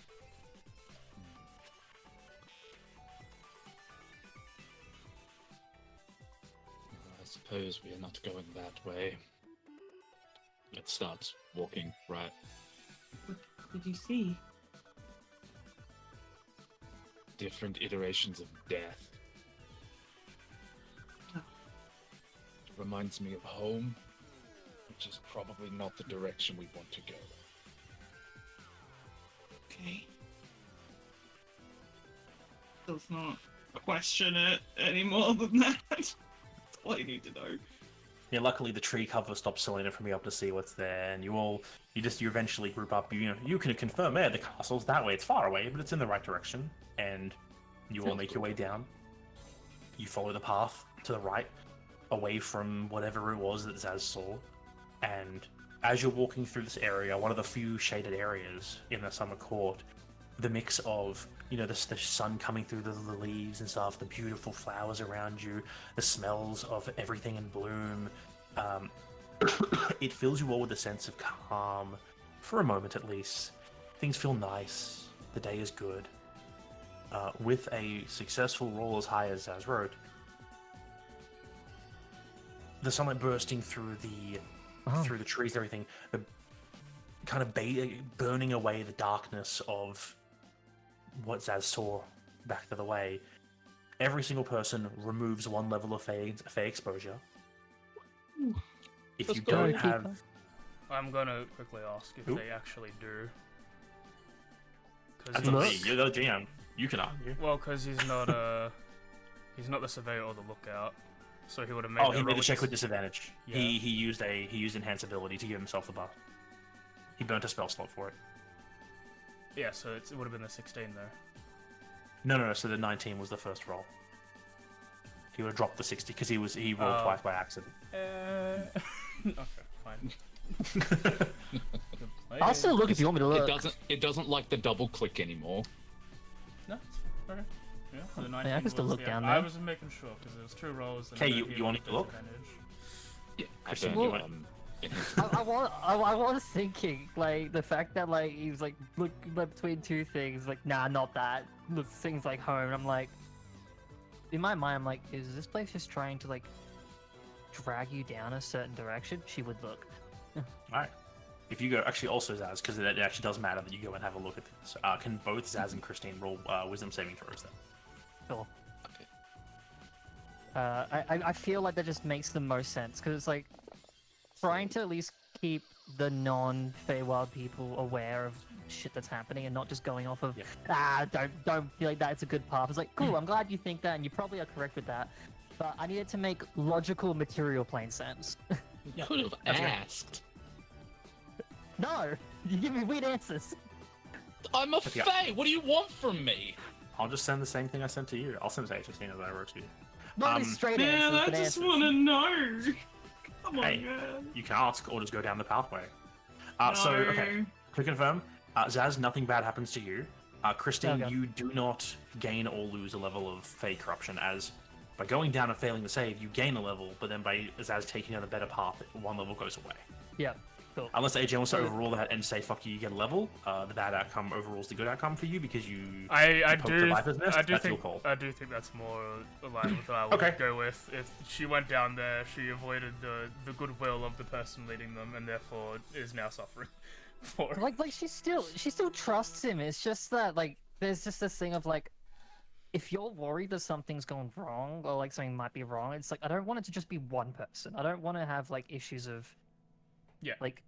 I suppose we are not going that way. Let's start walking, right? What did you see? Different iterations of death. Oh. It reminds me of home, which is probably not the direction we want to go. Okay. Does not question it any more than that. That's all you need to know. Yeah, luckily the tree cover stops Selena from being able to see what's there, and you eventually group up. You can confirm, the castle's that way. It's far away, but it's in the right direction, and you all make your way down. You follow the path to the right, away from whatever it was that Zaz saw, and as you're walking through this area, one of the few shaded areas in the Summer Court, the mix of the sun coming through the leaves and stuff, the beautiful flowers around you, the smells of everything in bloom, it fills you all with a sense of calm, for a moment at least. Things feel nice, the day is good. With a successful roll as high as Zaz wrote, the sunlight bursting through the trees and everything, the kind of burning away the darkness of what Zaz saw back the other way. Every single person removes one level of Fey exposure. If Let's you go. don't have... I'm gonna quickly ask if Who? they actually do. That's up to me. You're the GM. You can argue. Well, because he's not the surveyor or the lookout, so he would have made. He made a check with disadvantage. Yeah. He used enhance ability to give himself the buff. He burnt a spell slot for it. Yeah, so it would have been the 16 though. No. So the 19 was the first roll. He would have dropped the 60 because he rolled twice by accident. Okay, fine. Good play. I'll still look if you want me to look. It doesn't like the double click anymore. No, it's okay. Yeah, the I 19 can still was- look yeah, down I there. was making sure because there was 2 rolls. and Okay, then you he want had me to look? disadvantage. Yeah, Christian, I you don't, want- I was thinking, like, the fact that, like, he was, like, looking between two things, like, nah, not that. Look, things like home, and I'm like, in my mind, I'm like, is this place just trying to, like, drag you down a certain direction? She would look. Alright. If you go, actually also Zaz, because it actually does matter that you go and have a look at this. Can both Zaz and Christine roll wisdom saving throws then? Sure. Okay. I feel like that just makes the most sense, because it's like, trying to at least keep the non-Feywild people aware of shit that's happening and not just going off of don't feel like that's a good path. It's like, cool, I'm glad you think that and you probably are correct with that, but I need it to make logical material plane sense. You could have asked. No, you give me weird answers. I'm a Fae. What do you want from me? I'll just send the same thing I sent to you. I'll send it to HSC as I wrote to you. Not as straight answers, Man, I but just answers. want to know. Come on, Hey, man. You can ask or just go down the pathway. So, No. okay, to confirm, Zaz, nothing bad happens to you. Christine, Okay. you do not gain or lose a level of Fey corruption, as by going down and failing to save, you gain a level, but then by Zaz taking on a better path, one level goes away. Yeah, cool. Unless AJ wants to So- overrule that and say, fuck you, you get a level, the bad outcome overrules the good outcome for you because you I poked do the Viper's Nest. I do That's your think call. I do think that's more aligned with what I would Okay. go with. If she went down there, she avoided the goodwill of the person leading them, and therefore is now suffering for. Like she still trusts him. It's just that like there's just this thing of like, if you're worried that something's gone wrong or like something might be wrong, it's like I don't want it to just be one person. I don't want to have like issues of Yeah. like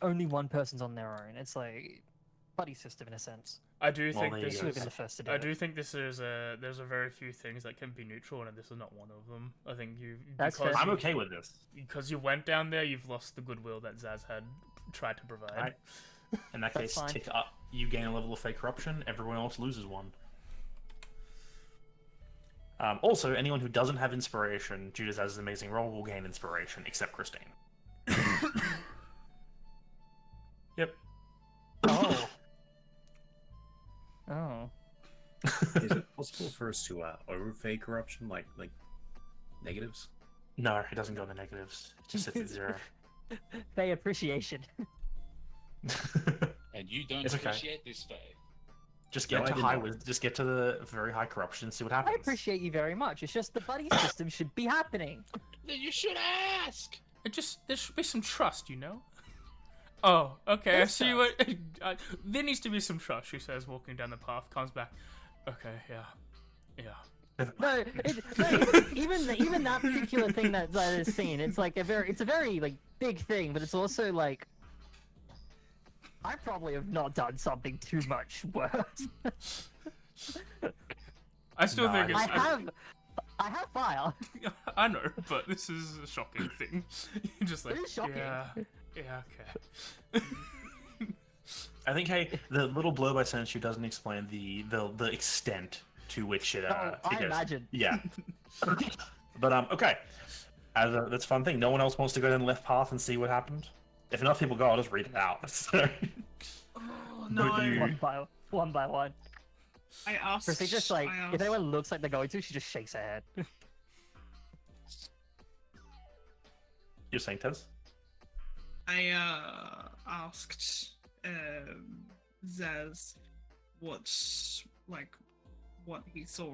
only one person's on their own. It's like buddy system in a sense. I do Well, think there you this Should go. have been is. the first to do I it. do think this is there's a very few things that can be neutral, and this is not one of them. I think you That's because fair. I'm you, okay with this. because you went down there, you've lost the goodwill that Zaz had tried to provide. Right. In that That's case, fine. tick up. You gain a level of fake corruption. Everyone else loses one. Also, anyone who doesn't have inspiration due to Zaz's amazing role will gain inspiration, except Christine. Yep. Oh. Oh. Is it possible for us to overfade corruption, like negatives? No, it doesn't go in the negatives. It just sits at 0. They appreciation. And you don't It's okay. appreciate this Fae. Just No, get I to did high not. with, just get to the very high corruption and see what I happens. appreciate you very much. It's just the buddy system should be happening. Then you should ask. There should be some trust, you know. Oh, okay. I There's see what. There needs to be some trust. She says, walking down the path, comes back. Okay, yeah. No, even that particular thing that is seen, it's like it's a very like big thing, but it's also like I probably have not done something too much worse. I still No, think it's. I have fire. I know, but this is a shocking thing. You're just like, It is shocking. yeah, okay. I think, hey, the little blurb I sent you doesn't explain the extent to which it. Oh, it I goes. imagine. Yeah. But okay. That's a fun thing. No one else wants to go down the left path and see what happened. If enough people go, I'll just read it out. So, Oh But no. you- One by one. I asked. Chrissy just like I if asked- anyone looks like they're going to, she just shakes her head. you're saying, Tez? I asked Zaz what he saw,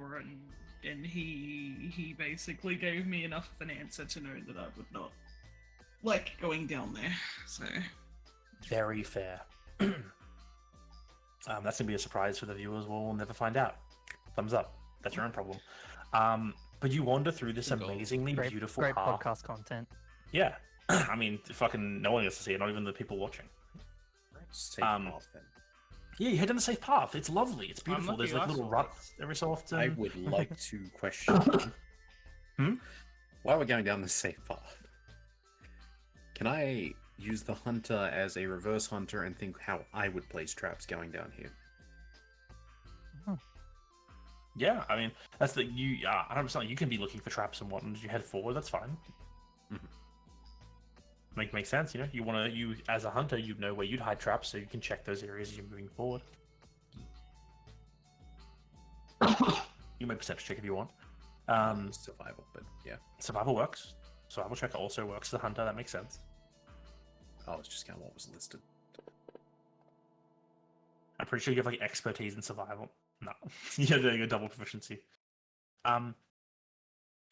and he basically gave me enough of an answer to know that I would not like going down there. So Very fair. That's gonna be a surprise for the viewers. We'll never find out. Thumbs up. That's your own problem. But you wander through this Bingo. amazingly Great, beautiful great path. podcast content. Yeah. I mean, fucking no one gets to see it, not even the people watching. Safe path, then. Yeah, you head down the safe path. It's lovely. It's beautiful. lucky There's like I little saw ruts every so often. I would like to question. Hmm? While we're going down the safe path, can I use the hunter as a reverse hunter and think how I would place traps going down here? Yeah, I mean, that's the you. 100%. You can be looking for traps and whatnot as you head forward. That's fine. Mhm. Makes sense. You know, you as a hunter, you know where you'd hide traps, so you can check those areas as you're moving forward. You make perception check if you want. Survival, but yeah. Survival works. Survival check also works as a hunter. That makes sense. Oh, it's just kind of what was listed. I'm pretty sure you have like expertise in survival. No, you're doing a double proficiency.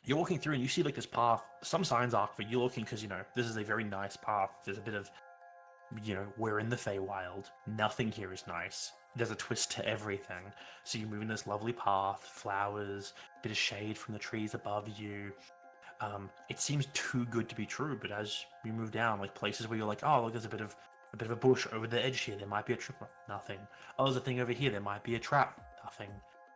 You're walking through and you see like this path. Some signs arc, but you're looking because you know this is a very nice path. There's a bit of, you know, we're in the Feywild. Nothing here is nice. There's a twist to everything. So you move in this lovely path, flowers, bit of shade from the trees above you. It seems too good to be true, but as you move down, like places where you're like, oh, look, there's a bit of a bush over the edge here. There might be a tripper. Nothing. Oh, there's a thing over here. There might be a trap. Nothing.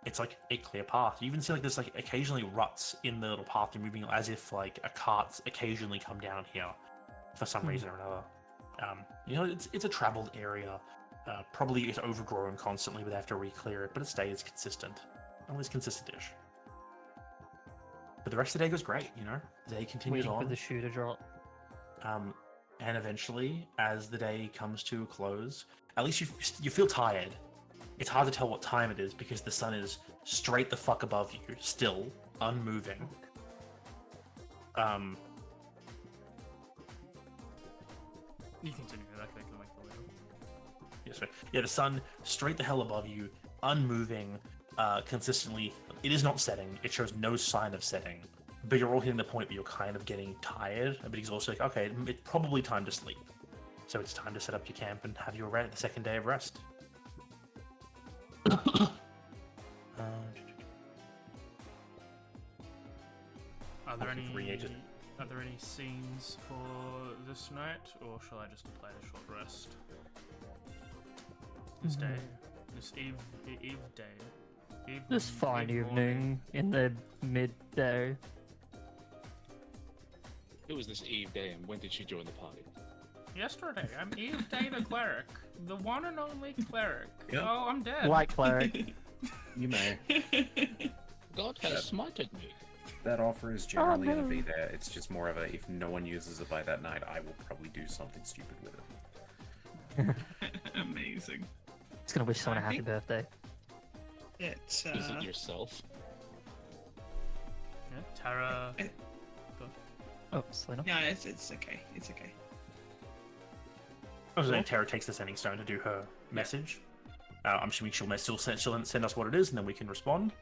It's like a clear path. You even see like there's like occasionally ruts in the little path you're moving, as if like a cart's occasionally come down here for some reason or another. It's a traveled area. Probably it's overgrown constantly, but they have to re-clear it. But it stays consistent, always consistent-ish. But the rest of the day goes great. The day continues Waiting on. for the shoe to drop. And eventually, as the day comes to a close, at least you feel tired. It's hard to tell what time it is because the sun is straight the fuck above you, still unmoving. You continue. That can make the way. Yes, right. Yeah, the sun straight the hell above you, unmoving, consistently. It is not setting. It shows no sign of setting. But you're all hitting the point where you're kind of getting tired. But he's also like, okay, it's probably time to sleep. So it's time to set up your camp and have your the second day of rest. Are there any Re-aged. Are there any scenes for this night, or shall I just play a short rest? This day, this eve day, This fine evening in the midday. Who was this Eve Day, and when did she join the party? Yesterday, I'm Eve Day the cleric, the one and only cleric. Yep. Oh, I'm dead. White cleric. You may. God has smited me. That offer is generally no. going to be there. It's just more of a, if no one uses it by that night, I will probably do something stupid with it. Amazing. Just gonna wish someone a happy think- birthday. It, Is it yourself? Yeah, Tara. Oh, Selena. no, it's okay. It's okay. I was saying Tara takes the sending stone to do her message. I'm assuming she'll send us what it is, and then we can respond.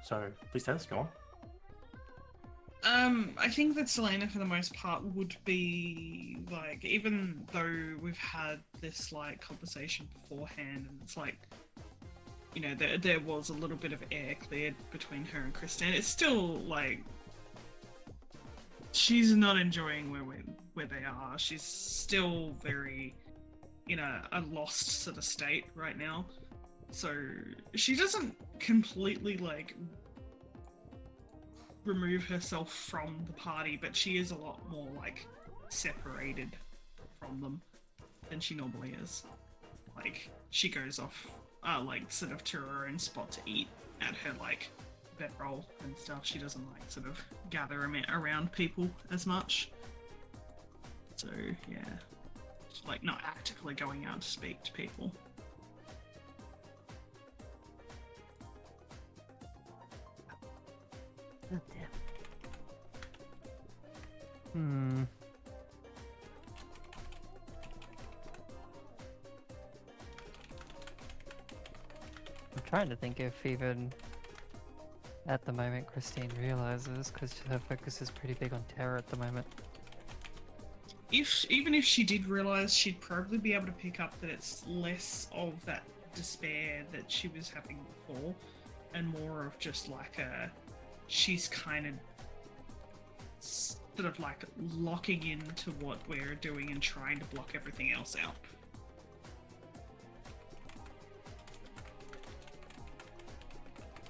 So please tell us. Go on. I think that Selena, for the most part, would be like, even though we've had this like conversation beforehand, and it's like, there was a little bit of air cleared between her and Christine. It's still like she's not enjoying where they are. She's still very in a lost sort of state right now. So she doesn't completely like remove herself from the party, but she is a lot more like separated from them than she normally is. Like she goes off like sort of to her own spot to eat at her like bedroll and stuff. She doesn't like sort of gather around people as much. So yeah, she's like not actively going out to speak to people. God damn. I'm trying to think if even at the moment Christine realizes, because her focus is pretty big on terror at the moment. Even if she did realize, she'd probably be able to pick up that it's less of that despair that she was having before, and more of just like she's kind of sort of like locking into what we're doing and trying to block everything else out.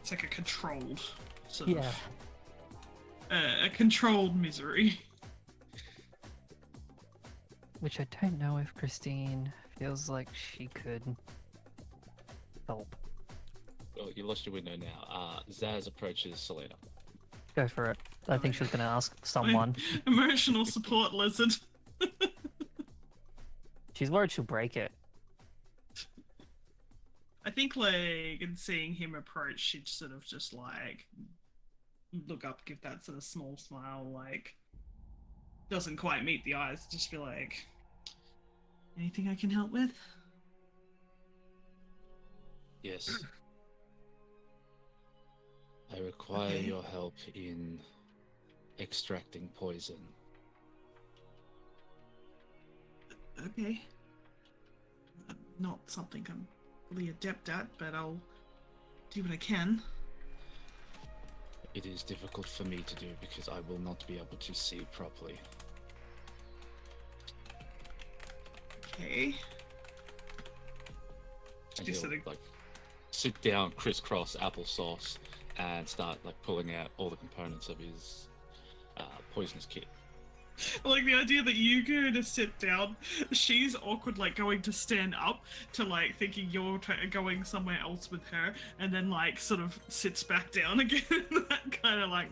It's like a controlled sort of a controlled misery. Which I don't know if Christine feels like she could help. Well, you lost your window now. Zaz approaches Selena. Go for it. I think she was going to ask someone. Emotional support lizard. She's worried she'll break it. I think like in seeing him approach, she'd sort of just like look up, give that sort of small smile, like doesn't quite meet the eyes, just be like, anything I can help with? Yes. I require Okay. your help in extracting poison. Okay. Not something I'm really adept at, but I'll do what I can. It is difficult for me to do because I will not be able to see properly. Okay. And Just he'll sort of- like sit down, crisscross applesauce, and start like pulling out all the components of his poisonous kit. I like the idea that you go to sit down, she's awkward, like going to stand up to like thinking you're going somewhere else with her, and then like sort of sits back down again. That kind of like.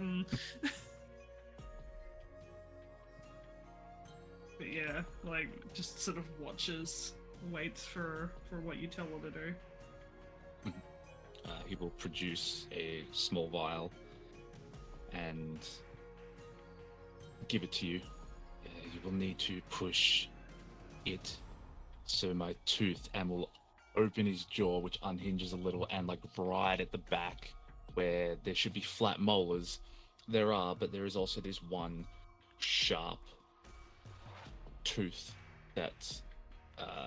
But yeah, like just sort of watches, waits for what you tell her to do. He will produce a small vial and give it to you. You will need to push it so my tooth and will open his jaw, which unhinges a little, and like right at the back where there should be flat molars, there are, but there is also this one sharp tooth that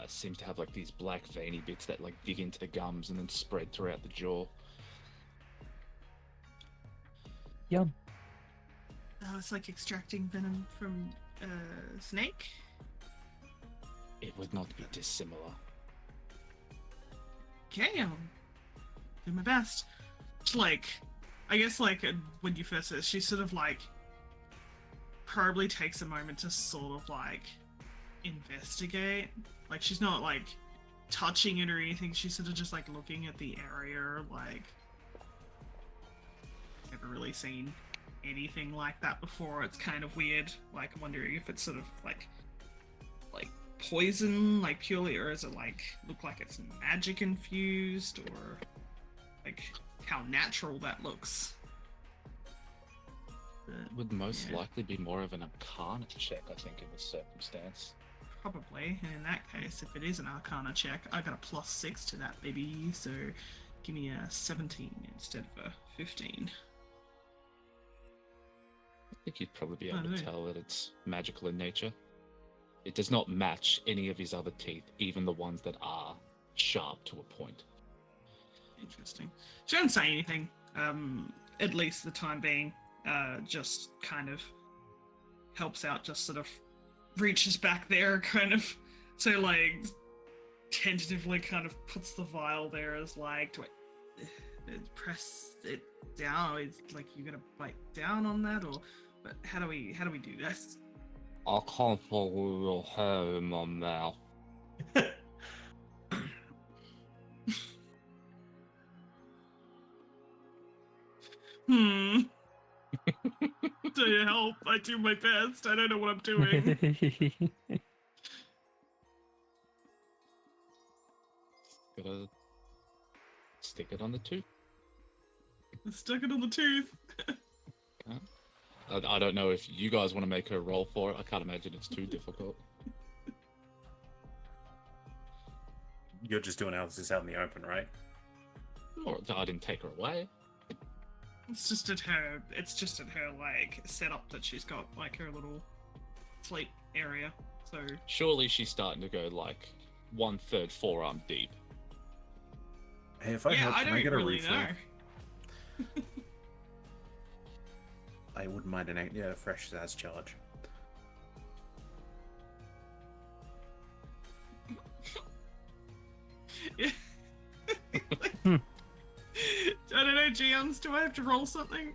seems to have like these black veiny bits that like dig into the gums and then spread throughout the jaw. Yum. Oh, it's like extracting venom from a snake. It would not be dissimilar. Okay, I'll do my best. It's like, I guess like when you first said, she sort of like probably takes a moment to sort of like investigate. Like she's not like touching it or anything. She's sort of just like looking at the area. Like never really seen anything like that before. It's kind of weird. Like I'm wondering if it's sort of like poison, like purely, or is it like look like it's magic infused, or like how natural that looks. It would most Yeah. likely be more of an arcana check, I think, in this circumstance. Probably, and in that case, if it is an Arcana check, I got a +6 to that, baby. So, give me a 17 instead of a 15. I think you'd probably be Oh, able no. to tell that it's magical in nature. It does not match any of his other teeth, even the ones that are sharp to a point. Interesting. She doesn't say anything. At least the time being. Just kind of helps out. Just sort of reaches back there, kind of. So like, tentatively, kind of puts the vial there as like, do I press it down? Is like you gonna bite down on that, or? But how do we do this? I can't follow your hair in my mouth. Hmm. Do you help? I do my best. I don't know what I'm doing. Gotta stick it on the tooth. Stuck it on the tooth. I don't know if you guys want to make her roll for it. I can't imagine it's too difficult. You're just doing this out in the open, right? Or I didn't take her away. It's just at her. It's just at her like setup that she's got, like her little sleep area. So Surely she's starting to go like 1/3 forearm deep. Hey, if I yeah, help, I can don't I get a really refill? know. I wouldn't mind a fresh as charge. Yeah. I don't know, GMs. Do I have to roll something?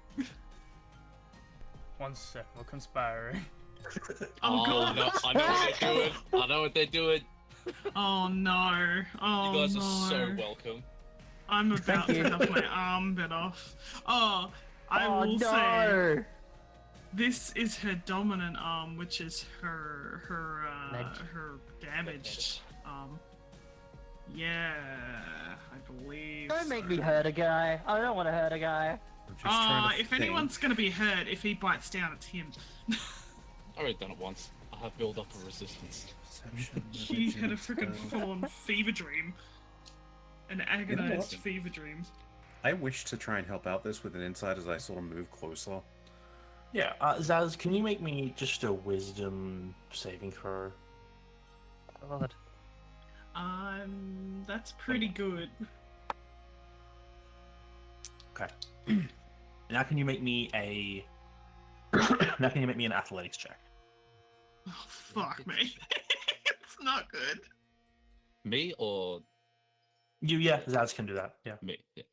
1 second, we're conspiring. Oh god. No, I know what they're doing. I know what they're doing. Oh no. Oh You guys no. are so welcome. I'm about Thank to you. have my arm bit off. Oh, I Oh will say no! this is her dominant arm, which is her Leg. her damaged arm. Yeah, I believe. Don't make so. me hurt a guy. I don't want to hurt a guy. I'm just trying to If think. anyone's gonna be hurt, if he bites down, it's him. I already done it once. I have built up a resistance. Perception, He had a religion, freaking spell. full-on fever dream, an agonized fever dream. I wish to try and help out this with an insight as I sort of move closer. Yeah, Zaz, can you make me just a wisdom saving throw? God. That's pretty good. Okay. Now can you make me a now can you make me an athletics check? Oh, fuck me. It's not good. Me or Yeah, Zaz can do that. Yeah. me? Yeah,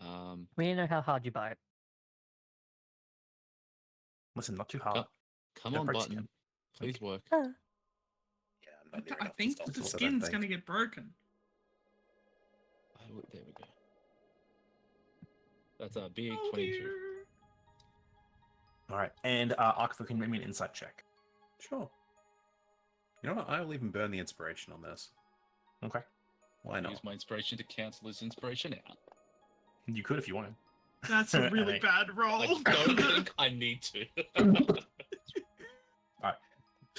okay. We know how hard you bite. Listen, not too hard. Come Don't on, break button. skin. Please work. Yeah, I'm not near I enough think testosterone the for that, skin's thank gonna get broken. Oh, there we go. That's a big Oh 22. dear. All right, and Arkva can make me an insight check. Sure. You know what? I'll even burn the inspiration on this. Okay. Why not? Use my inspiration to cancel his inspiration out. You could if you wanted. That's a really Hey. bad roll. I don't think I need to.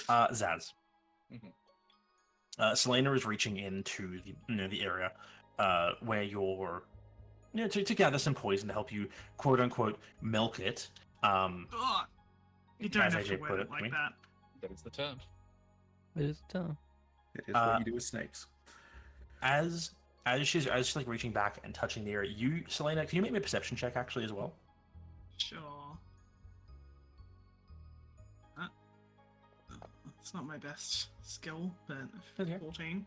Zaz. Mhm. Selena is reaching into the area where you're to gather some poison to help you quote unquote milk it. Ugh. You don't As have to AJ word put it it, like me. that. That is the term. It is dumb. It is what you do with snakes. As she's like reaching back and touching the area, Selena, can you make me a perception check actually as well? Sure. It's not my best skill, but Okay. 14.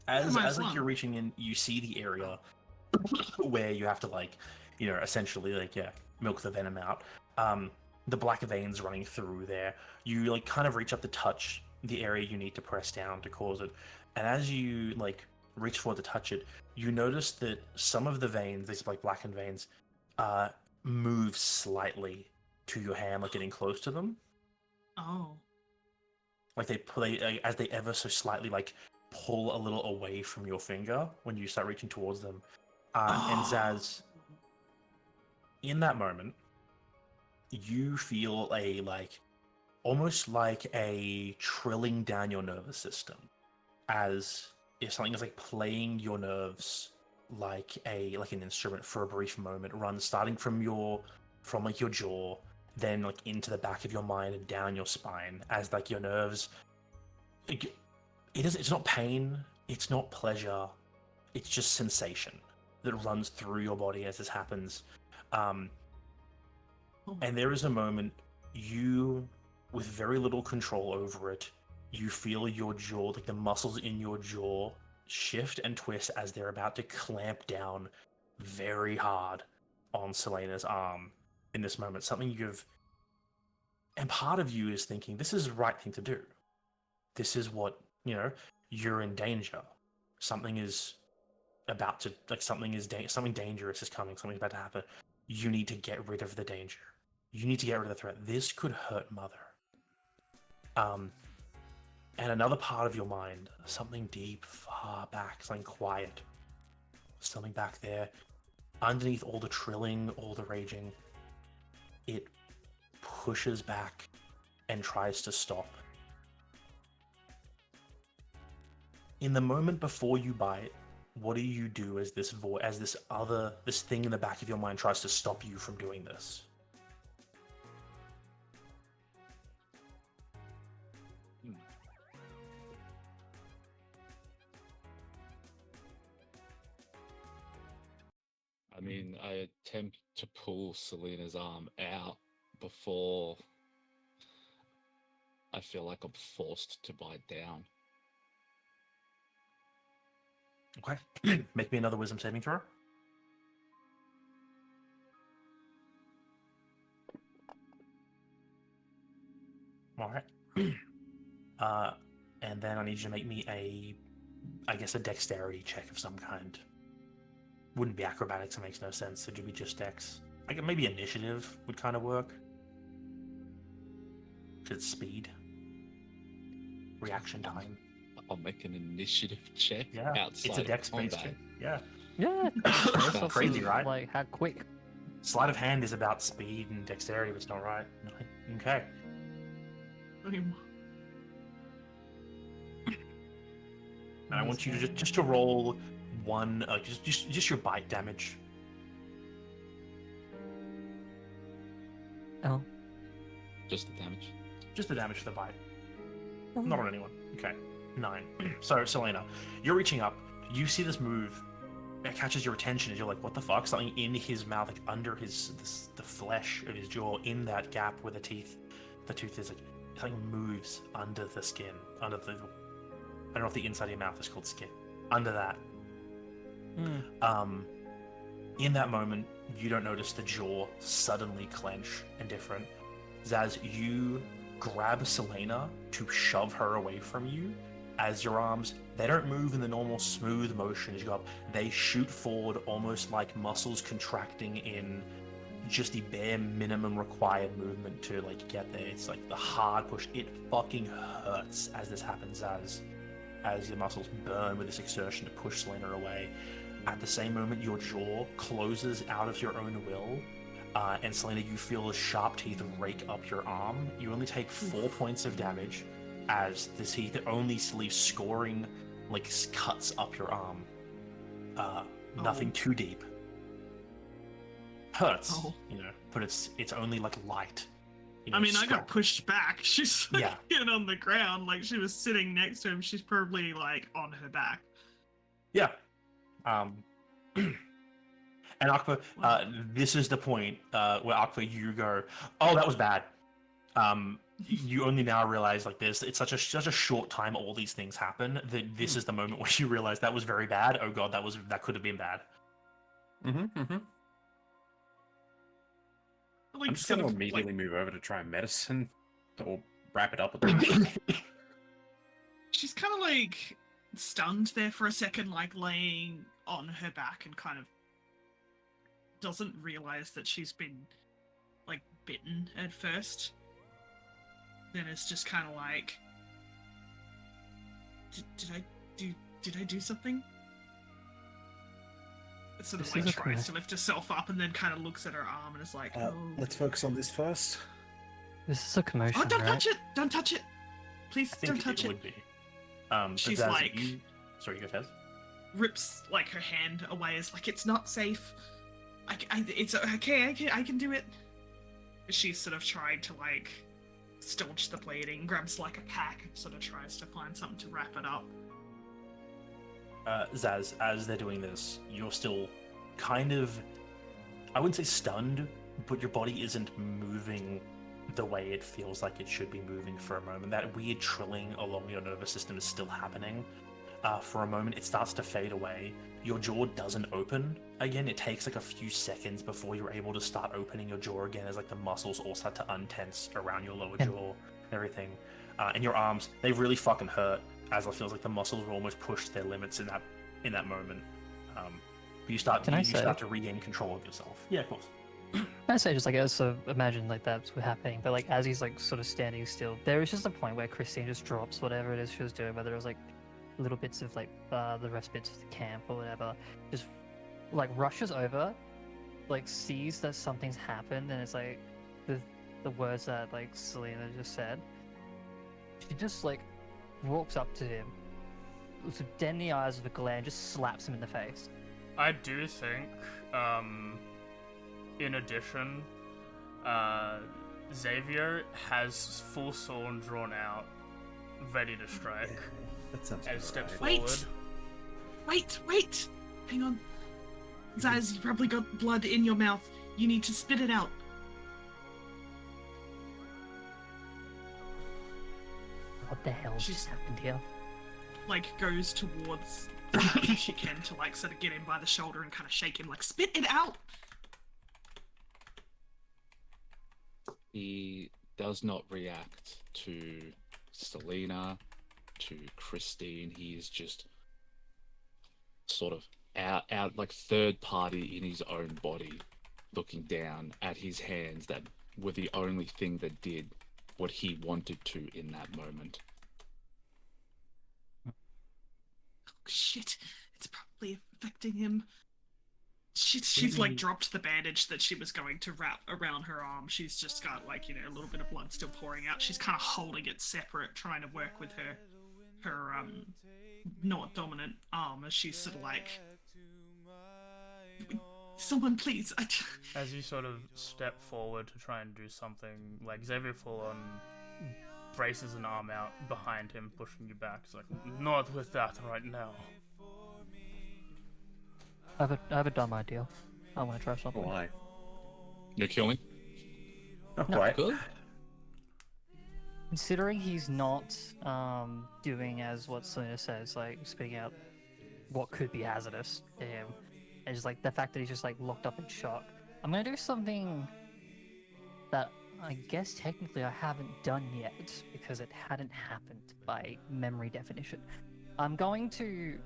As Minus like one. you're reaching in, you see the area where you have to essentially milk the venom out. The black veins running through there. You like kind of reach up to touch the area you need to press down to cause it, and as you like reach forward to touch it, you notice that some of the veins, these like blackened veins, move slightly to your hand, like getting close to them. Oh. Like as they ever so slightly like pull a little away from your finger when you start reaching towards them. And Zaz, in that moment, you feel almost like a trilling down your nervous system, as if something is like playing your nerves like an instrument for a brief moment, runs starting from your jaw, then like into the back of your mind and down your spine, as like your nerves. It's not pain, it's not pleasure, it's just sensation that runs through your body as this happens. And there is a moment you, with very little control over it, you feel your jaw, like the muscles in your jaw, shift and twist as they're about to clamp down very hard on Selena's arm in this moment. And part of you is thinking, this is the right thing to do. This is what, you're in danger. Something is about to, something dangerous is coming, something's about to happen. You need to get rid of the danger. You need to get rid of the threat. This could hurt Mother. And another part of your mind, something deep, far back, something quiet, something back there, underneath all the trilling, all the raging, it pushes back and tries to stop. In the moment before you bite, what do you do as this thing in the back of your mind tries to stop you from doing this? I mean, I attempt to pull Selena's arm out before I feel like I'm forced to bite down. Okay. Make me another wisdom saving throw. Alright. And then I need you to make me a dexterity check of some kind. Wouldn't be acrobatics, it makes no sense. It would be just dex. Maybe initiative would kind of work. 'Cause it's speed. Reaction time. I'll make an initiative check Yeah, outside it's a of dex-based combat. check. Yeah. Yeah. That's That's crazy, right? Like how quick. Sleight of hand is about speed and dexterity, but it's not right. Okay. And I want you to just to roll one, just your bite damage. Oh. Just the damage. Just the damage for the bite. Not on anyone. Okay. 9. So, Selena, you're reaching up. You see this move, it catches your attention as you're like, what the fuck? Something in his mouth, like under the flesh of his jaw, in that gap where the tooth is, like something moves under the skin, under the, I don't know if the inside of your mouth is called skin, under that. In that moment, you don't notice the jaw suddenly clench and different. Zaz, you grab Selena to shove her away from you. As your arms, they don't move in the normal smooth motion as you go up. They shoot forward almost like muscles contracting in just the bare minimum required movement to like get there. It's like the hard push. It fucking hurts as this happens, as your muscles burn with this exertion to push Selena away. At the same moment, your jaw closes out of your own will, and Selena, you feel the sharp teeth rake up your arm. You only take 4 points of damage, as the teeth only leave scoring like cuts up your arm. Nothing too deep. Hurts, but it's only like light. I mean, I got pushed back. She's like on the ground, like she was sitting next to him. She's probably like on her back. Yeah. And Akba, this is the point where Akba, you go, oh, that was bad. You only now realize like this. It's such a short time all these things happen that this is the moment where you realize that was very bad. Oh god, that could have been bad. I'm just gonna immediately move over to try medicine or wrap it up with them. She's kind of like stunned there for a second, like laying on her back, and kind of doesn't realize that she's been like bitten at first. Then it's just kind of like, did I do something? It sort of like tries to lift herself up and then kind of looks at her arm and is like, oh. Let's focus on this first. This is a commotion. Oh, don't right? touch it! Don't touch it! Please don't touch it. Would be. She's Zaz, like, sorry, go ahead. rips like her hand away, is like, it's not safe. It's okay. I can do it. She's sort of trying to like staunch the bleeding, grabs like a pack, and sort of tries to find something to wrap it up. Zaz, as they're doing this, you're still kind of, I wouldn't say stunned, but your body isn't moving the way it feels like it should be moving for a moment. That weird trilling along your nervous system is still happening. For a moment, it starts to fade away. Your jaw doesn't open again. It takes like a few seconds before you're able to start opening your jaw again, as like the muscles all start to untense around your lower jaw and everything. And your arms, they really fucking hurt, as it feels like the muscles are almost pushed to their limits in that moment. But you start to regain control of yourself. Yeah, of course. I say just like so imagine like that's what's happening, but like as he's like sort of standing still, there is just a point where Christine just drops whatever it is she was doing, whether it was like little bits of like the rest bits of the camp or whatever, just like rushes over, like sees that something's happened, and it's like the words that like Selena just said. She just like walks up to him, looks him dead in the eyes with a glare, and just slaps him in the face. I do think, in addition, Xavier has full sword drawn out, ready to strike, That sounds and about steps right. forward. Wait! Hang on. Zaz, you probably got blood in your mouth. You need to spit it out. What the hell just happened here? Like, goes towards if she can to like sort of get him by the shoulder and kind of shake him, like, spit it out! He does not react to Selena, to Christine. He is just sort of out like third party in his own body, looking down at his hands that were the only thing that did what he wanted to in that moment. Oh, shit, it's probably affecting him. She's like dropped the bandage that she was going to wrap around her arm. She's just got like, a little bit of blood still pouring out. She's kind of holding it separate, trying to work with her not dominant arm as she's sort of like, someone please. As you sort of step forward to try and do something, like Xavier full on braces an arm out behind him, pushing you back. It's like, not with that right now. I have a dumb idea. I want to try something. Why? You're killing? Not No. quite. Good. Considering he's not doing as what Selena says, like spitting out what could be hazardous to him, and just like the fact that he's just like locked up in shock. I'm gonna do something that I guess technically I haven't done yet because it hadn't happened by memory definition. I'm going to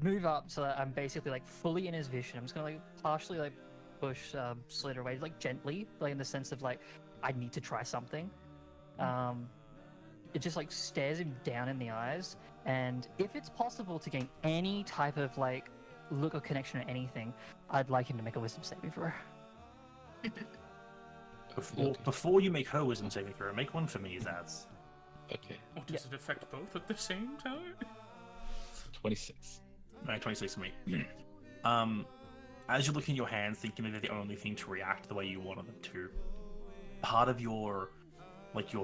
move up so that I'm basically like fully in his vision. I'm just gonna like partially like push Slater away, like gently, like in the sense of like I need to try something. It just like stares him down in the eyes, and if it's possible to gain any type of like look or connection or anything, I'd like him to make a wisdom saving throw. Before you make her wisdom saving throw, make one for me, Zaz. Okay. Or does it affect both at the same time? 26. Right, 26 for me. As you're looking at your hands, thinking they're the only thing to react the way you wanted them to, part of your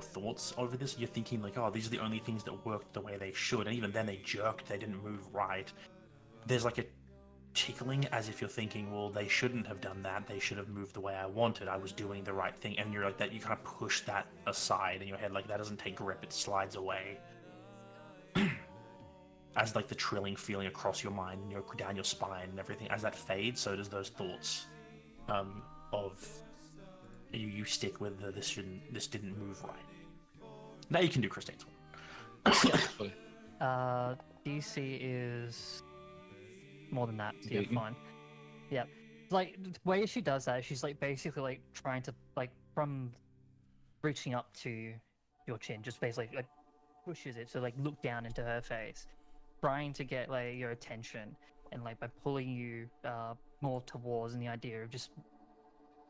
thoughts over this, you're thinking like, oh, these are the only things that worked the way they should, and even then they jerked, they didn't move right. There's like a tickling as if you're thinking, well, they shouldn't have done that, they should have moved the way I wanted, I was doing the right thing, and you're like that, you kind of push that aside in your head, like that doesn't take grip, it slides away. As like the trilling feeling across your mind and down your spine and everything, as that fades, so does those thoughts of you stick with the this didn't move right. Now you can do Christine's one. DC is more than that, so you're Beaten. fine. Yeah. Like the way she does that, she's like basically like trying to like from reaching up to your chin, just basically like pushes it, so like look down into her face, trying to get like your attention, and like by pulling you more towards and the idea of just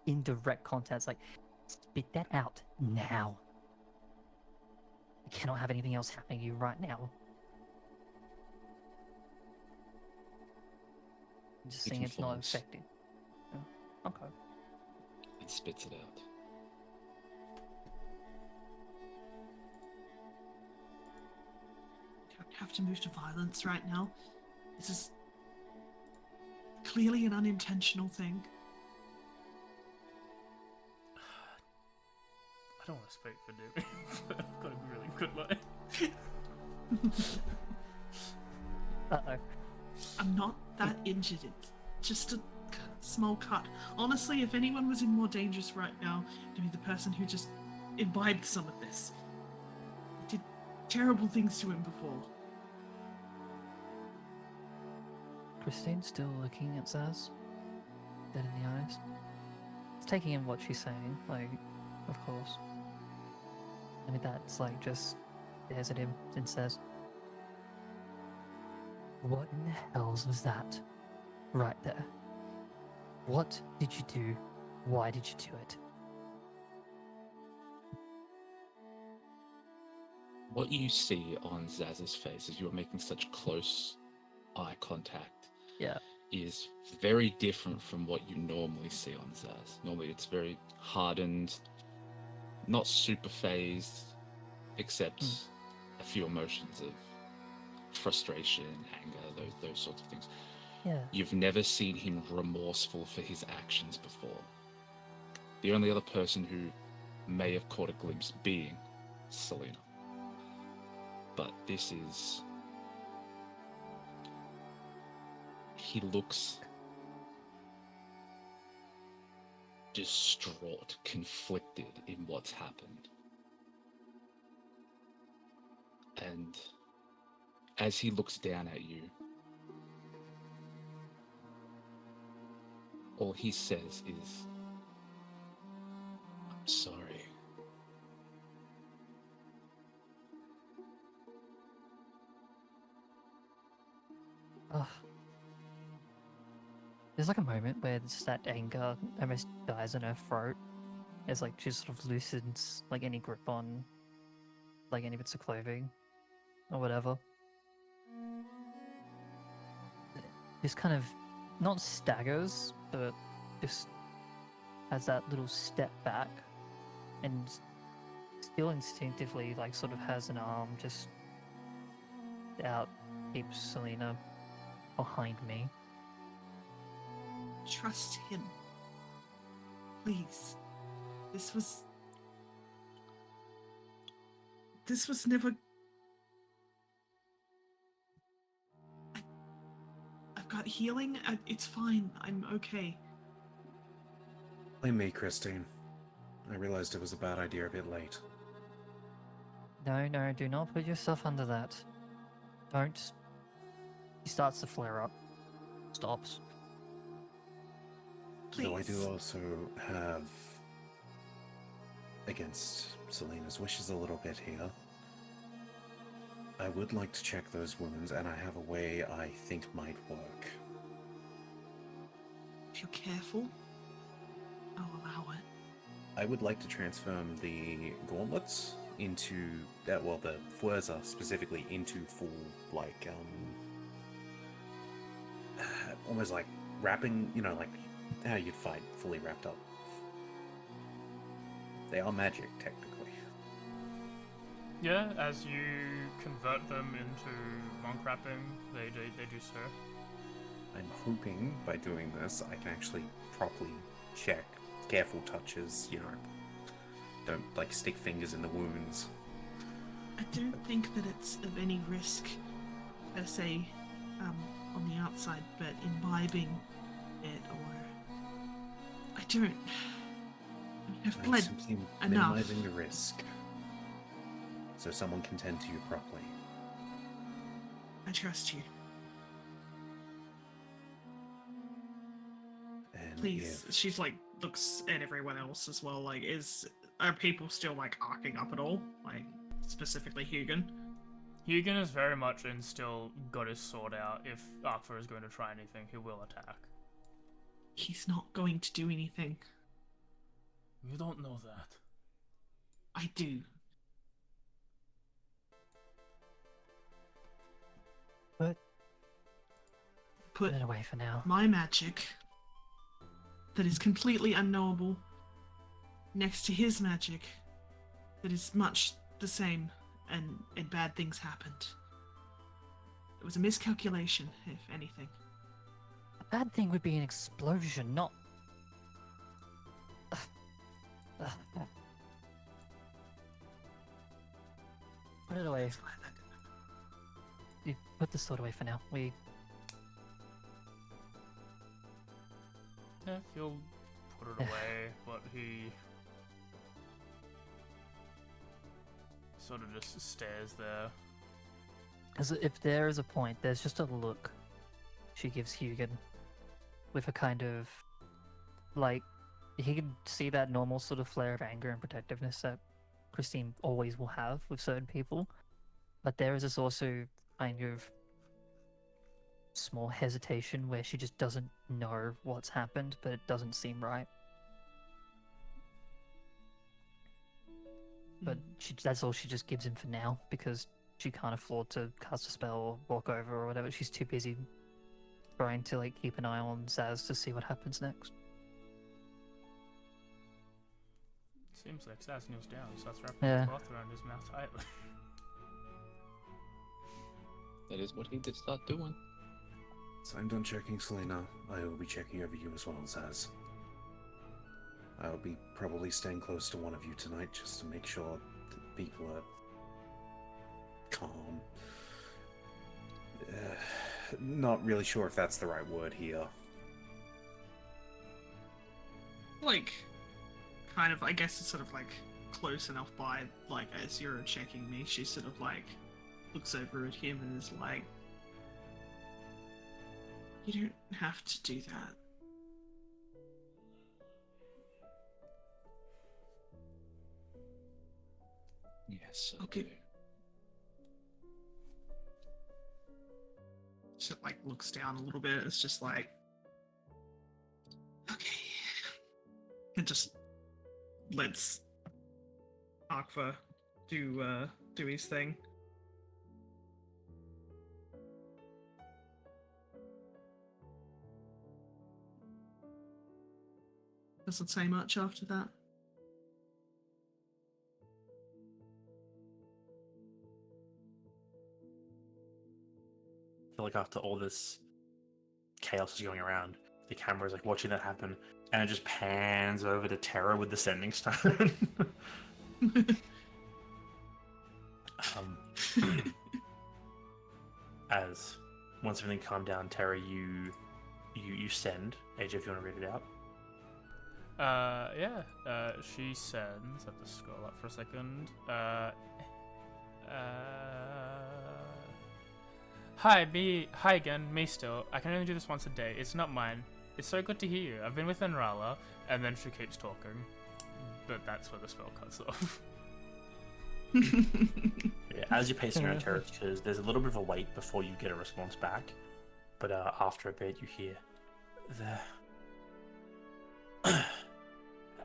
indirect contact, like spit that out now. You cannot have anything else happening to you right now. I'm just saying it's not conforms. affecting. Yeah. Okay. It spits it out. You don't have to move to violence right now. This is clearly an unintentional thing. I don't want to speak for Dewey. I've got a really good line. Uh-oh. I'm not that injured. It's just a small cut. Honestly, if anyone was in more dangerous right now, it'd be the person who just imbibed some of this. Did terrible things to him before. Christine's still looking at Zaz, dead in the eyes. It's taking in what she's saying, like, of course. I mean, that's like just stares at him and says, "What in the hells was that? Right there. What did you do? Why did you do it?" What you see on Zaz's face as you're making such close eye contact Yeah. is very different from what you normally see on Zaz. Normally it's very hardened, not super phased, except a few emotions of frustration, anger, those sorts of things. Yeah. You've never seen him remorseful for his actions before. The only other person who may have caught a glimpse being Selena. But this is... He looks distraught, conflicted in what's happened. And as he looks down at you, all he says is, "I'm sorry." Ugh. There's like a moment where just that anger almost dies in her throat. As like she sort of loosens like any grip on like any bits of clothing or whatever. Just kind of not staggers, but just has that little step back and still instinctively like sort of has an arm just out, keeps Selena behind me. trust him. Please. This was never... I've got healing. It's fine. I'm okay. Blame me, Christine. I realized it was a bad idea a bit late. No, no, do not put yourself under that. Don't. He starts to flare up. Stops. Though I do Please. also have, against Selena's wishes a little bit here, I would like to check those wounds, and I have a way I think might work. If you're careful, I'll allow it. I would like to transform the gauntlets into, well, the Fuerza specifically into full, like, almost like wrapping, you know, like how you'd fight fully wrapped up. They are magic, technically. Yeah, as you convert them into monk wrapping, they do so. I'm hoping by doing this I can actually properly check. Careful touches, you know. Don't, like, stick fingers in the wounds. I don't think that it's of any risk, per se, on the outside, but imbibing it, or... I don't... I've I'm bled simply enough. minimizing the risk, so someone can tend to you properly. I trust you. And Please. if She's like, looks at everyone else as well, like, are people still, like, arcing up at all? Like, specifically Hugin? Hugin is very much in still got his sword out. If Arthur is going to try anything, he will attack. He's not going to do anything. You don't know that. I do. But Put put it away for now. my magic, that is completely unknowable, next to his magic, that is much the same, and bad things happened. It was a miscalculation, if anything. A bad thing would be an explosion, not. Put it away. You put the sword away for now. We. Yeah, he'll put it away, but he sort of just stares there. As if there is a point, there's just a look she gives Hugin with a kind of like he can see that normal sort of flare of anger and protectiveness that Christine always will have with certain people, but there is this also kind of small hesitation where she just doesn't know what's happened, but it doesn't seem right. But that's all she just gives him for now, because she can't afford to cast a spell or walk over or whatever. She's too busy trying to like keep an eye on Zaz to see what happens next. Seems like Saz kneels down and starts wrapping Yeah. the cloth around his mouth tightly. That is what he did start doing. so I'm done checking Selena, I will be checking over you as well, Zaz. I'll be probably staying close to one of you tonight just to make sure that people are calm. Not really sure if that's the right word here. Like, kind of, I guess it's sort of like close enough by, like, as you're checking me, she sort of like looks over at him and is like, you don't have to do that. Yes. Okay. She like looks down a little bit. It's just like, okay, and just lets Akva do his thing. Doesn't say much after that. I feel like after all this chaos is going around, the camera is like watching that happen, and it just pans over to Terra with the sending stone. um, as once everything calmed down, Terra, you send. AJ, if you want to read it out. She sends. I have to scroll up for a second. Hi again, me still. I can only do this once a day. It's not mine. It's so good to hear you. I've been with Enrala, and then she keeps talking. But that's where the spell cuts off. Yeah, as you're pacing around Terra, because there's a little bit of a wait before you get a response back. But after a bit, you hear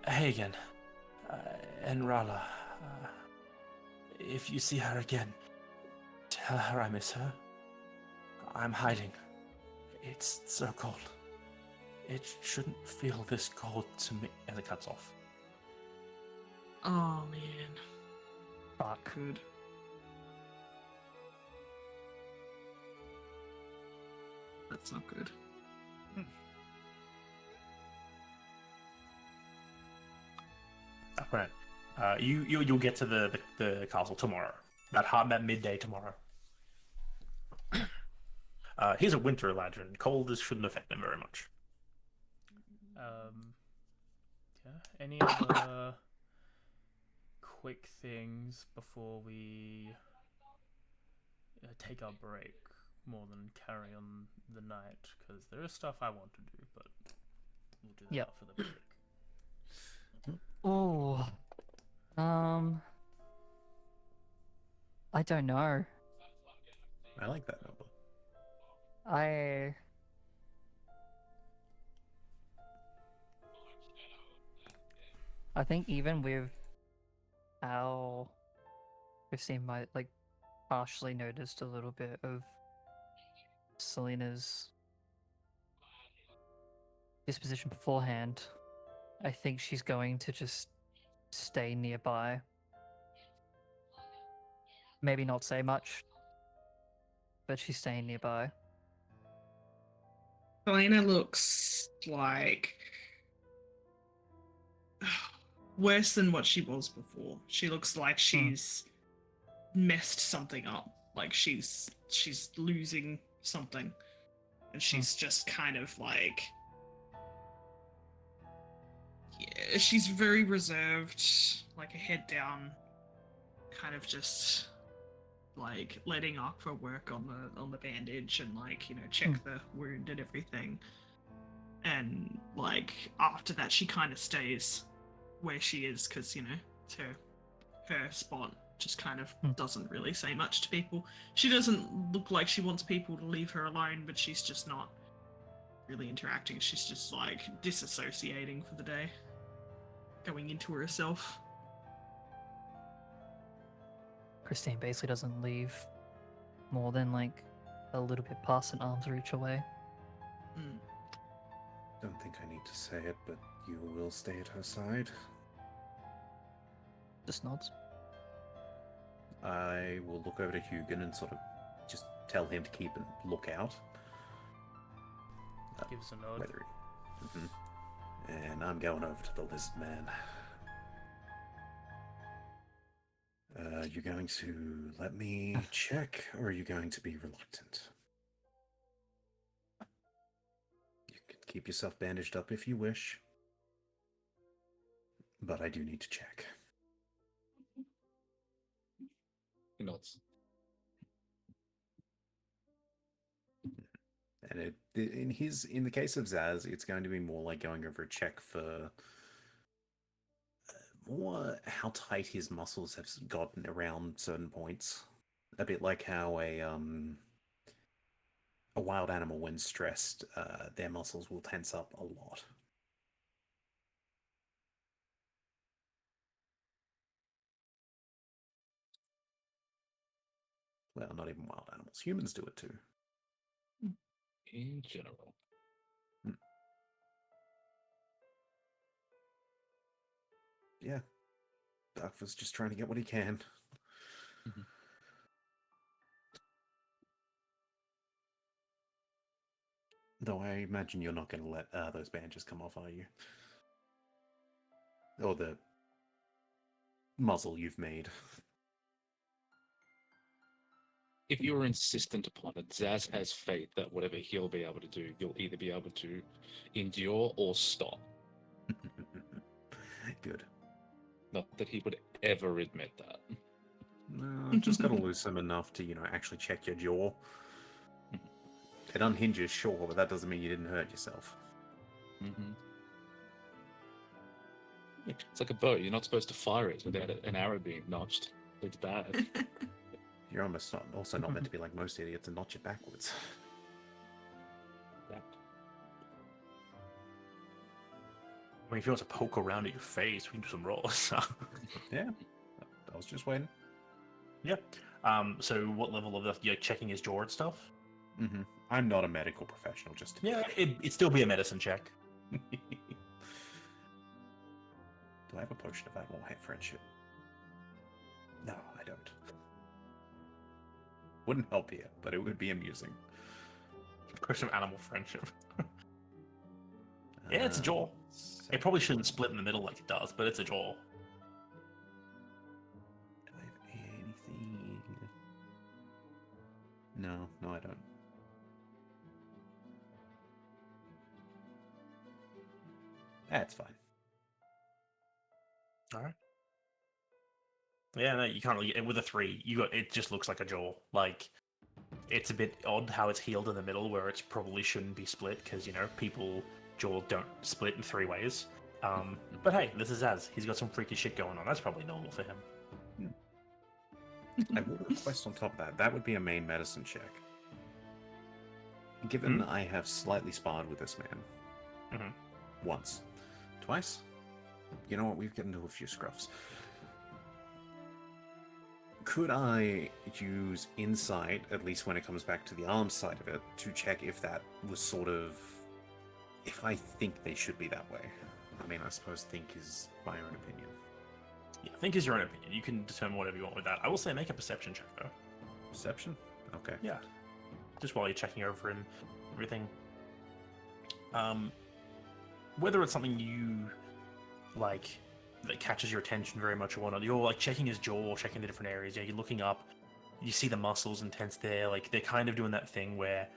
hey again, Enrala. If you see her again, tell her I miss her. I'm hiding. It's so cold. It shouldn't feel this cold to me. As it cuts off. Oh man. Fuck. Good. That's not good. Right. You'll get to the castle tomorrow. About midday tomorrow. He's a winter ladron. Cold shouldn't affect him very much. Yeah. Any other quick things before we take our break? More than carry on the night, because there is stuff I want to do, but we'll do that Yep. after the break. Oh. I don't know. I like that number. I think even with how Christine might like partially noticed a little bit of Selena's disposition beforehand, I think she's going to just stay nearby. Maybe not say much, but she's staying nearby. Selena looks like worse than what she was before. She looks like she's messed something up. Like she's losing something. And she's just kind of like, yeah, she's very reserved, like a head down, kind of just like letting Aqua work on the bandage and like, you know, check the wound and everything. And like after that she kind of stays where she is because, you know, it's her spot. Just kind of doesn't really say much to people. She doesn't look like she wants people to leave her alone, but she's just not really interacting. She's just like disassociating for the day, going into herself. Christine basically doesn't leave more than like a little bit past an arm's reach away. Don't think I need to say it, but you will stay at her side. Just nods. I will look over to Hugin and sort of just tell him to keep a lookout. Give us a nod. And I'm going over to the Lizard Man. You're going to let me check, or are you going to be reluctant? You can keep yourself bandaged up if you wish, but I do need to check. He nods. And in the case of Zaz, it's going to be more like going over a check for more how tight his muscles have gotten around certain points. A bit like how a wild animal, when stressed, their muscles will tense up a lot. Well, not even wild animals. Humans do it too. In general. Yeah. Darkford's just trying to get what he can. Though I imagine you're not going to let those bandages come off, are you? Or the muzzle you've made. If you're insistent upon it, Zaz has faith that whatever he'll be able to do, you'll either be able to endure or stop. Good. Not that he would ever admit that. No, just got to lose them enough to, actually check your jaw. It unhinges, sure, but that doesn't mean you didn't hurt yourself. Mm-hmm. It's like a bow. You're not supposed to fire it without an arrow being notched. It's bad. You're almost also not meant to be like most idiots and notch it backwards. Yeah. I mean, if you want to poke around at your face, we can do some rolls. Yeah, I was just waiting. Yeah. So what level of the checking his jaw and stuff? Mm-hmm. I'm not a medical professional, just to be Yeah, clear. it'd still be a medicine check. Do I have a potion of animal friendship? No, I don't. Wouldn't help you, but it would be amusing. Question of animal friendship. Yeah, it's a jaw. It probably shouldn't split in the middle like it does, but it's a jaw. Do I have anything? No, I don't. That's fine. All right. Yeah, no, you can't really. With a 3, it just looks like a jaw. Like, it's a bit odd how it's healed in the middle, where it probably shouldn't be split because people jaw don't split in 3 ways. But hey, this is Az. He's got some freaky shit going on. That's probably normal for him. I would request on top of that. That would be a main medicine check. Given I have slightly sparred with this man. Once. Twice? You know what? We've gotten into a few scruffs. Could I use insight, at least when it comes back to the arms side of it, to check if that was sort of... if I think they should be that way? I mean, I suppose think is my own opinion. Yeah, think is your own opinion. You can determine whatever you want with that. I will say make a perception check, though. Perception? Okay. Yeah. Just while you're checking over him, everything. Whether it's something you like that catches your attention very much or whatnot, you're like checking his jaw, checking the different areas. You're looking up, you see the muscles intense there. Like they're kind of doing that thing where,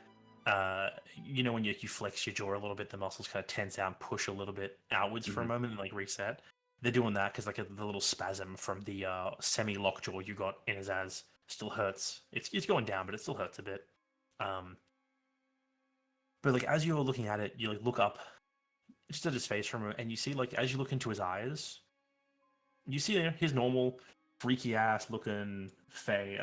when you flex your jaw a little bit, the muscles kind of tense out and push a little bit outwards for a moment and like reset. They're doing that because the little spasm from the semi-lock jaw you got in his as still hurts. It's going down, but it still hurts a bit. But like as you're looking at it, you like look up just at his face for a moment, and you see like as you look into his eyes, you see his normal freaky ass looking fey,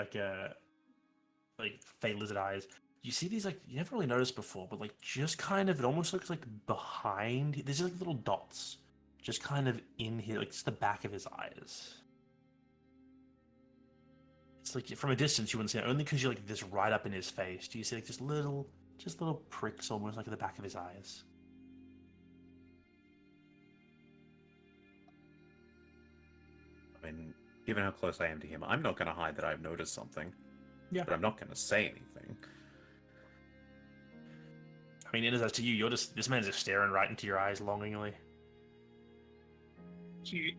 like fey lizard eyes. You see these like you never really noticed before, but like just kind of it almost looks like behind. There's like little dots, just kind of in here, like just the back of his eyes. It's like from a distance you wouldn't see it, only because you're like this right up in his face. Do you see like just little pricks almost like at the back of his eyes? I mean, given how close I am to him, I'm not going to hide that I've noticed something. Yeah. But I'm not going to say anything. I mean, it is up to you. This man's just staring right into your eyes longingly. Cute.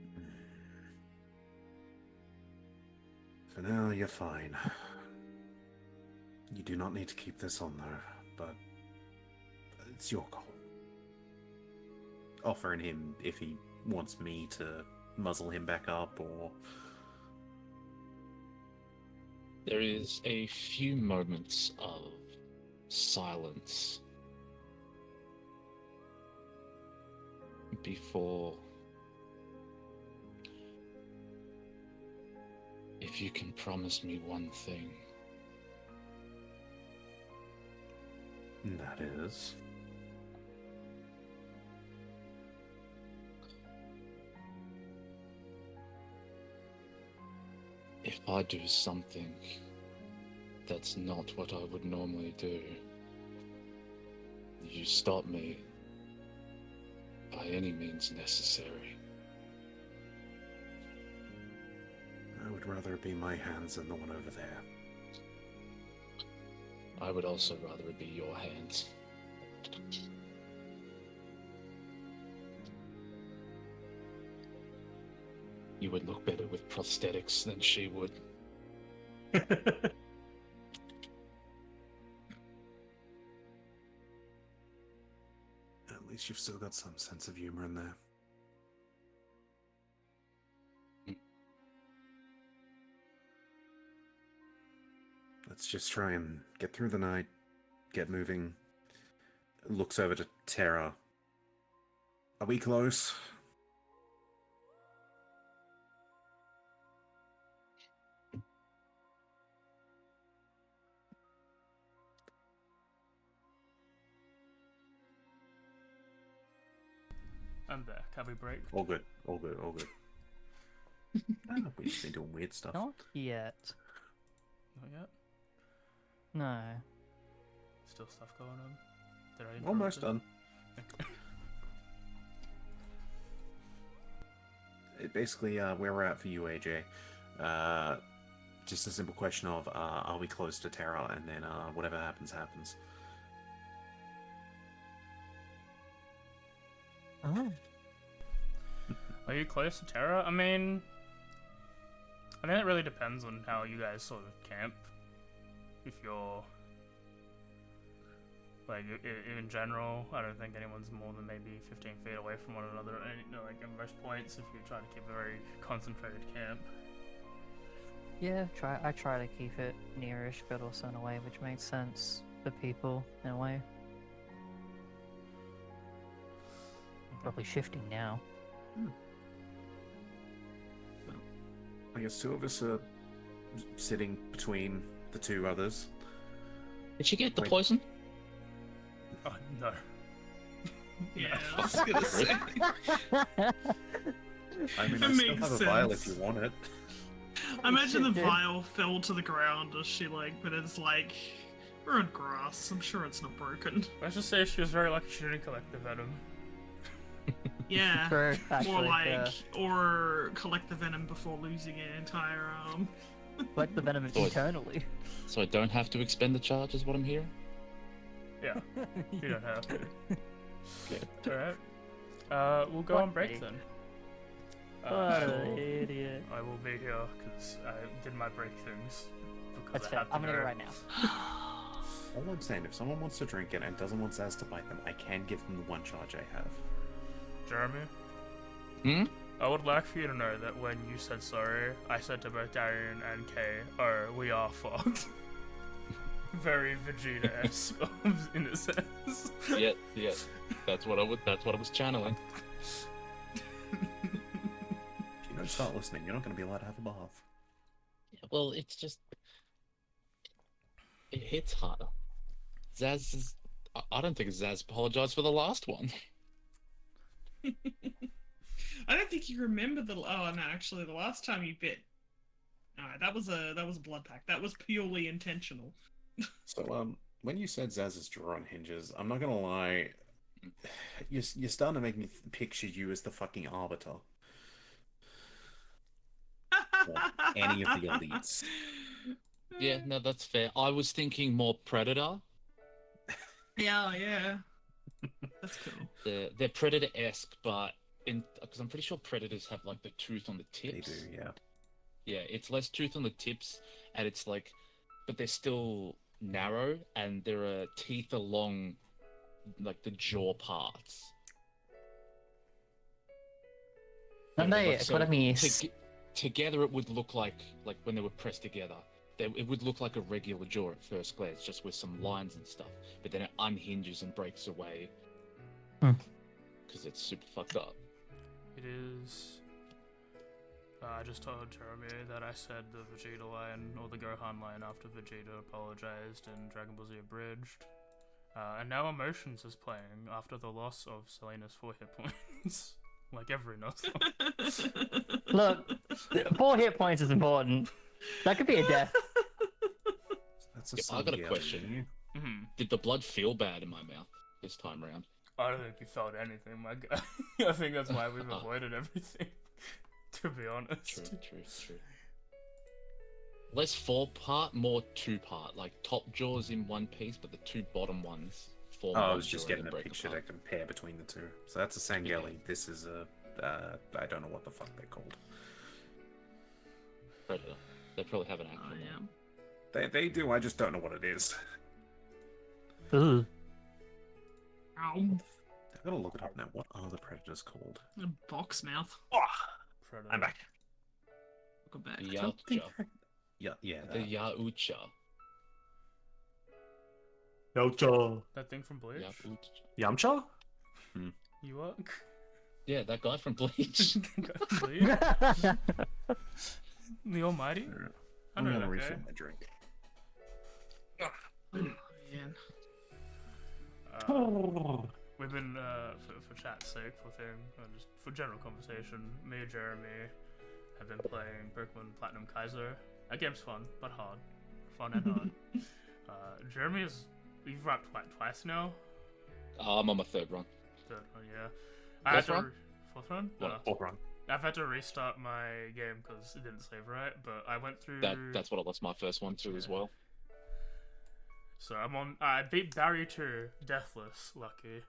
For now, you're fine. You do not need to keep this on there, but it's your call. Offering him if he wants me to muzzle him back up, or... There is a few moments of silence before... If you can promise me one thing. That is... If I do something that's not what I would normally do, you stop me by any means necessary. I would rather it be my hands than the one over there. I would also rather it be your hands. You would look better with prosthetics than she would. At least you've still got some sense of humor in there. Let's just try and get through the night, get moving. Looks over to Terra. Are we close? I'm back. Have we break? All good, all good, all good. We've just been doing weird stuff. Not yet. Not yet. No. Still stuff going on. Did I interrupt Almost it? done. Basically, where we're at for you, AJ. Just a simple question of, are we close to Terra? And then whatever happens, happens. Oh. Are you close to Terra? I mean, I think it really depends on how you guys sort of camp. If you're like in general, I don't think anyone's more than maybe 15 feet away from one another. And, you know, like at most points, if you try to keep a very concentrated camp. Yeah, I try to keep it nearish, but also in a way which makes sense for people in a way. Probably shifting now. I guess two of us are sitting between the two others. Did she get the Wait. poison? Oh no. Yeah, I was gonna say. I mean, That I still makes have a vial if sense. you want it. I imagine the Shit, dude. vial fell to the ground as she but it's like we're on grass. I'm sure it's not broken. Let's just say she was very lucky she didn't collect the venom. Yeah. True, Or actually, yeah. or collect the venom before losing an entire arm. Like the venom Thought- eternally. So I don't have to expend the charge, is what I'm hearing? Yeah, you don't have to. Okay. Alright. We'll go What on break the- then. What I an will- idiot. I will be here because I did my break things. Because That's I fair. had to I'm gonna go right now. All I'm saying, if someone wants to drink it and doesn't want Zaz to bite them, I can give them the one charge I have. Jeremy, Hmm? I would like for you to know that when you said sorry, I said to both Darian and Kay, "Oh, we are fucked." Very Vegeta-esque in a sense. Yeah. That's what I was channeling. If you don't start listening, you're not going to be allowed to have a bath. Yeah, well, it's just it hits harder. Zaz is. I don't think Zaz apologized for the last one. I don't think you remember the. Oh no, actually, the last time you bit. No, that was a blood pack. That was purely intentional. So, when you said Zaz's jaw on hinges, I'm not gonna lie, you're starting to make me picture you as the fucking arbiter. Or any of the elites. Yeah, no, that's fair. I was thinking more Predator. Yeah. That's cool. They're Predator-esque, but because I'm pretty sure Predators have like the tooth on the They tips. do, yeah. Yeah, it's less tooth on the tips, and it's like, but they're still narrow, and there are teeth along, like the jaw parts. And they, Like, so economy together, it would look like when they were pressed together. It would look like a regular jaw at first glance, just with some lines and stuff. But then it unhinges and breaks away because it's super fucked up. It is. I just told Jeremy that I said the Vegeta line, or the Gohan line, after Vegeta apologized and Dragon Ball Z abridged. And now Emotions is playing after the loss of Selena's 4 hit points. Like every Nuzlocke. Look, 4 hit points is important. That could be a death. That's a Yeah, I got a Sunday question. Mhm. Did the blood feel bad in my mouth this time around? I don't think you felt anything, my guy. I think that's why we've avoided everything. To be honest. True. Less 4-part, more 2-part. Like top jaws in one piece, but the 2 bottom ones form Oh, I one was just during getting the a break picture apart. to compare between the two. So that's a Sangeli. This is a I don't know what the fuck they're called. Predator. They probably have an Oh actual name. yeah. They do. I just don't know what it is. Ugh. Ow. I've got to look it up now. What are the predators called? A box mouth. Oh, Predator. I'm back. Look back. I don't think Yautja. Yeah. The That. Yautja. Yamcha. That thing from Bleach. Yamcha? You are. Yeah, that guy from Bleach. Bleach. The Almighty. I I'm know gonna that refill guy. my drink. Oh, man. We've been for chat's sake, for thing, just for general conversation. Me and Jeremy have been playing Pokemon Platinum Kaiser. That game's fun, but hard. Fun and hard. Jeremy is you've wrapped like twice now. I'm on my third run. Third one, yeah. I had Fourth to run? Fourth run. Fourth run. I've had to restart my game because it didn't save right. But I went through. That's what I lost my first one to as well. So I'm on. I beat Barrier 2 deathless, lucky.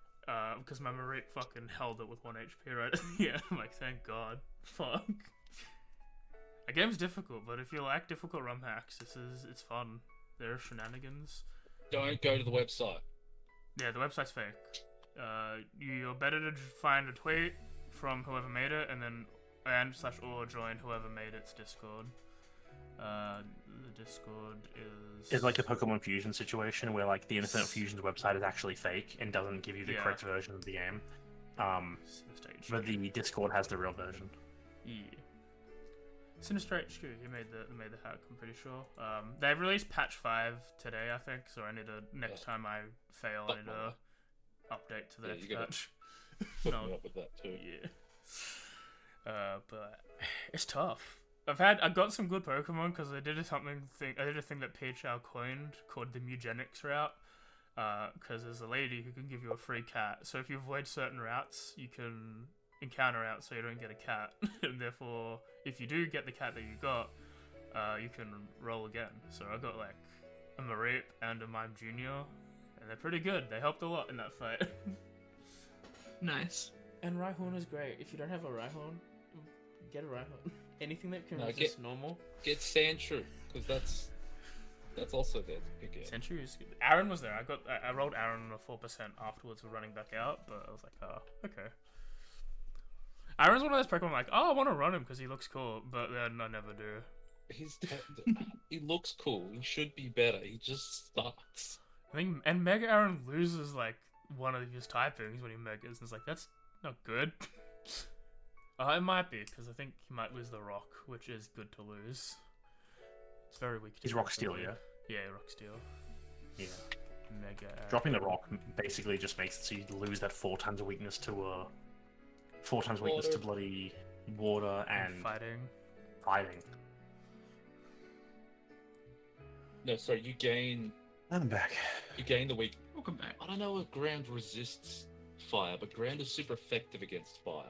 Because my Marit fucking held it with 1 HP right yeah, I'm like, thank God. Fuck. The game's difficult, but if you like difficult rum hacks, it's fun. There are shenanigans. Don't go to the website. Yeah, the website's fake. You're better to find a tweet from whoever made it, and then /or join whoever made its Discord. The Discord is... It's like the Pokemon Fusion situation where like the Infinite Fusion's website is actually fake and doesn't give you the Yeah. correct version of the game. Sinister HQ. But the Discord has the real version. Yeah. Sinister HQ, he made the hack, I'm pretty sure. They released patch 5 today, I think, so I need to, next time I fail, I need to update to the Yeah, next you gotta patch. Hook No. me up with that too. Yeah. But it's tough. I got some good Pokemon because I did a thing that PHL coined called the Mugenics route. Because there's a lady who can give you a free cat. So if you avoid certain routes, you can encounter out so you don't get a cat. And therefore, if you do get the cat that you got, you can roll again. So I got like a Mareep and a Mime Junior, and they're pretty good. They helped a lot in that fight. Nice. And Rhyhorn is great. If you don't have a Rhyhorn, get a Rhyhorn. Anything that can No, resist normal. Get Sandshrew, because that's also there to pick it. Century is good. Aaron was there. I rolled Aaron on a 4% afterwards for running back out, but I was like, oh, okay. Aaron's one of those Pokemon I'm like, oh, I want to run him because he looks cool, but then I never do. He looks cool. He should be better. He just sucks. I think, and Mega Aaron loses like one of his typings when he Megas, and it's like, that's not good. It might be, because I think he might lose the Rock, which is good to lose. It's very weak. He's Rock Steel, yeah? Yeah, Rock Steel. Yeah. Mega Aaron. Dropping the rock basically just makes it so you lose that 4 times weakness to weakness to bloody water and fighting. fighting. No, sorry, you gain I'm back. the weak. Welcome back. I don't know if ground resists fire, but ground is super effective against fire.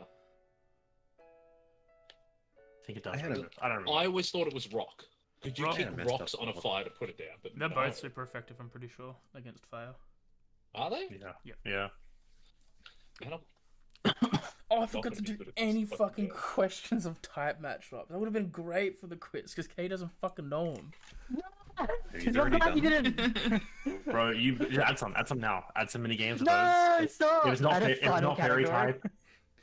I think it does. I had a- I don't know. I always thought it was rock. Could you Rock- kick Yeah, messed rocks up on a the fire to put it down? But They're no. both super effective, I'm pretty sure, against fire. Are they? Yeah. Yep. Yeah. Man, I'm- Oh, I Not forgot gonna to be do good at this any fucking fucking game. questions of type matchups. That would have been great for the quiz, because Kay doesn't fucking know them. Have you already done? didn't. Bro, you add some now. Add some mini games of No, those. stop. If it's not, Add a if it's final not fairy category. type,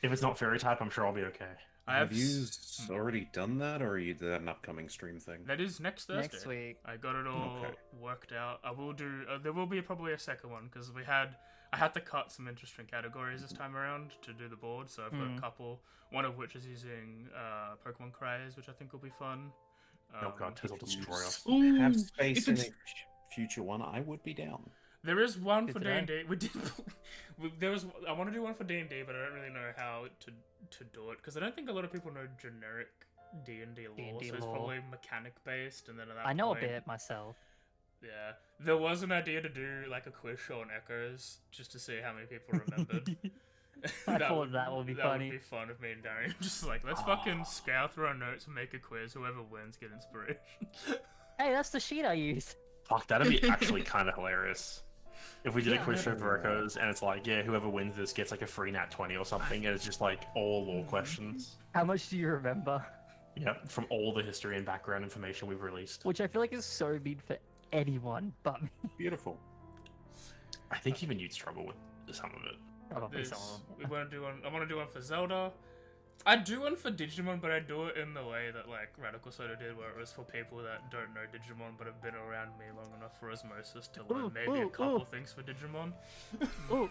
if it's not fairy type, I'm sure I'll be okay. I Have you already done that, or are you that an upcoming stream thing? That is next Thursday. Next week. I got it all Okay. worked out. I will do. There will be probably a second one because I had to cut some interesting categories this time around to do the board. So I've got a couple. One of which is using Pokemon Cries, which I think will be fun. Oh god, Tizzle destroy us. Ooh, Have space if in it's- a future one. I would be down. There is one Good for to D know. and D. We did. There was. I want to do one for D&D, but I don't really know how to do it because I don't think a lot of people know generic D&D lore. D&D So it's lore. probably mechanic based, and then at that I know a point, bit myself. Yeah, there was an idea to do like a quiz show on Echoes just to see how many people remembered. I thought that would be funny. That would be fun if me and Darian just like let's fucking scour through our notes and make a quiz. Whoever wins get inspiration. Hey, that's the sheet I used. Fuck, that'd be actually kind of hilarious. If we did a Yeah. quiz show for Echoes, and it's like, yeah, whoever wins this gets like a free nat 20 or something, and it's just like all lore questions. How much do you remember? Yep, from all the history and background information we've released. Which I feel like is so mean for anyone but me. Beautiful. I think even you'd struggle with some of it. Probably There's- some of we them. want to do one. I want to do one for Zelda. I do one for Digimon, but I do it in the way that like Radical Soda did, where it was for people that don't know Digimon but have been around me long enough for osmosis to learn Ooh, maybe a ooh, couple ooh. things for Digimon. Ooh,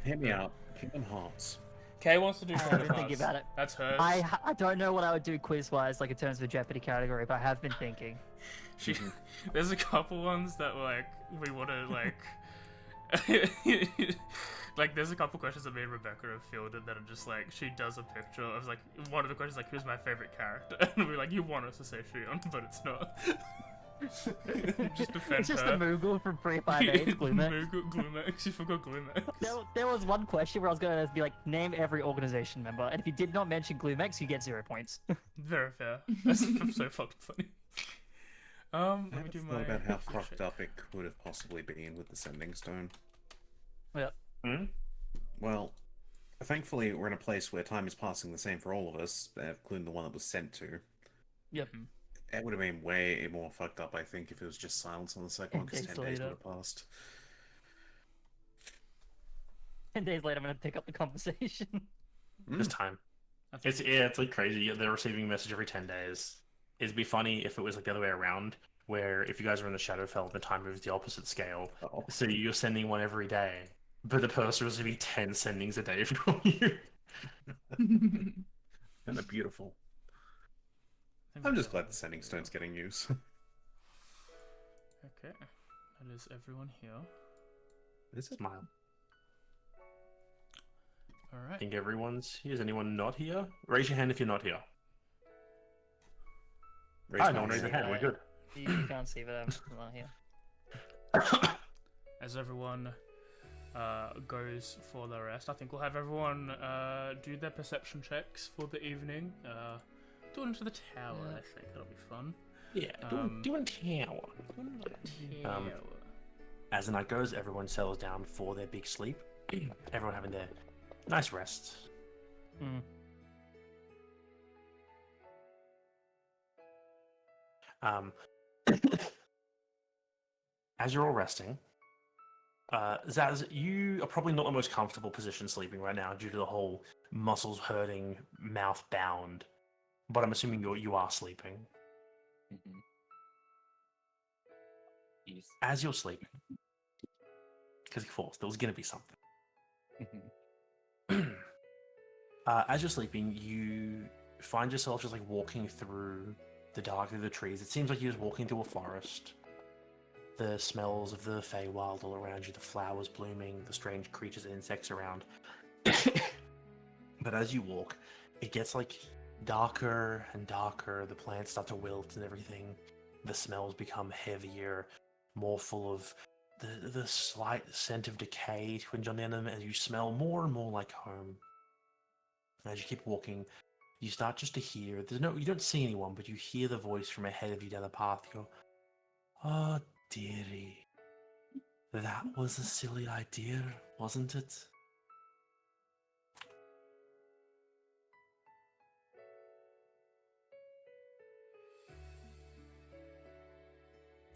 Hear me out. Kingdom Hearts. Kay wants to do I've Kingdom been thinking Hearts. about it. That's hers. I don't know what I would do quiz-wise, like in terms of a Jeopardy category, but I have been thinking. She, there's a couple ones that like we want to like. Like there's a couple questions that me and Rebecca have fielded that are just like she does a picture of like one of the questions like who's my favorite character and we're like you want us to say Shion but it's not. Just defend It's just her. the Moogle from 358 Glumex. Glumex. You forgot Glumex. There was one question where I was going to be like, name every organization member, and if you did not mention Glumex, you get 0 points. Very fair. That's so fucking funny. I Let me haven't do thought my. about how quick fucked check. up it could have possibly been with the Sending Stone. Yeah. Hmm? Well, thankfully we're in a place where time is passing the same for all of us, including the one that was sent to. Yep. It would have been way more fucked up, I think, if it was just silence on the second one, because 10 10 days days would later. have passed. 10 days later, I'm going to pick up the conversation. Just time. That's- It's like crazy. They're receiving a message every 10 days. It'd be funny if it was like the other way around, where if you guys are in the Shadowfell, the time moves the opposite scale. Oh. So you're sending one every day, but the person is receiving 10 sendings a day from you. And they're beautiful. think I'm that's just glad all. the Sending Stone's getting use. Okay, that is everyone here. Is it? Smile. All I right. think everyone's here. Is anyone not here? Raise your hand if you're not here. Raise Hi, my no one raised their hand. We're good. You can't see, but I'm not here. As everyone goes for the rest, I think we'll have everyone do their perception checks for the evening. Do it into the tower, Yeah. I think. That'll be fun. Yeah, doing tower. Tower. As the night goes, everyone settles down for their big sleep. Everyone having their nice rest. Mm. As you're all resting, Zaz, you are probably not the most comfortable position sleeping right now due to the whole muscles hurting, mouth bound. But I'm assuming you are sleeping. Mhm. Yes. As you're sleeping, because of course there was gonna be something. Mhm. As you're sleeping, you find yourself just like walking through the dark of the trees. It seems like you're just walking through a forest. The smells of the Feywild all around you, the flowers blooming, the strange creatures and insects around. But as you walk, it gets like darker and darker. The plants start to wilt and everything. The smells become heavier, more full of the slight scent of decay twinge on the end of them as you smell more and more like home. As you keep walking, you start just to hear. You don't see anyone, but you hear the voice from ahead of you down the path. You go, "Oh, dearie, that was a silly idea, wasn't it?"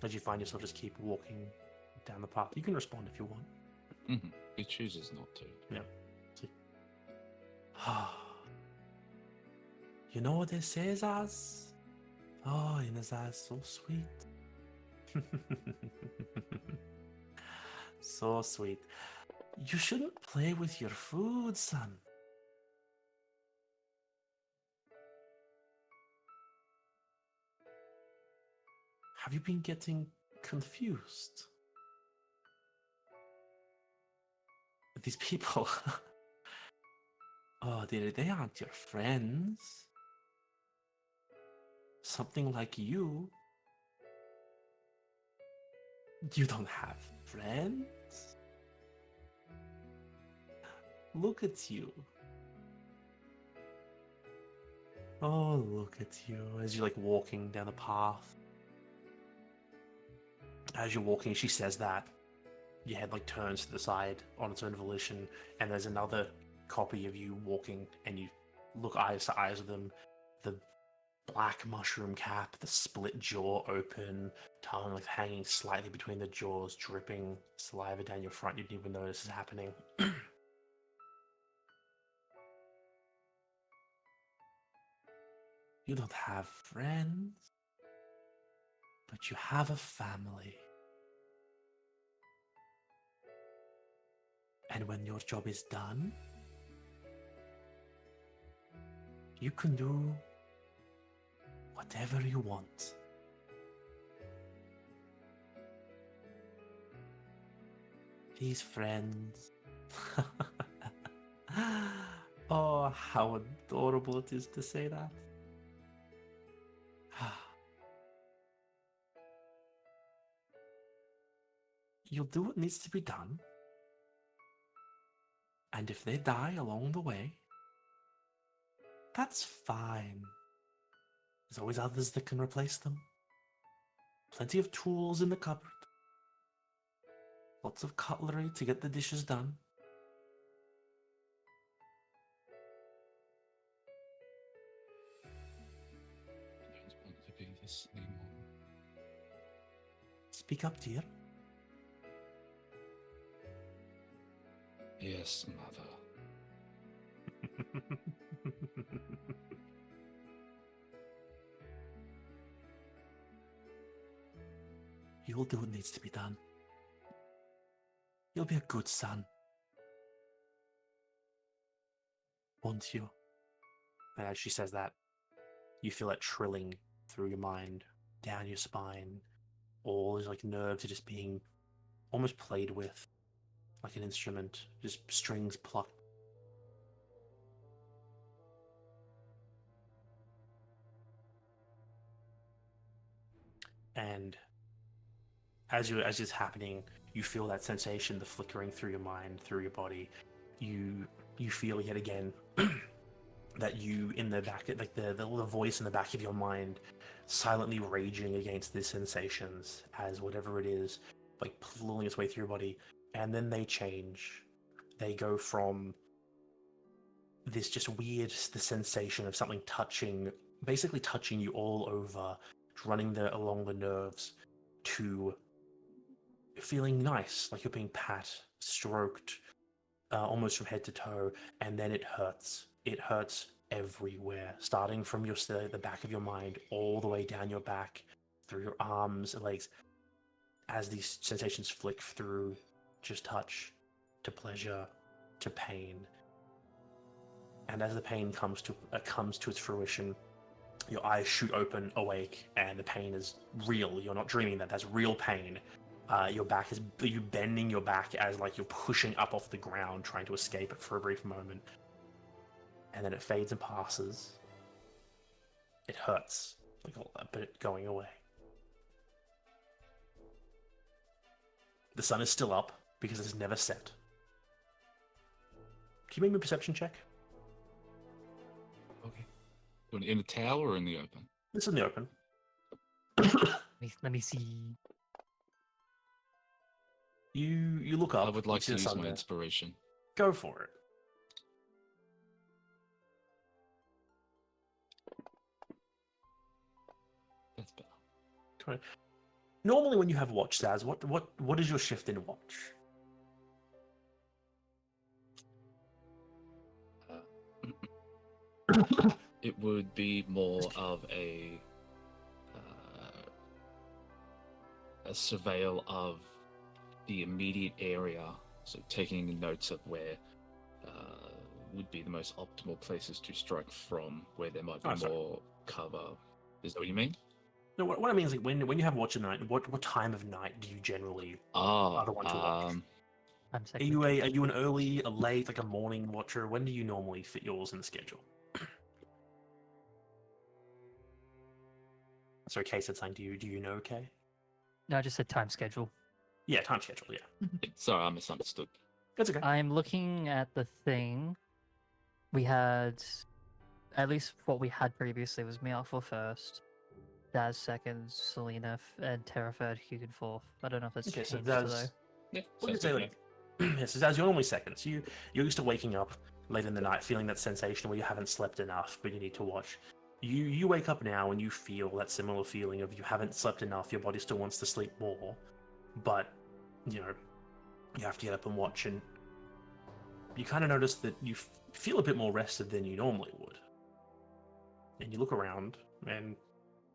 As you find yourself just keep walking down the path, you can respond if you want. Mhm. He chooses not to. You know what they say, Zaz? Oh, and Zaz, so sweet. So sweet. You shouldn't play with your food, son. Have you been getting confused? These people. Oh, they aren't your friends. Something like you. You don't have friends? Look at you. Oh, look at you. As you're like walking down the path. As you're walking, she says that. your head like turns to the side on its own volition, and there's another copy of you walking, and you look eyes to eyes with them. The black mushroom cap, the split jaw open, tongue like hanging slightly between the jaws, dripping saliva down your front. You didn't even notice is happening. You don't have friends, but you have a family. And when your job is done, you can do whatever you want. These friends. Oh, how adorable it is to say that. You'll do what needs to be done. And if they die along the way, that's fine. There's always others that can replace them. Plenty of tools in the cupboard. Lots of cutlery to get the dishes done. I don't want to be this anymore. Speak up, dear. Yes, mother. You'll do what needs to be done. You'll be a good son. Won't you? And as she says that, you feel it trilling through your mind, down your spine. All these like nerves are just being almost played with, like an instrument, just strings plucked. And as it's happening, you feel that sensation, the flickering through your mind, through your body. You feel yet again that you in the back, like the voice in the back of your mind, silently raging against these sensations as whatever it is, like pulling its way through your body, and then they change. They go from this just weird, the sensation of something basically touching you all over, running along the nerves, to feeling nice, like you're being stroked, almost from head to toe, and then it hurts. It hurts everywhere, starting from the back of your mind, all the way down your back, through your arms and legs, as these sensations flick through, just touch, to pleasure, to pain. And as the pain comes to its fruition, your eyes shoot open, awake, and the pain is real. You're not dreaming that. That's real pain. You bending your back as like you're pushing up off the ground, trying to escape it for a brief moment. And then it fades and passes. It hurts, but it's going away. The sun is still up because it's never set. Can you make me a perception check? Okay. In the tower or in the open? This is in the open. Let me see. You look up. I would like you see to the use sun my there. inspiration. Go for it. That's better. 20. Normally, when you have watch, Saz, what is your shift in watch? It would be more of a surveil of the immediate area, so taking notes of where would be the most optimal places to strike from, where there might be more cover. Is that what you mean? No, what I mean is like when you have watch at night, what time of night do you generally are the one to watch? I'm Are second. you an early, a late, like a morning watcher? When do you normally fit yours in the schedule? So Kay said something. Do you know, Kay? No, I just said time schedule. Yeah, time schedule. Yeah, Sorry, I misunderstood. that's okay. I'm looking at the thing. We had, at least what we had previously was me for first, Daz second, Selena and Terra third, Hugo fourth. I don't know if that's Okay, so changed though. Yeah, What sounds did you good. say? Like, yes, as your normally seconds. You're used to waking up late in the night, feeling that sensation where you haven't slept enough, but you need to watch. You wake up now and you feel that similar feeling of you haven't slept enough. Your body still wants to sleep more, but you know you have to get up and watch. And you kind of notice that you feel a bit more rested than you normally would. And you look around, and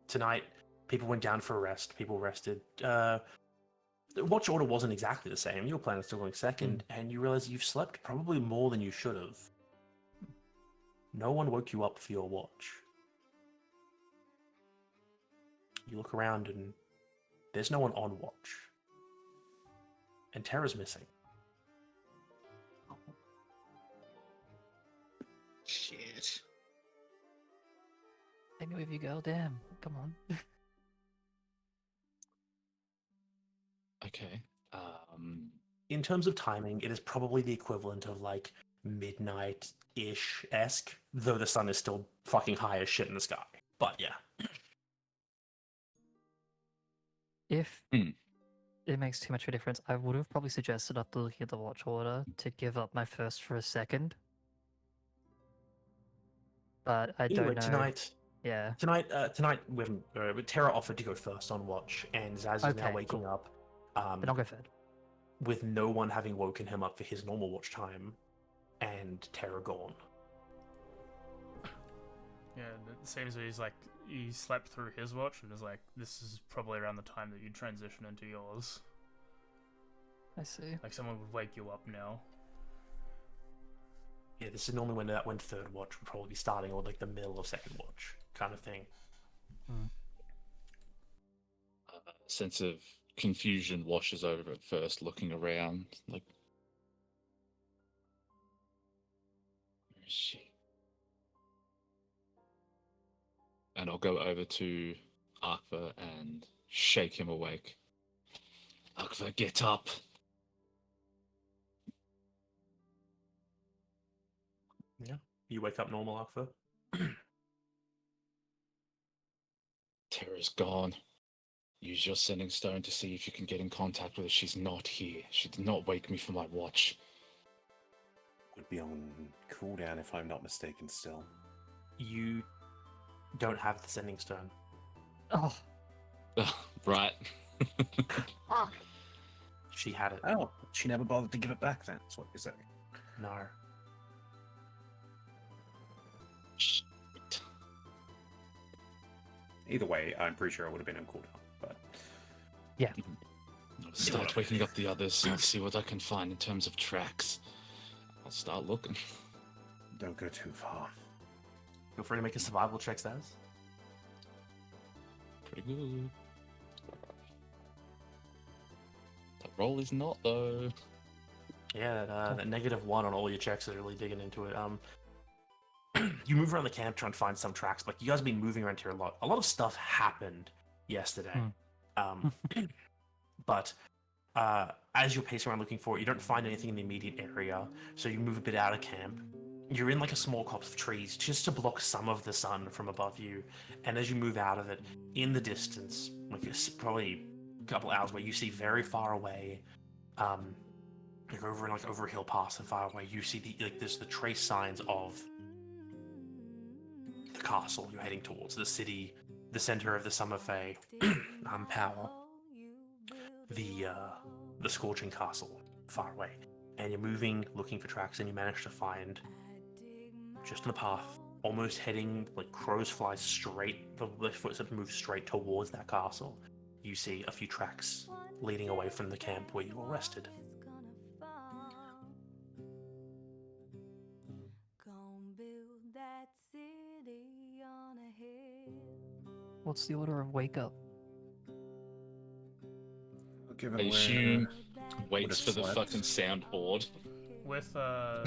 tonight people went down for a rest. People rested. The watch order wasn't exactly the same. Your plan is still going second, and you realize you've slept probably more than you should have. No one woke you up for your watch. You look around, and there's no one on watch. And Terra's missing. Shit. Take me with you, girl. Damn. Come on. Okay. In terms of timing, it is probably the equivalent of like midnight-ish-esque, though the sun is still fucking high as shit in the sky. But yeah. If Hmm. it makes too much of a difference, I would have probably suggested after looking at the watch order to give up my first for a second. But I Anyway, don't know. Yeah. tonight, Terra offered to go first on watch, and Zaz is now Okay, waking cool. up. Then I'll go third. With no one having woken him up for his normal watch time, and Terra gone. Yeah, it seems he's like he slept through his watch and is like, this is probably around the time that you transition into yours. I see. Like someone would wake you up now. Yeah, this is normally when third watch would probably be starting, or like the middle of second watch kind of thing. Sense of confusion washes over at first, looking around, like, where is she? And I'll go over to Arkva and shake him awake. Arkva, get up! Yeah. You wake up normal, Alpha. Terra's gone. Use your sending stone to see if you can get in contact with her. She's not here. She did not wake me from my watch. Would be on cooldown if I'm not mistaken still. You don't have the sending stone. Oh. Right. She had it. Oh, she never bothered to give it back then, that's what you're saying. No. Shit. Either way, I'm pretty sure I would have been on cooldown, but... Yeah. I'll start waking up the others and see what I can find in terms of tracks. I'll start looking. Don't go too far. Feel free to make a survival check, Staz. Pretty good. That roll is not, though. Yeah, that -1 on all your checks is really digging into it. You move around the camp trying to find some tracks, but you guys have been moving around here a lot. A lot of stuff happened yesterday. But as you're pacing around looking for it, you don't find anything in the immediate area, so you move a bit out of camp. You're in like a small copse of trees just to block some of the sun from above you, and as you move out of it, in the distance, like it's probably a couple hours away, you see very far away, like over a hill pass and far away, you see there's the trace signs of the castle you're heading towards, the city, the center of the Summerfey power, the Scorching Castle far away. And you're moving, looking for tracks, and you manage to find, just in the path, almost heading like crows fly straight, the footsteps move straight towards that castle. You see a few tracks leading away from the camp where you were rested. What's the order of wake up? Given I where assume would've waits for the slept. fucking soundboard. With I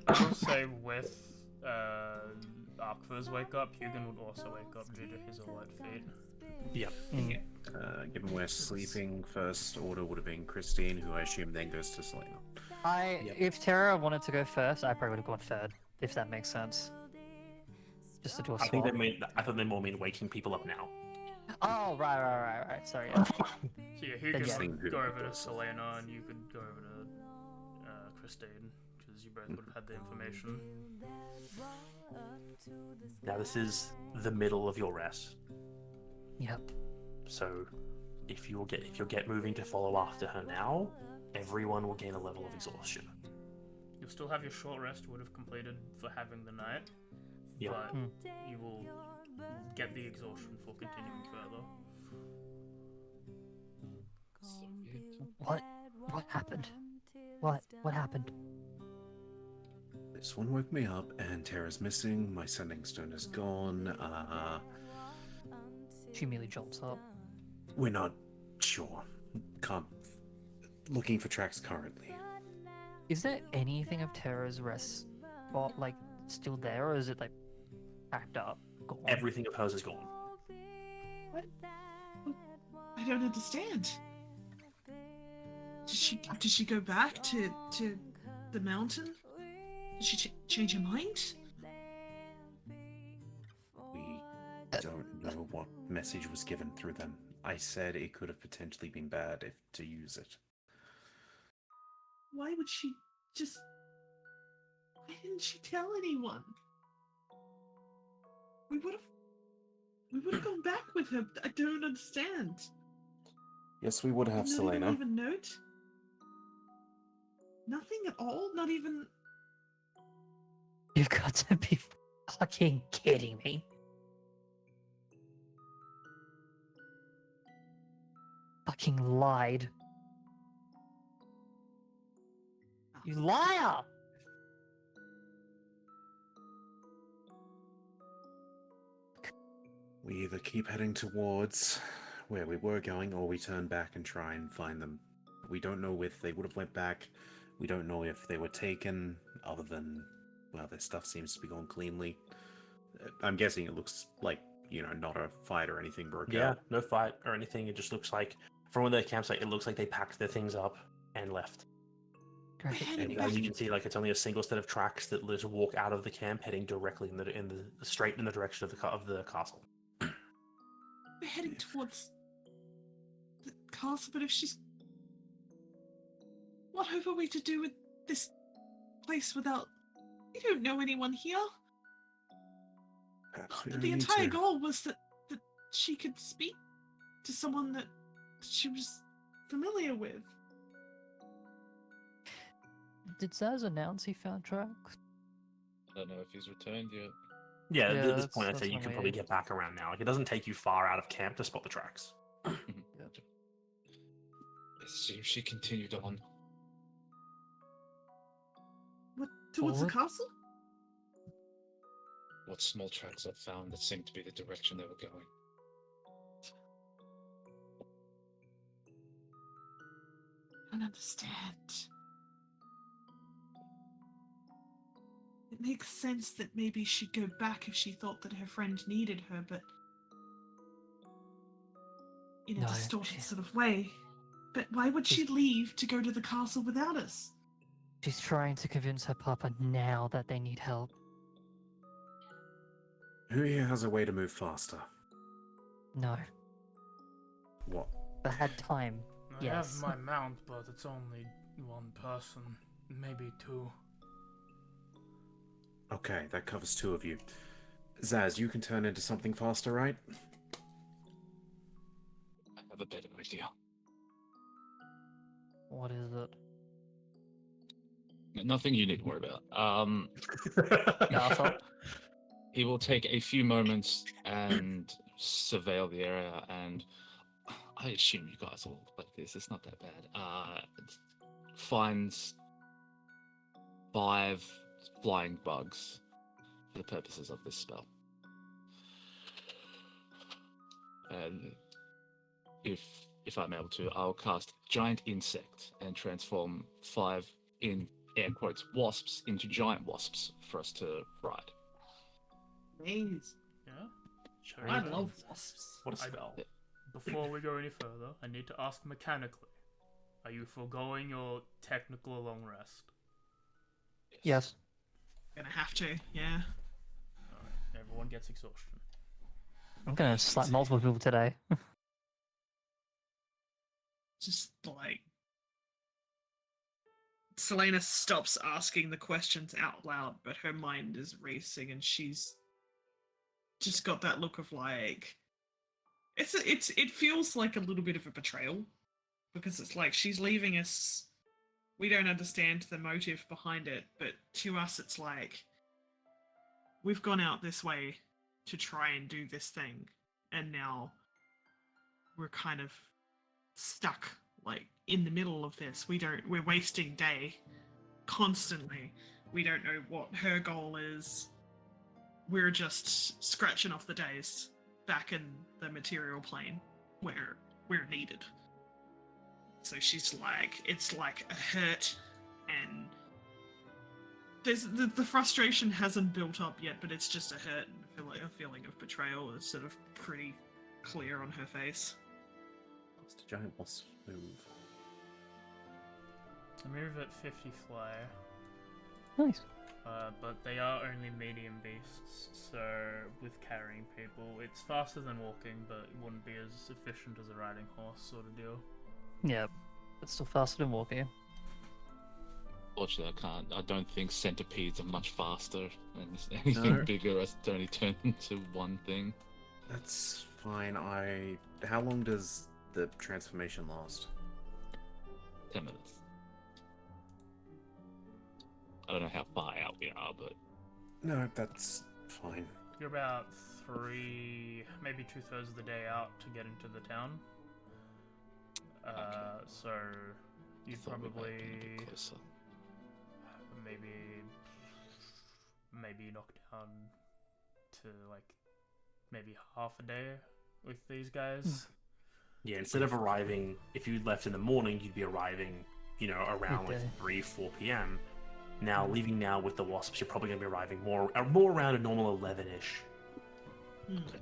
will say with Arkva's wake up, Hugin would also wake up due to his alert feat. Yep. Given we're sleeping, first order would have been Christine, who I assume then goes to sleep. Yep. If Terra wanted to go first, I probably would have gone third, if that makes sense. Just to do a I think swap. I thought they more mean waking people up now. Oh, right. Sorry. Yeah. So yeah, he Then could yeah. Same go here. over to Selena, and you could go over to Christine, because you both would have had the information. Now this is the middle of your rest, Yep. so if you'll get moving to follow after her now, everyone will gain a level of exhaustion. You'll still have your short rest you would have completed for having the night, Yep. but Hmm. you will get the exhaustion for continuing further. So, yeah. What happened? What happened? This one woke me up, and Terra's missing. My sending stone is gone. She immediately jumps up. We're not sure. Can't. Looking for tracks currently. Is there anything of Terra's rest spot like still there, or is it like packed up, gone? Everything of hers is gone. I don't understand. Did she go back to the mountain? Did she change her mind? We don't know what message was given through them. I said it could have potentially been bad if to use it. Why would she just? Why didn't she tell anyone? We would have gone back with her. I don't understand. Yes, we would have, Not Selena. even leave a note. Nothing at all. Not even. You've got to be fucking kidding me. Fucking lied. You liar! We either keep heading towards where we were going, or we turn back and try and find them. We don't know if they would have went back. We don't know if they were taken, other than, well, their stuff seems to be gone cleanly. I'm guessing it looks like, not a fight or anything broke Yeah, out. no fight or anything. It just looks like, from their campsite, it looks like they packed their things up and left. Great. Heading And as you back. can see, like it's only a single set of tracks that just walk out of the camp, heading directly in the straight in the direction of the castle. We're heading towards the castle, but if she's. What hope are we to do with this place without. We don't know anyone here. We don't The need entire to. goal was that she could speak to someone that she was familiar with. Did Zaz announce he found tracks? I don't know if he's returned yet. Yeah, Yeah, at this point, I'd that's say you what can I'm probably waiting. get back around now. Like it doesn't take you far out of camp to spot the tracks. It seems she continued on. What, towards the Forward? castle? What small tracks I've found that seemed to be the direction they were going. I don't understand. It makes sense that maybe she'd go back if she thought that her friend needed her, but in a No, distorted she- sort of way. But why would she She's- leave to go to the castle without us? She's trying to convince her papa now that they need help. Who here has a way to move faster? No. What? But had time. I Yes. have my mount, but it's only one person, maybe two. Okay, that covers two of you. Zaz, you can turn into something faster, right? I have a better idea. What is it? Nothing you need to worry about. Castle? He will take a few moments and surveil the area, and I assume you guys will like this. It's not that bad. Finds 5 flying bugs for the purposes of this spell. And if I'm able to, I'll cast Giant Insect and transform 5 in air quotes wasps into giant wasps for us to ride. Maze. Yeah? Sure. I Okay. love wasps. What a spell. Before we go any further, I need to ask mechanically. Are you foregoing your technical long rest? Yes. Gonna have to, yeah. Alright, everyone gets exhaustion. I'm gonna slap multiple people today. Just like Selena stops asking the questions out loud, but her mind is racing, and she's just got that look of like it feels like a little bit of a betrayal, because it's like she's leaving us. We don't understand the motive behind it, but to us, it's like we've gone out this way to try and do this thing, and now we're kind of stuck like in the middle of this. We're wasting day constantly. We don't know what her goal is. We're just scratching off the days back in the material plane where we're needed. So she's like, it's like a hurt, and there's the frustration hasn't built up yet, but it's just a hurt, and a feeling of betrayal is sort of pretty clear on her face. Mr. Giant Boss move. I move at 50 fly, Nice. but they are only medium beasts, so with carrying people, it's faster than walking, but it wouldn't be as efficient as a riding horse sort of deal. Yeah, it's still faster than walking. Fortunately, I don't think centipedes are much faster, and anything No. bigger has to only turn into one thing. That's fine. How long does the transformation last? 10 minutes. I don't know how far out we are, but No, that's fine. You're about maybe 2/3 of the day out to get into the town. So you thought we might be a probably bit closer. maybe knock down to like maybe half a day with these guys. Yeah, instead of arriving, if you left in the morning, you'd be arriving, around like Midday. 3, 4 p.m. Now, leaving now with the wasps, you're probably going to be arriving more around a normal 11-ish.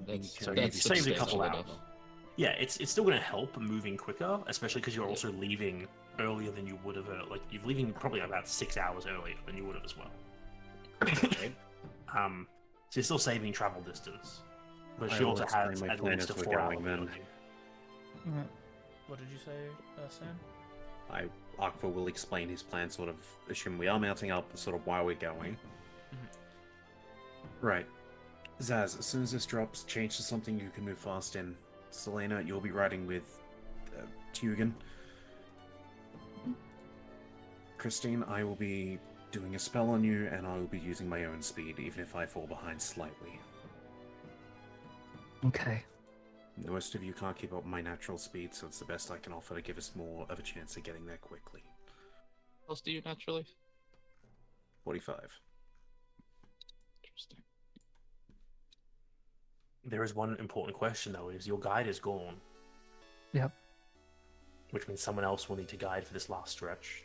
That's, So that's you saved a couple substantial hours. enough. Yeah, it's still going to help moving quicker, especially because you're also leaving earlier than you would have. Like you're leaving probably about 6 hours earlier than you would have as well. So you're still saving travel distance, but she I will also explain has my at plan least a as we're 4 hour going then. Mhm. What did you say, Sam? Aqua will explain his plan, sort of assume we are mounting up, sort of why we're going. Right. Zaz, as soon as this drops, change to something you can move fast in. Selena, you'll be riding with Tugan. Christine, I will be doing a spell on you, and I will be using my own speed, even if I fall behind slightly. Okay. The rest of you can't keep up my natural speed, so it's the best I can offer to give us more of a chance of getting there quickly. What else do you naturally? 45. Interesting. There is one important question though: is your guide is gone? Yep. Which means someone else will need to guide for this last stretch.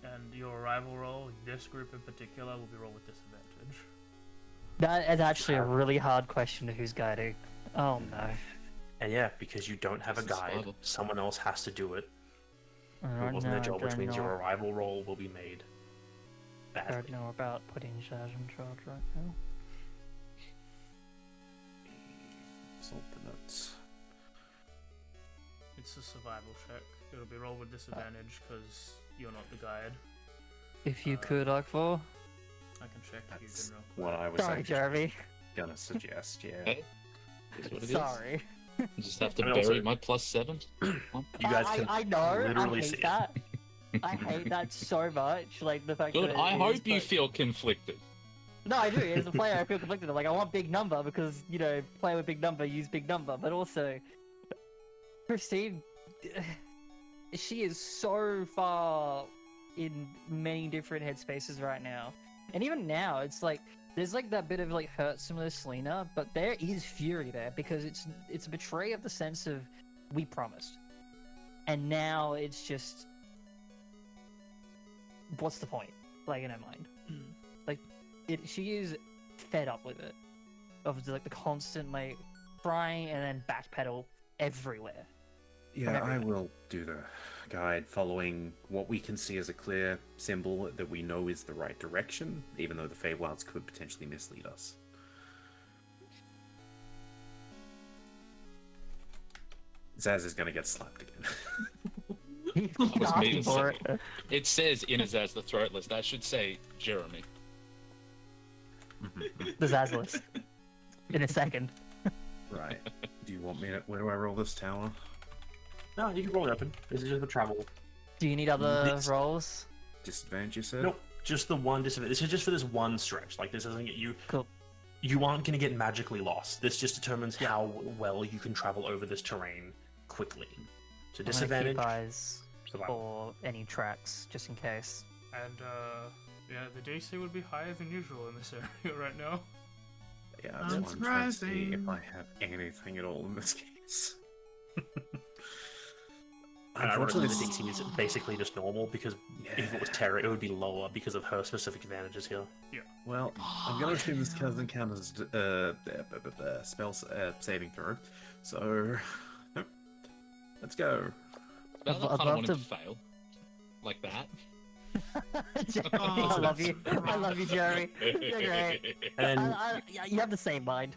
And your arrival roll, this group in particular, will be rolled with disadvantage. That is actually a really hard question to who's guiding. Oh no. And yeah, because you don't have a This is guide, survival. someone else has to do it. It I wasn't their know, job, which don't means your know. arrival roll will be made I badly. don't know about putting Zaz in charge right now. Salt the notes. It's a survival check. It'll be rolled with disadvantage because you're not the guide. If you could, Akvo. I can check That's Tugan real quick. what I was Sorry, actually Jeremy. gonna suggest, yeah. Hey, is what it is. Sorry. You just have to I mean, bury also- my +7. You guys can I know. literally I see hate it. that. I hate that so much. Like the fact Good. that I it hope is, you but- feel conflicted. No, I do. As a player, I feel conflicted. I'm like, I want big number because, play with big number, use big number. But also, Christine, she is so far in many different headspaces right now. And even now, it's like, there's like that bit of like hurt similar to Selena, but there is fury there because it's a betray of the sense of we promised. And now it's just, what's the point? Like in her mind. Like, she is fed up with it, of like the constant like crying and then backpedal everywhere. Yeah, I everything. will do the guide following what we can see as a clear symbol that we know is the right direction, even though the Feywilds could potentially mislead us. Zaz is gonna get slapped again. He's That was me asking to for say. it. It says Inazaz the Throatless. That should say Jeremy. The Zazalist. In a second. Right. Do you want me to? Where do I roll this tower? No, you can roll it open. This is just the travel. Do you need other This- rolls? Disadvantage, you said? Nope, just the one disadvantage. This is just for this one stretch. Like, this doesn't get you. Cool. You aren't going to get magically lost. This just determines how well you can travel over this terrain quickly. So I'm gonna disadvantage. keep eyes Survival. for any tracks, just in case. And yeah, the DC would be higher than usual in this area right now. Yeah, that's why I'm trying to see if Unsurprising. I have anything at all in this case. And I reckon the Unfortunately, 60 is basically just normal because if it was Terra, it would be lower because of her specific advantages here. well, I'm gonna assume this doesn't count as spell saving throw. So, nope. Let's go. Well, I'd I kind of love want to- him to fail. Like that. Jeremy, Oh, I love you. I love you, Jeremy. You're great. And Yeah, you have the same mind.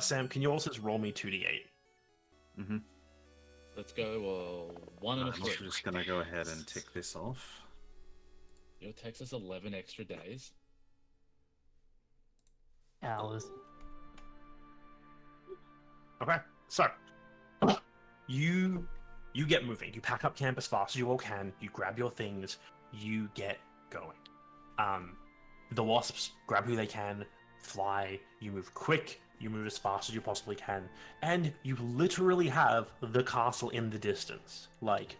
Sam, can you also just roll me 2d8? Mm-hmm. Let's go 1 and a I'm 3. just gonna go ahead and tick this off. It takes us 11 extra days. Hours. Okay, so you get moving. You pack up camp as fast as you all can. You grab your things. You get going. The wasps grab who they can, fly. You move quick. You move as fast as you possibly can, and you literally have the castle in the distance. Like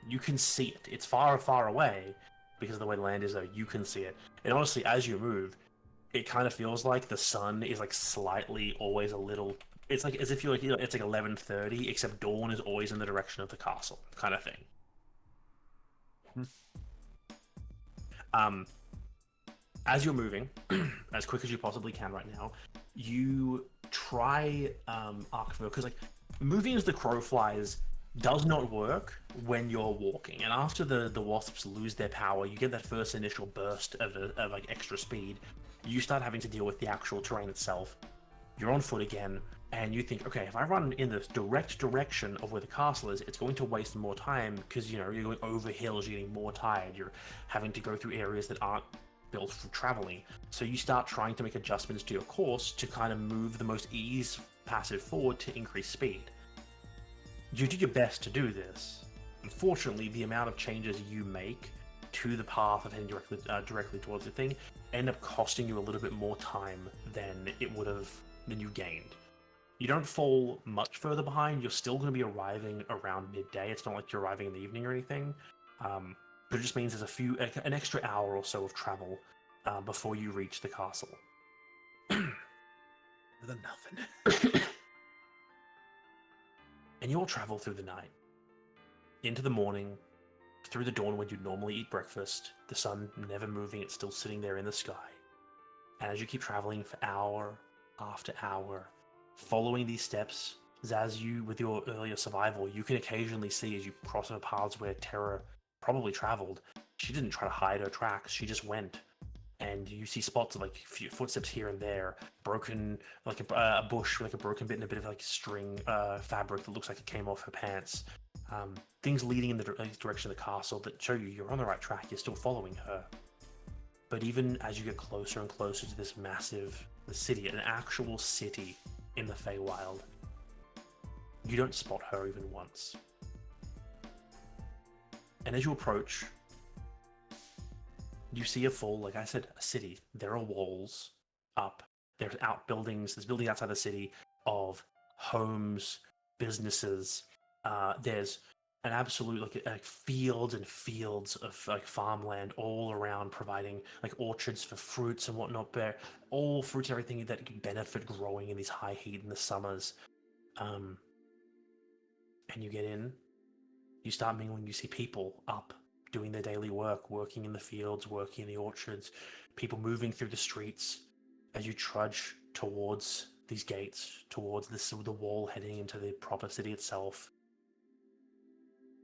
you can see it. It's far, far away because of the way the land is. Though you can see it, and honestly, as you move, it kind of feels like the sun is like slightly always a little. It's like as if you're like it's like 11:30, except dawn is always in the direction of the castle, kind of thing. As you're moving, as quick as you possibly can right now, you try Arcville because like moving as the crow flies does not work when you're walking, and after the wasps lose their power, you get that first initial burst of like extra speed. You start having to deal with the actual terrain itself. You're on foot again, and you think, okay, if I run in the direct direction of where the castle is, it's going to waste more time because you're going over hills, you're getting more tired, you're having to go through areas that aren't built for traveling. So you start trying to make adjustments to your course to kind of move the most ease passive forward to increase speed. You do your best to do this. Unfortunately, the amount of changes you make to the path of heading directly towards the thing end up costing you a little bit more time than you gained. You don't fall much further behind. You're still going to be arriving around midday. It's not like you're arriving in the evening or anything. But it just means there's an extra hour or so of travel before you reach the castle. Other than nothing. And you'll travel through the night, into the morning, through the dawn when you'd normally eat breakfast, the sun never moving, it's still sitting there in the sky. And as you keep traveling for hour after hour, following these steps, as you, with your earlier survival, you can occasionally see as you cross over paths where Terra probably traveled. She didn't try to hide her tracks, she just went. And you see spots of like a few footsteps here and there, broken, like a bush with like a broken bit and a bit of like string fabric that looks like it came off her pants. Things leading in the direction of the castle that show you're on the right track, you're still following her. But even as you get closer and closer to this the city, an actual city in the Feywild, you don't spot her even once. And as you approach, you see a full, like I said, a city. There are walls up. There's outbuildings. There's buildings outside the city of homes, businesses. There's an absolute like fields and fields of like farmland all around, providing like orchards for fruits and whatnot. There, all fruits, everything that can benefit growing in these high heat in the summers. And you get in. You start mingling. You see people up, doing their daily work, working in the fields, working in the orchards, people moving through the streets as you trudge towards these gates, towards the wall heading into the proper city itself.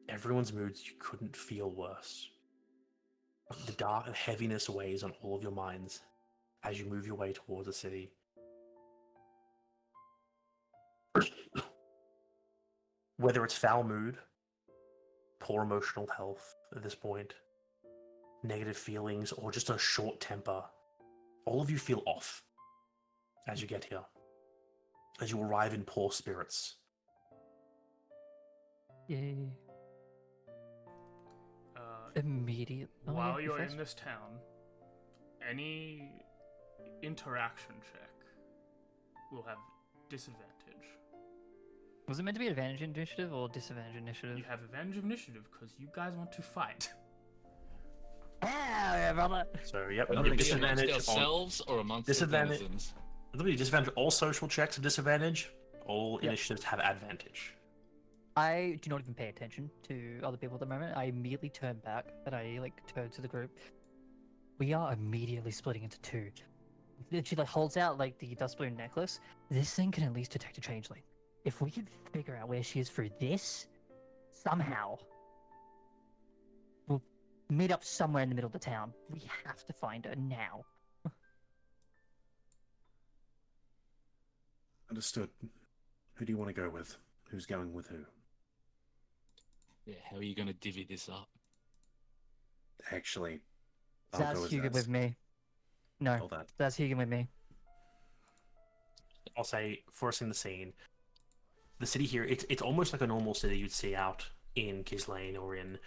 Everyone's moods, you couldn't feel worse. The dark and heaviness weighs on all of your minds as you move your way towards the city. whether it's foul mood, poor emotional health at this point, negative feelings, or just a short temper, all of you feel off as you get here, as you arrive in poor spirits. Yay. Uh, Immediate. Oh, while yeah, you're first. in this town, any interaction check will have disadvantage. Was it meant to be advantage initiative or disadvantage initiative? You have advantage of initiative because you guys want to fight. Ah, yeah, brother. So, yep, Whether you have it be amongst disadvantage on ourselves or amongst the disadvantage. denizens. Disadvantage. All social checks have disadvantage. All Yep. initiatives have advantage. I do not even pay attention to other people at the moment. I immediately turn back and I turn to the group. We are immediately splitting into two. Then she holds out the dust balloon necklace. This thing can at least detect a changeling. If we can figure out where she is through this, somehow, we'll meet up somewhere in the middle of the town. We have to find her now. Understood. Who do you want to go with? Who's going with who? Yeah, how are you going to divvy this up? Actually, I'll That's go as Hugo Zaz. with me. No, All that. that's Hugo with me. I'll say, forcing the scene, the city here, it's almost like a normal city you'd see out in Gislane or in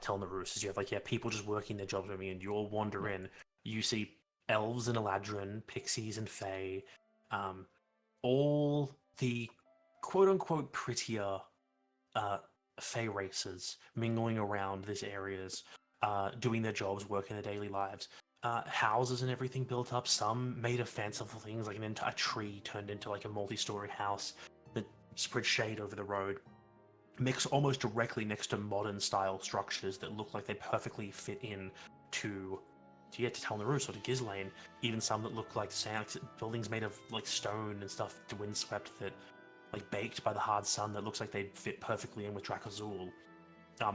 Tel Narus. You have people just working their jobs. I mean, you all wander in, you see elves and Eladrin, pixies and fae, all the quote-unquote prettier fae races mingling around these areas, doing their jobs, working their daily lives. Houses and everything built up, some made of fanciful things, like an entire tree turned into a multi-story house that spread shade over the road, mixed almost directly next to modern style structures that look like they perfectly fit in to Tel Narus or to Gislane. Even some that look like buildings made of stone and stuff, windswept, that baked by the hard sun, that looks like they'd fit perfectly in with Drakazul.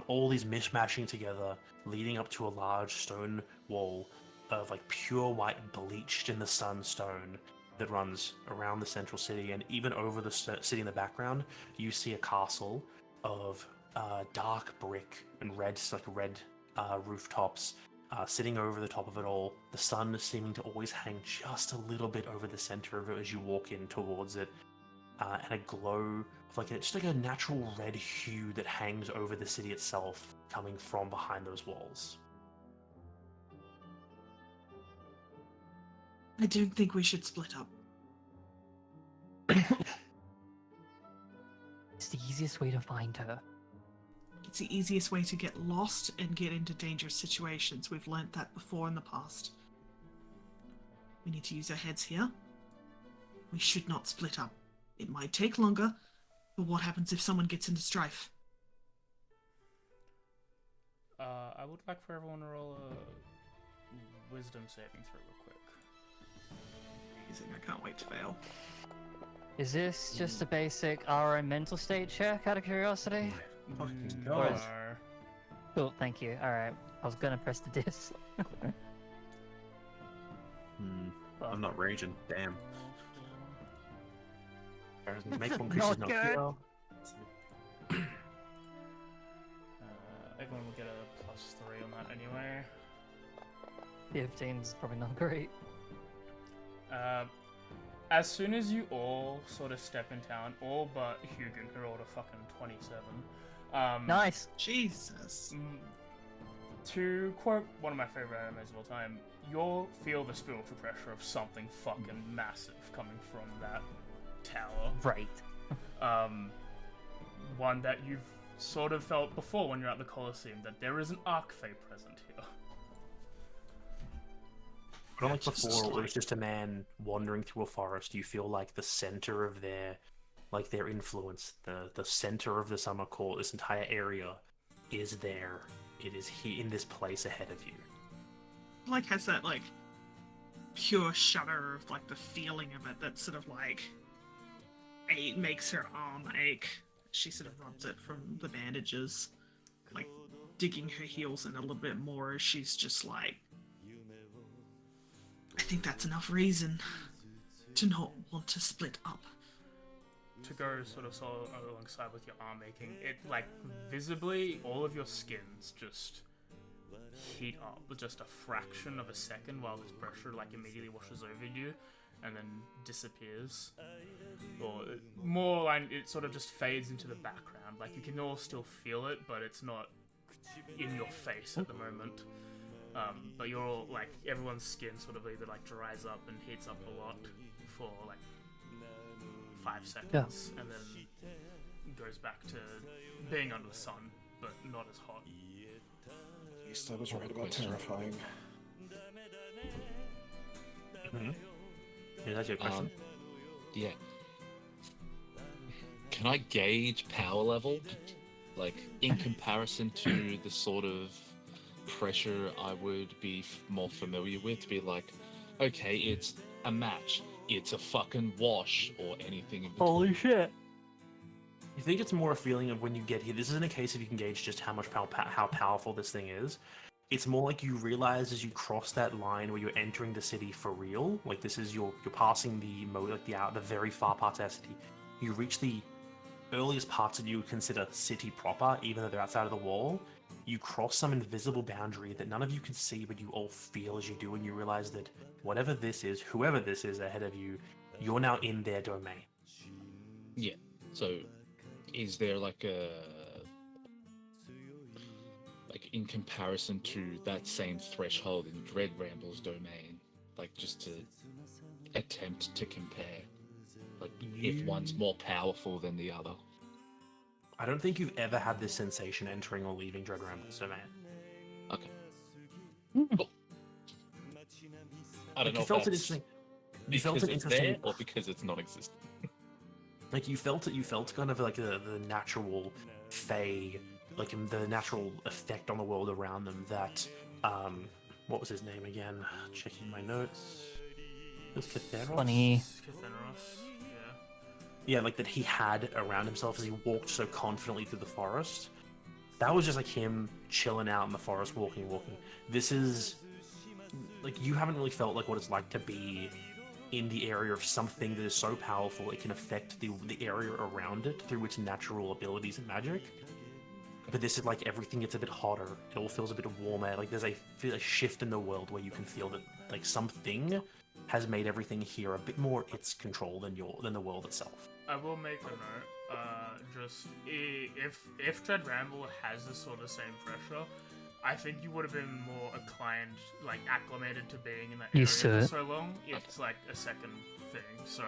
All these mishmashing together, leading up to a large stone wall of pure white, bleached in the sun stone that runs around the central city. And even over the city in the background, you see a castle of dark brick and red rooftops sitting over the top of it all. The sun seeming to always hang just a little bit over the center of it as you walk in towards it. And a glow of just a natural red hue that hangs over the city itself, coming from behind those walls. I don't think we should split up. It's the easiest way to find her. It's the easiest way to get lost and get into dangerous situations. We've learnt that before in the past. We need to use our heads here. We should not split up. It might take longer, but what happens if someone gets into strife? I would like for everyone to roll a wisdom saving throw real quick. Amazing, I can't wait to fail. Is this just a basic our mental state check out of curiosity? Fucking No. God. Cool, thank you. Alright, I was gonna press the disc. I'm not raging. Damn. Make one Not creature's not good. hero. Everyone will get a +3 on that anyway. 15's probably not great. As soon as you all sort of step in town, all but Hugin, who rolled a fucking 27. Nice! Jesus. To quote one of my favorite animes of all time, you'll feel the spiritual pressure of something fucking massive coming from that tower. Right. One that you've sort of felt before when you're at the Colosseum, that there is an Archfey present here. But unlike before, where it was just a man wandering through a forest, you feel like the center of their influence, the center of the Summer Court, this entire area, is there. It is here in this place ahead of you. Has that pure shudder of the feeling of it that sort of makes her arm ache. She sort of rubs it from the bandages, digging her heels in a little bit more as she's just I think that's enough reason to not want to split up. to go sort of alongside with your arm making, it like visibly all of your skins just heat up with just a fraction of a second while this pressure like immediately washes over you and then disappears. Or more like it sort of just fades into the background. Like you can all still feel it, but it's not in your face at the moment. But you're all like everyone's skin sort of either like dries up and heats up a lot for like 5 seconds, and then goes back to being under the sun, but not as hot. At least I was right about terrifying. Mm-hmm. Yeah, that's your question. Yeah. Can I gauge power level? Like, in comparison to the sort of pressure I would be more familiar with, to be like, okay, it's a match, it's a fucking wash, or anything in between. Holy shit! You think it's more a feeling of when you get here? This isn't a case if you can gauge just how much how powerful this thing is. It's more like you realize as you cross that line where you're entering the city for real. Like this is you're passing the very far parts of the city. You reach the earliest parts that you would consider city proper, even though they're outside of the wall. You cross some invisible boundary that none of you can see, but you all feel as you do, and you realize that whatever this is, whoever this is ahead of you, you're now in their domain. Yeah. So, is there like in comparison to that same threshold in Dread Ramble's domain, like just to attempt to compare, like if one's more powerful than the other? I don't think you've ever had this sensation entering or leaving Dread Ramble's domain. Okay. Cool. I don't know You if felt it that's interesting. You felt because it it's interesting. there or because it's non-existent. Like you felt it. You felt kind of like the natural fey, like the natural effect on the world around them. That what was his name again? Checking my notes. It was Catheros? Funny. Catheneros, yeah. Yeah, like that he had around himself as he walked so confidently through the forest. That was just like him chilling out in the forest, walking. This is like you haven't really felt like what it's like to be in the area of something that is so powerful it can affect the area around it through its natural abilities and magic. But this is like everything gets a bit hotter. It all feels a bit warmer. Like there's a shift in the world where you can feel that like something has made everything here a bit more its control than the world itself. I will make a note. Just if Dread Ramble has this sort of same pressure, I think you would have been more inclined, like acclimated to being in that area Used to for it. so long. It's like a second thing. So,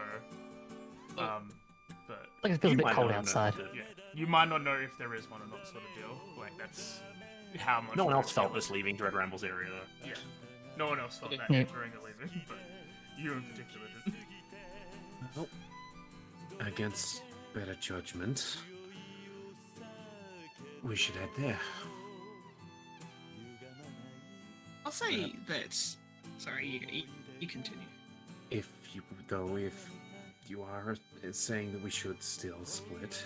but Like it feels a You bit might cold not have outside. noticed it. yeah, you might not know if there is one or not, sort of deal. Like that's how much. No one of else it felt feels. this leaving Dread Ramble's area though. Yeah, no one else felt that Yeah. entering or leaving, but you in particular didn't. Against better judgment, we should head there. I'll say that. Sorry, you continue. If you are saying that we should still split,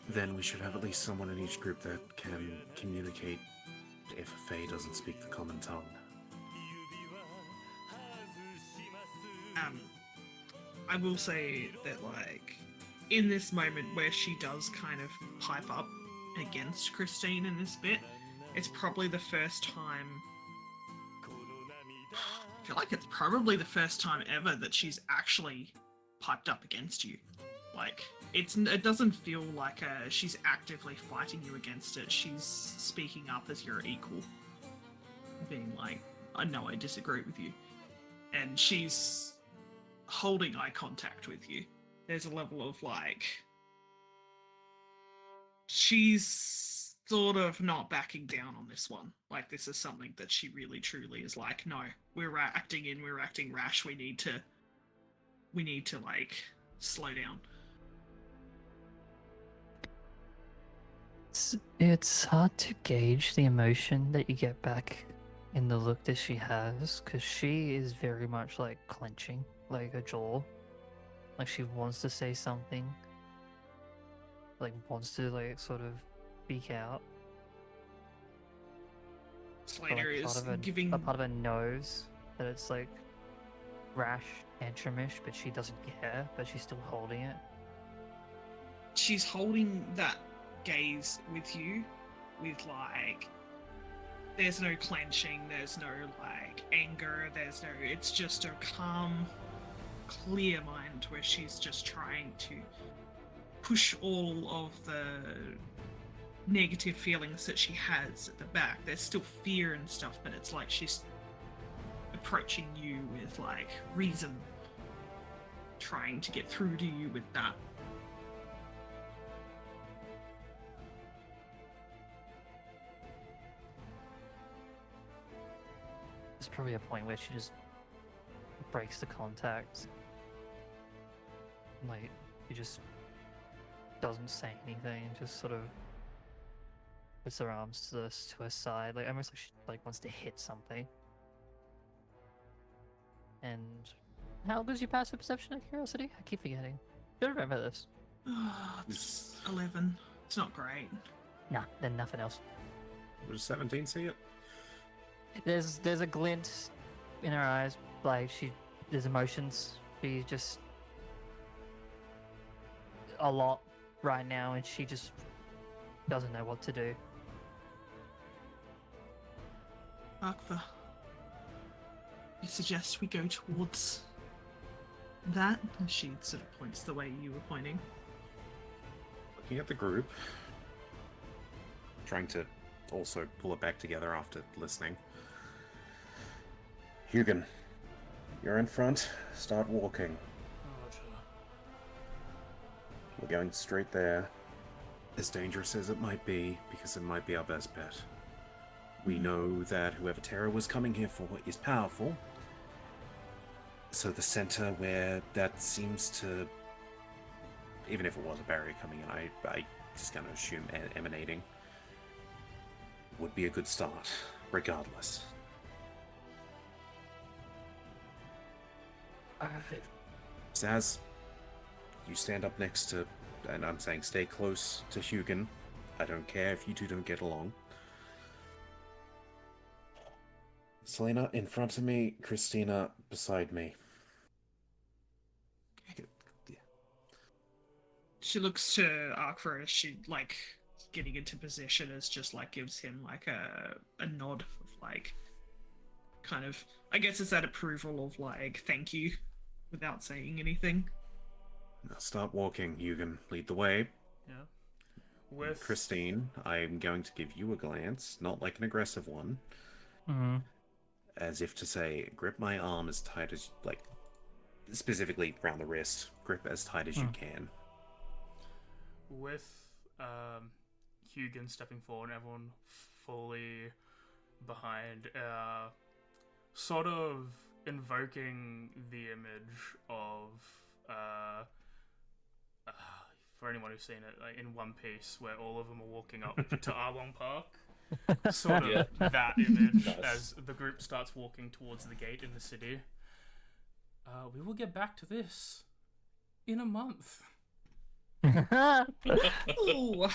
then we should have at least someone in each group that can communicate if a Fae doesn't speak the common tongue. I will say that, like, in this moment where she does kind of pipe up against Christine in this bit, it's probably the first time. I feel like it's probably the first time ever that she's actually piped up against you. Like, it doesn't feel like she's actively fighting you against it. She's speaking up as your equal, being like, "I know I disagree with you," and she's holding eye contact with you. There's a level of like, she's sort of not backing down on this one. Like, this is something that she really truly is like, no, we're acting rash. We need to like slow down. It's hard to gauge the emotion that you get back in the look that she has, because she is very much like clenching, like her jaw, like she wants to say something, like wants to like sort of speak out. But, Slater like, is part of her, giving. a part of her knows that it's like rash, tantramish, but she doesn't care, but she's still holding it. she's holding that gaze with you, with like, there's no clenching, there's no like anger, it's just a calm, clear mind where she's just trying to push all of the negative feelings that she has at the back. There's still fear and stuff, but it's like she's approaching you with like reason, trying to get through to you with that. There's probably a point where she just breaks the contact. Like, she just doesn't say anything, just sort of puts her arms to her side, like almost like she wants to hit something. And how good's your passive perception of curiosity? I keep forgetting. Do you remember this? It's 11. It's not great. Nah, then nothing else. Does 17 see it? There's a glint in her eyes, like there's emotions. She's just a lot right now, and she just doesn't know what to do. Arkva, you suggest we go towards that? And she sort of points the way you were pointing. Looking at the group, trying to also pull it back together after listening. Hugin, you're in front. Start walking. We're going straight there. As dangerous as it might be, because it might be our best bet. We know that whoever Terra was coming here for is powerful. So the center where that seems to, even if it was a barrier coming in, I just gonna assume emanating, would be a good start, regardless. Saz, you stand up next to, and I'm saying stay close to Hugin. I don't care if you two don't get along. Selena in front of me, Christina beside me. She looks to Arkva as she, like, getting into position, as just, like, gives him, like, a nod of, like, kind of, I guess it's that approval of, like, thank you, without saying anything. Now start walking, Hugin. Lead the way. Yeah. With Christine, I'm going to give you a glance, not like an aggressive one. Mm-hmm. As if to say, grip my arm as tight as, like, specifically around the wrist. Grip as tight as you can. With Hugin stepping forward and everyone fully behind, sort of invoking the image of, for anyone who's seen it, like in One Piece, where all of them are walking up to Arlong Park. Sort of that image. Nice. As the group starts walking towards the gate in the city. We will get back to this in a month. Ooh. We'll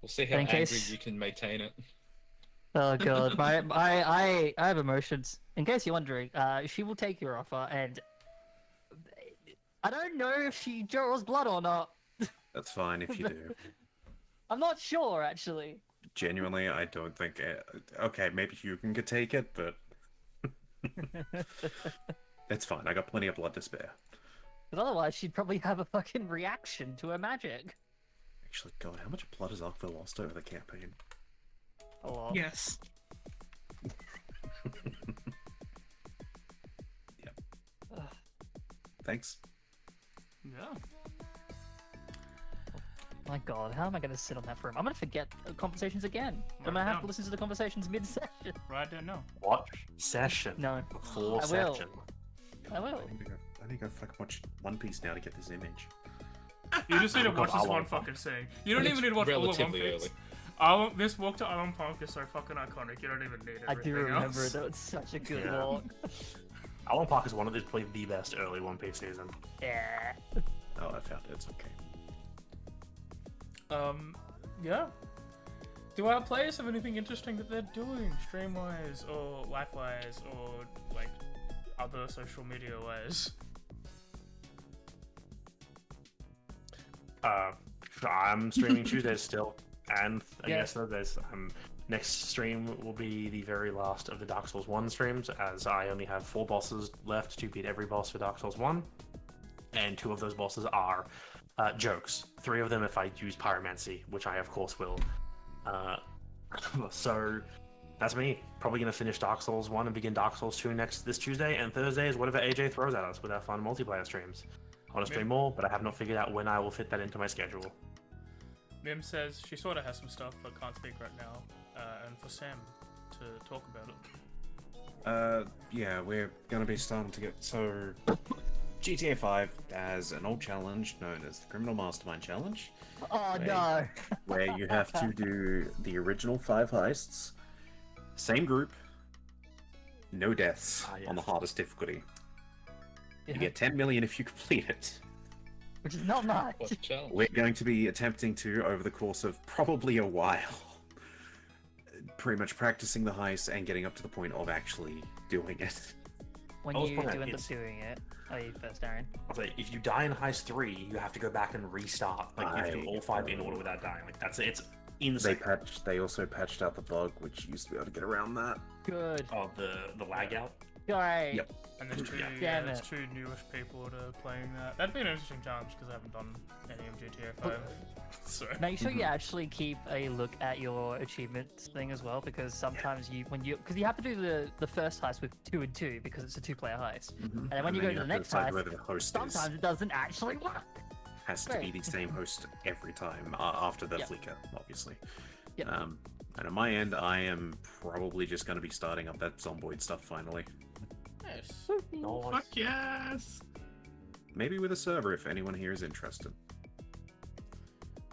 see how In angry case- you can maintain it. Oh god, I have emotions. In case you're wondering, she will take your offer, and I don't know if she draws blood or not. That's fine if you do. I'm not sure, actually. Genuinely, I don't think... okay, maybe Hugin could take it, but... It's fine. I got plenty of blood to spare. Because otherwise, she'd probably have a fucking reaction to her magic. Actually, God, how much blood has Arkva lost over the campaign? A lot. Yes. Thanks. Yeah. My god, how am I going to sit on that for him? I'm going to forget conversations again. I'm going to Write have down. to listen to the conversations mid-session. Right, I don't know. Watch session. No. Before I will. session. I will. I need to go fucking watch One Piece now to get this image. You just need to Oh, watch God, this one Arlong fucking scene. You don't It's even need to watch all of One relatively Piece. This walk to Arlong Park is so fucking iconic. You don't even need I do everything remember else. that. It's such a good Yeah. walk. Allen Park is one of probably the best early One Piece season. Yeah. Oh, I found it. It's okay. Yeah. Do our players have anything interesting that they're doing, stream-wise, or life-wise, or, like, other social media-wise? I'm streaming Tuesdays still, and I Yeah. guess Thursdays. Next stream will be the very last of the Dark Souls 1 streams, as I only have 4 bosses left to beat every boss for Dark Souls 1, and 2 of those bosses are jokes. 3 of them if I use Pyromancy, which I of course will. So that's me. Probably going to finish Dark Souls 1 and begin Dark Souls 2 this Tuesday, and Thursday is whatever AJ throws at us with our fun multiplayer streams. I want to stream more, but I have not figured out when I will fit that into my schedule. Mim says she sort of has some stuff but can't speak right now, and for Sam to talk about it. Yeah, we're gonna be starting to get GTA 5 has an old challenge known as the Criminal Mastermind Challenge. Oh Wait. no! Where you have to do the original 5 heists, same group, no deaths Ah, yes. on the hardest difficulty. Yeah. You get 10 million if you complete it. Which is not much. What a challenge. We're going to be attempting to, over the course of probably a while, pretty much practicing the heist and getting up to the point of actually doing it. When I was you do wondering, end up it's- doing it, oh, you first, Darren. I'll say, if you die in Heist 3, you have to go back and restart. Like, you have to do all 5 in order without dying. Like, that's it. It's insane. They also patched out the bug, which used to be able to get around that. Good. Oh, the lag out? Great. Yep. And there's two, Damn there's it. 2 newish people that are playing that. That'd be an interesting challenge because I haven't done any of GTA 5. So Make sure you actually keep a look at your achievements thing as well, because sometimes because you have to do the first heist with 2 and 2 because it's a 2-player heist, and then when you go to the next decide heist, whether the host sometimes it doesn't actually work. has to be the same host every time after the Yep. flicker, obviously. Yep. And on my end, I am probably just going to be starting up that Zomboid stuff finally. nice. Fuck yes! Maybe with a server if anyone here is interested.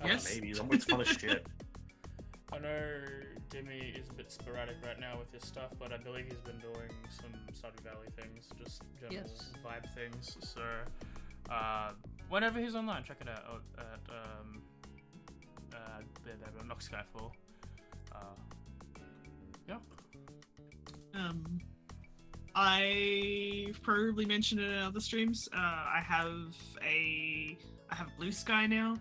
Yes. Maybe. It's fun as shit. I know Dimmy is a bit sporadic right now with his stuff, but I believe he's been doing some Stardew Valley things, just general Yes. vibe things. So whenever he's online, check it out at Knox Skyfall. Yeah. I've probably mentioned it in other streams. I have Blue Sky now.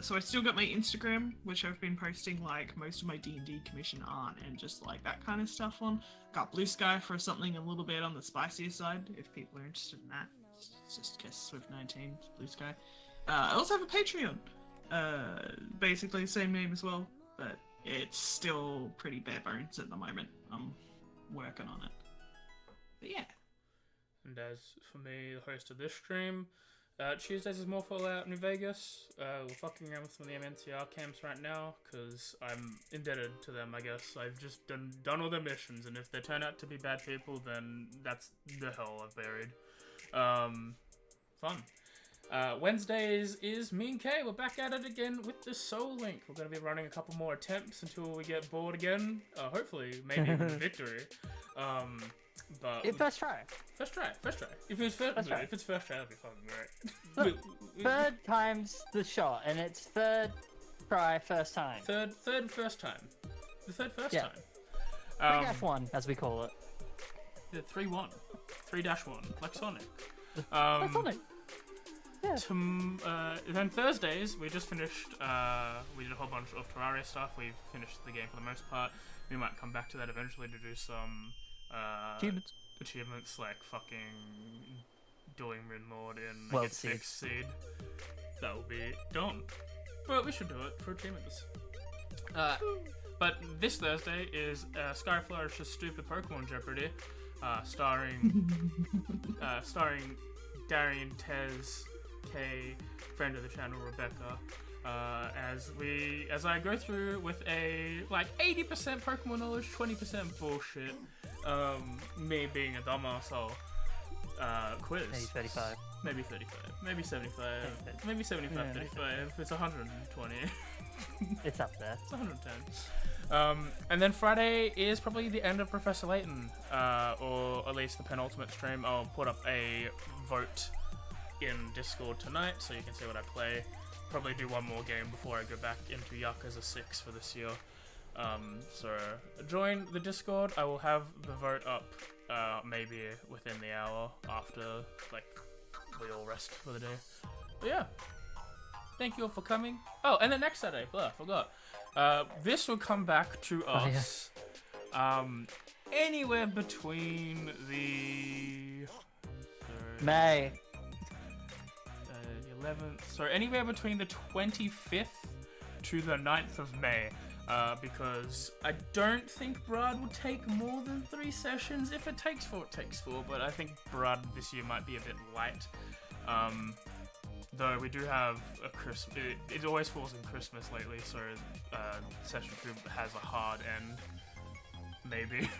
So I still got my Instagram, which I've been posting like most of my D&D commission art and just like that kind of stuff on. Got Blue Sky for something a little bit on the spicier side, if people are interested in that. It's just guess Swift 19 Blue Sky. I also have a Patreon, basically the same name as well, but it's still pretty bare bones at the moment. I'm working on it. But yeah. And as for me, the host of this stream, Tuesdays is more Fallout New Vegas. We're fucking around with some of the MNCR camps right now, because I'm indebted to them, I guess. I've just done all their missions, and if they turn out to be bad people, then that's the hell I've buried. Fun. Wednesdays is me and Kay. We're back at it again with the Soul Link. We're going to be running a couple more attempts until we get bored again. Hopefully, maybe even victory. But First try. First try. If it's first try. if it's first try, that'd be fucking Look, great. Third time's the shot, and it's third try, first time. Third first time. The third first Yeah. time. 3-1, as we call it. Yeah, 3-1. 3-1, like Sonic. That's on it. Yeah. Then Thursdays, we just finished, we did a whole bunch of Terraria stuff. We've finished the game for the most part. We might come back to that eventually to do some achievements like fucking doing Moon Lord in World like, Seed. 6 seed. That will be done. But we should do it for achievements. But this Thursday is Sky Flourish's Stupid Pokemon Jeopardy, starring Darian, Tez, Kay, friend of the channel Rebecca. As I go through with a like 80% Pokemon knowledge, 20% bullshit, me being a dumb asshole, quiz. Maybe 35. Maybe 35. Maybe 75. Maybe Maybe 75, Yeah. 35. It's 120. It's up there. It's 110. And then Friday is probably the end of Professor Layton, or at least the penultimate stream. I'll put up a vote in Discord tonight so you can see what I play. Probably do one more game before I go back into Yakuza 6 for this year. So join the Discord. I will have the vote up maybe within the hour after like we all rest for the day. But yeah, Thank you all for coming. Oh, and the next Saturday, I forgot. This will come back to us. Anywhere between the May. 11th. Sorry, anywhere between the 25th to the 9th of May. Because I don't think Brad will take more than 3 sessions. If it takes 4, it takes 4. But I think Brad this year might be a bit light. Though we do have a Christmas. It always falls in Christmas lately, so session 2 has a hard end. Maybe.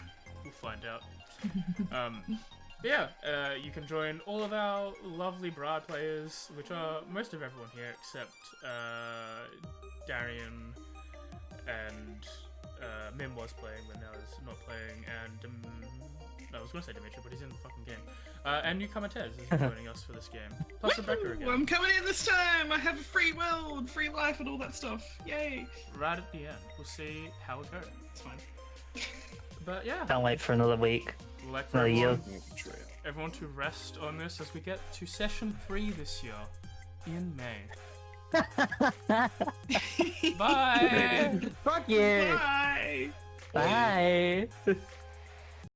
We'll find out. You can join all of our lovely Brad players, which are most of everyone here except Darian and Mim was playing, but now is not playing, and I was going to say Dimitri, but he's in the fucking game. And newcomer Tez is joining us for this game. Plus Rebecca again. I'm coming in this time! I have a free world, free life, and all that stuff. Yay! Right at the end. We'll see how it goes. It's fine. But yeah. Can't wait for another week. We'd like for Another year. everyone to rest on this as we get to session 3 this year in May. Bye! Fuck you! Bye! Bye!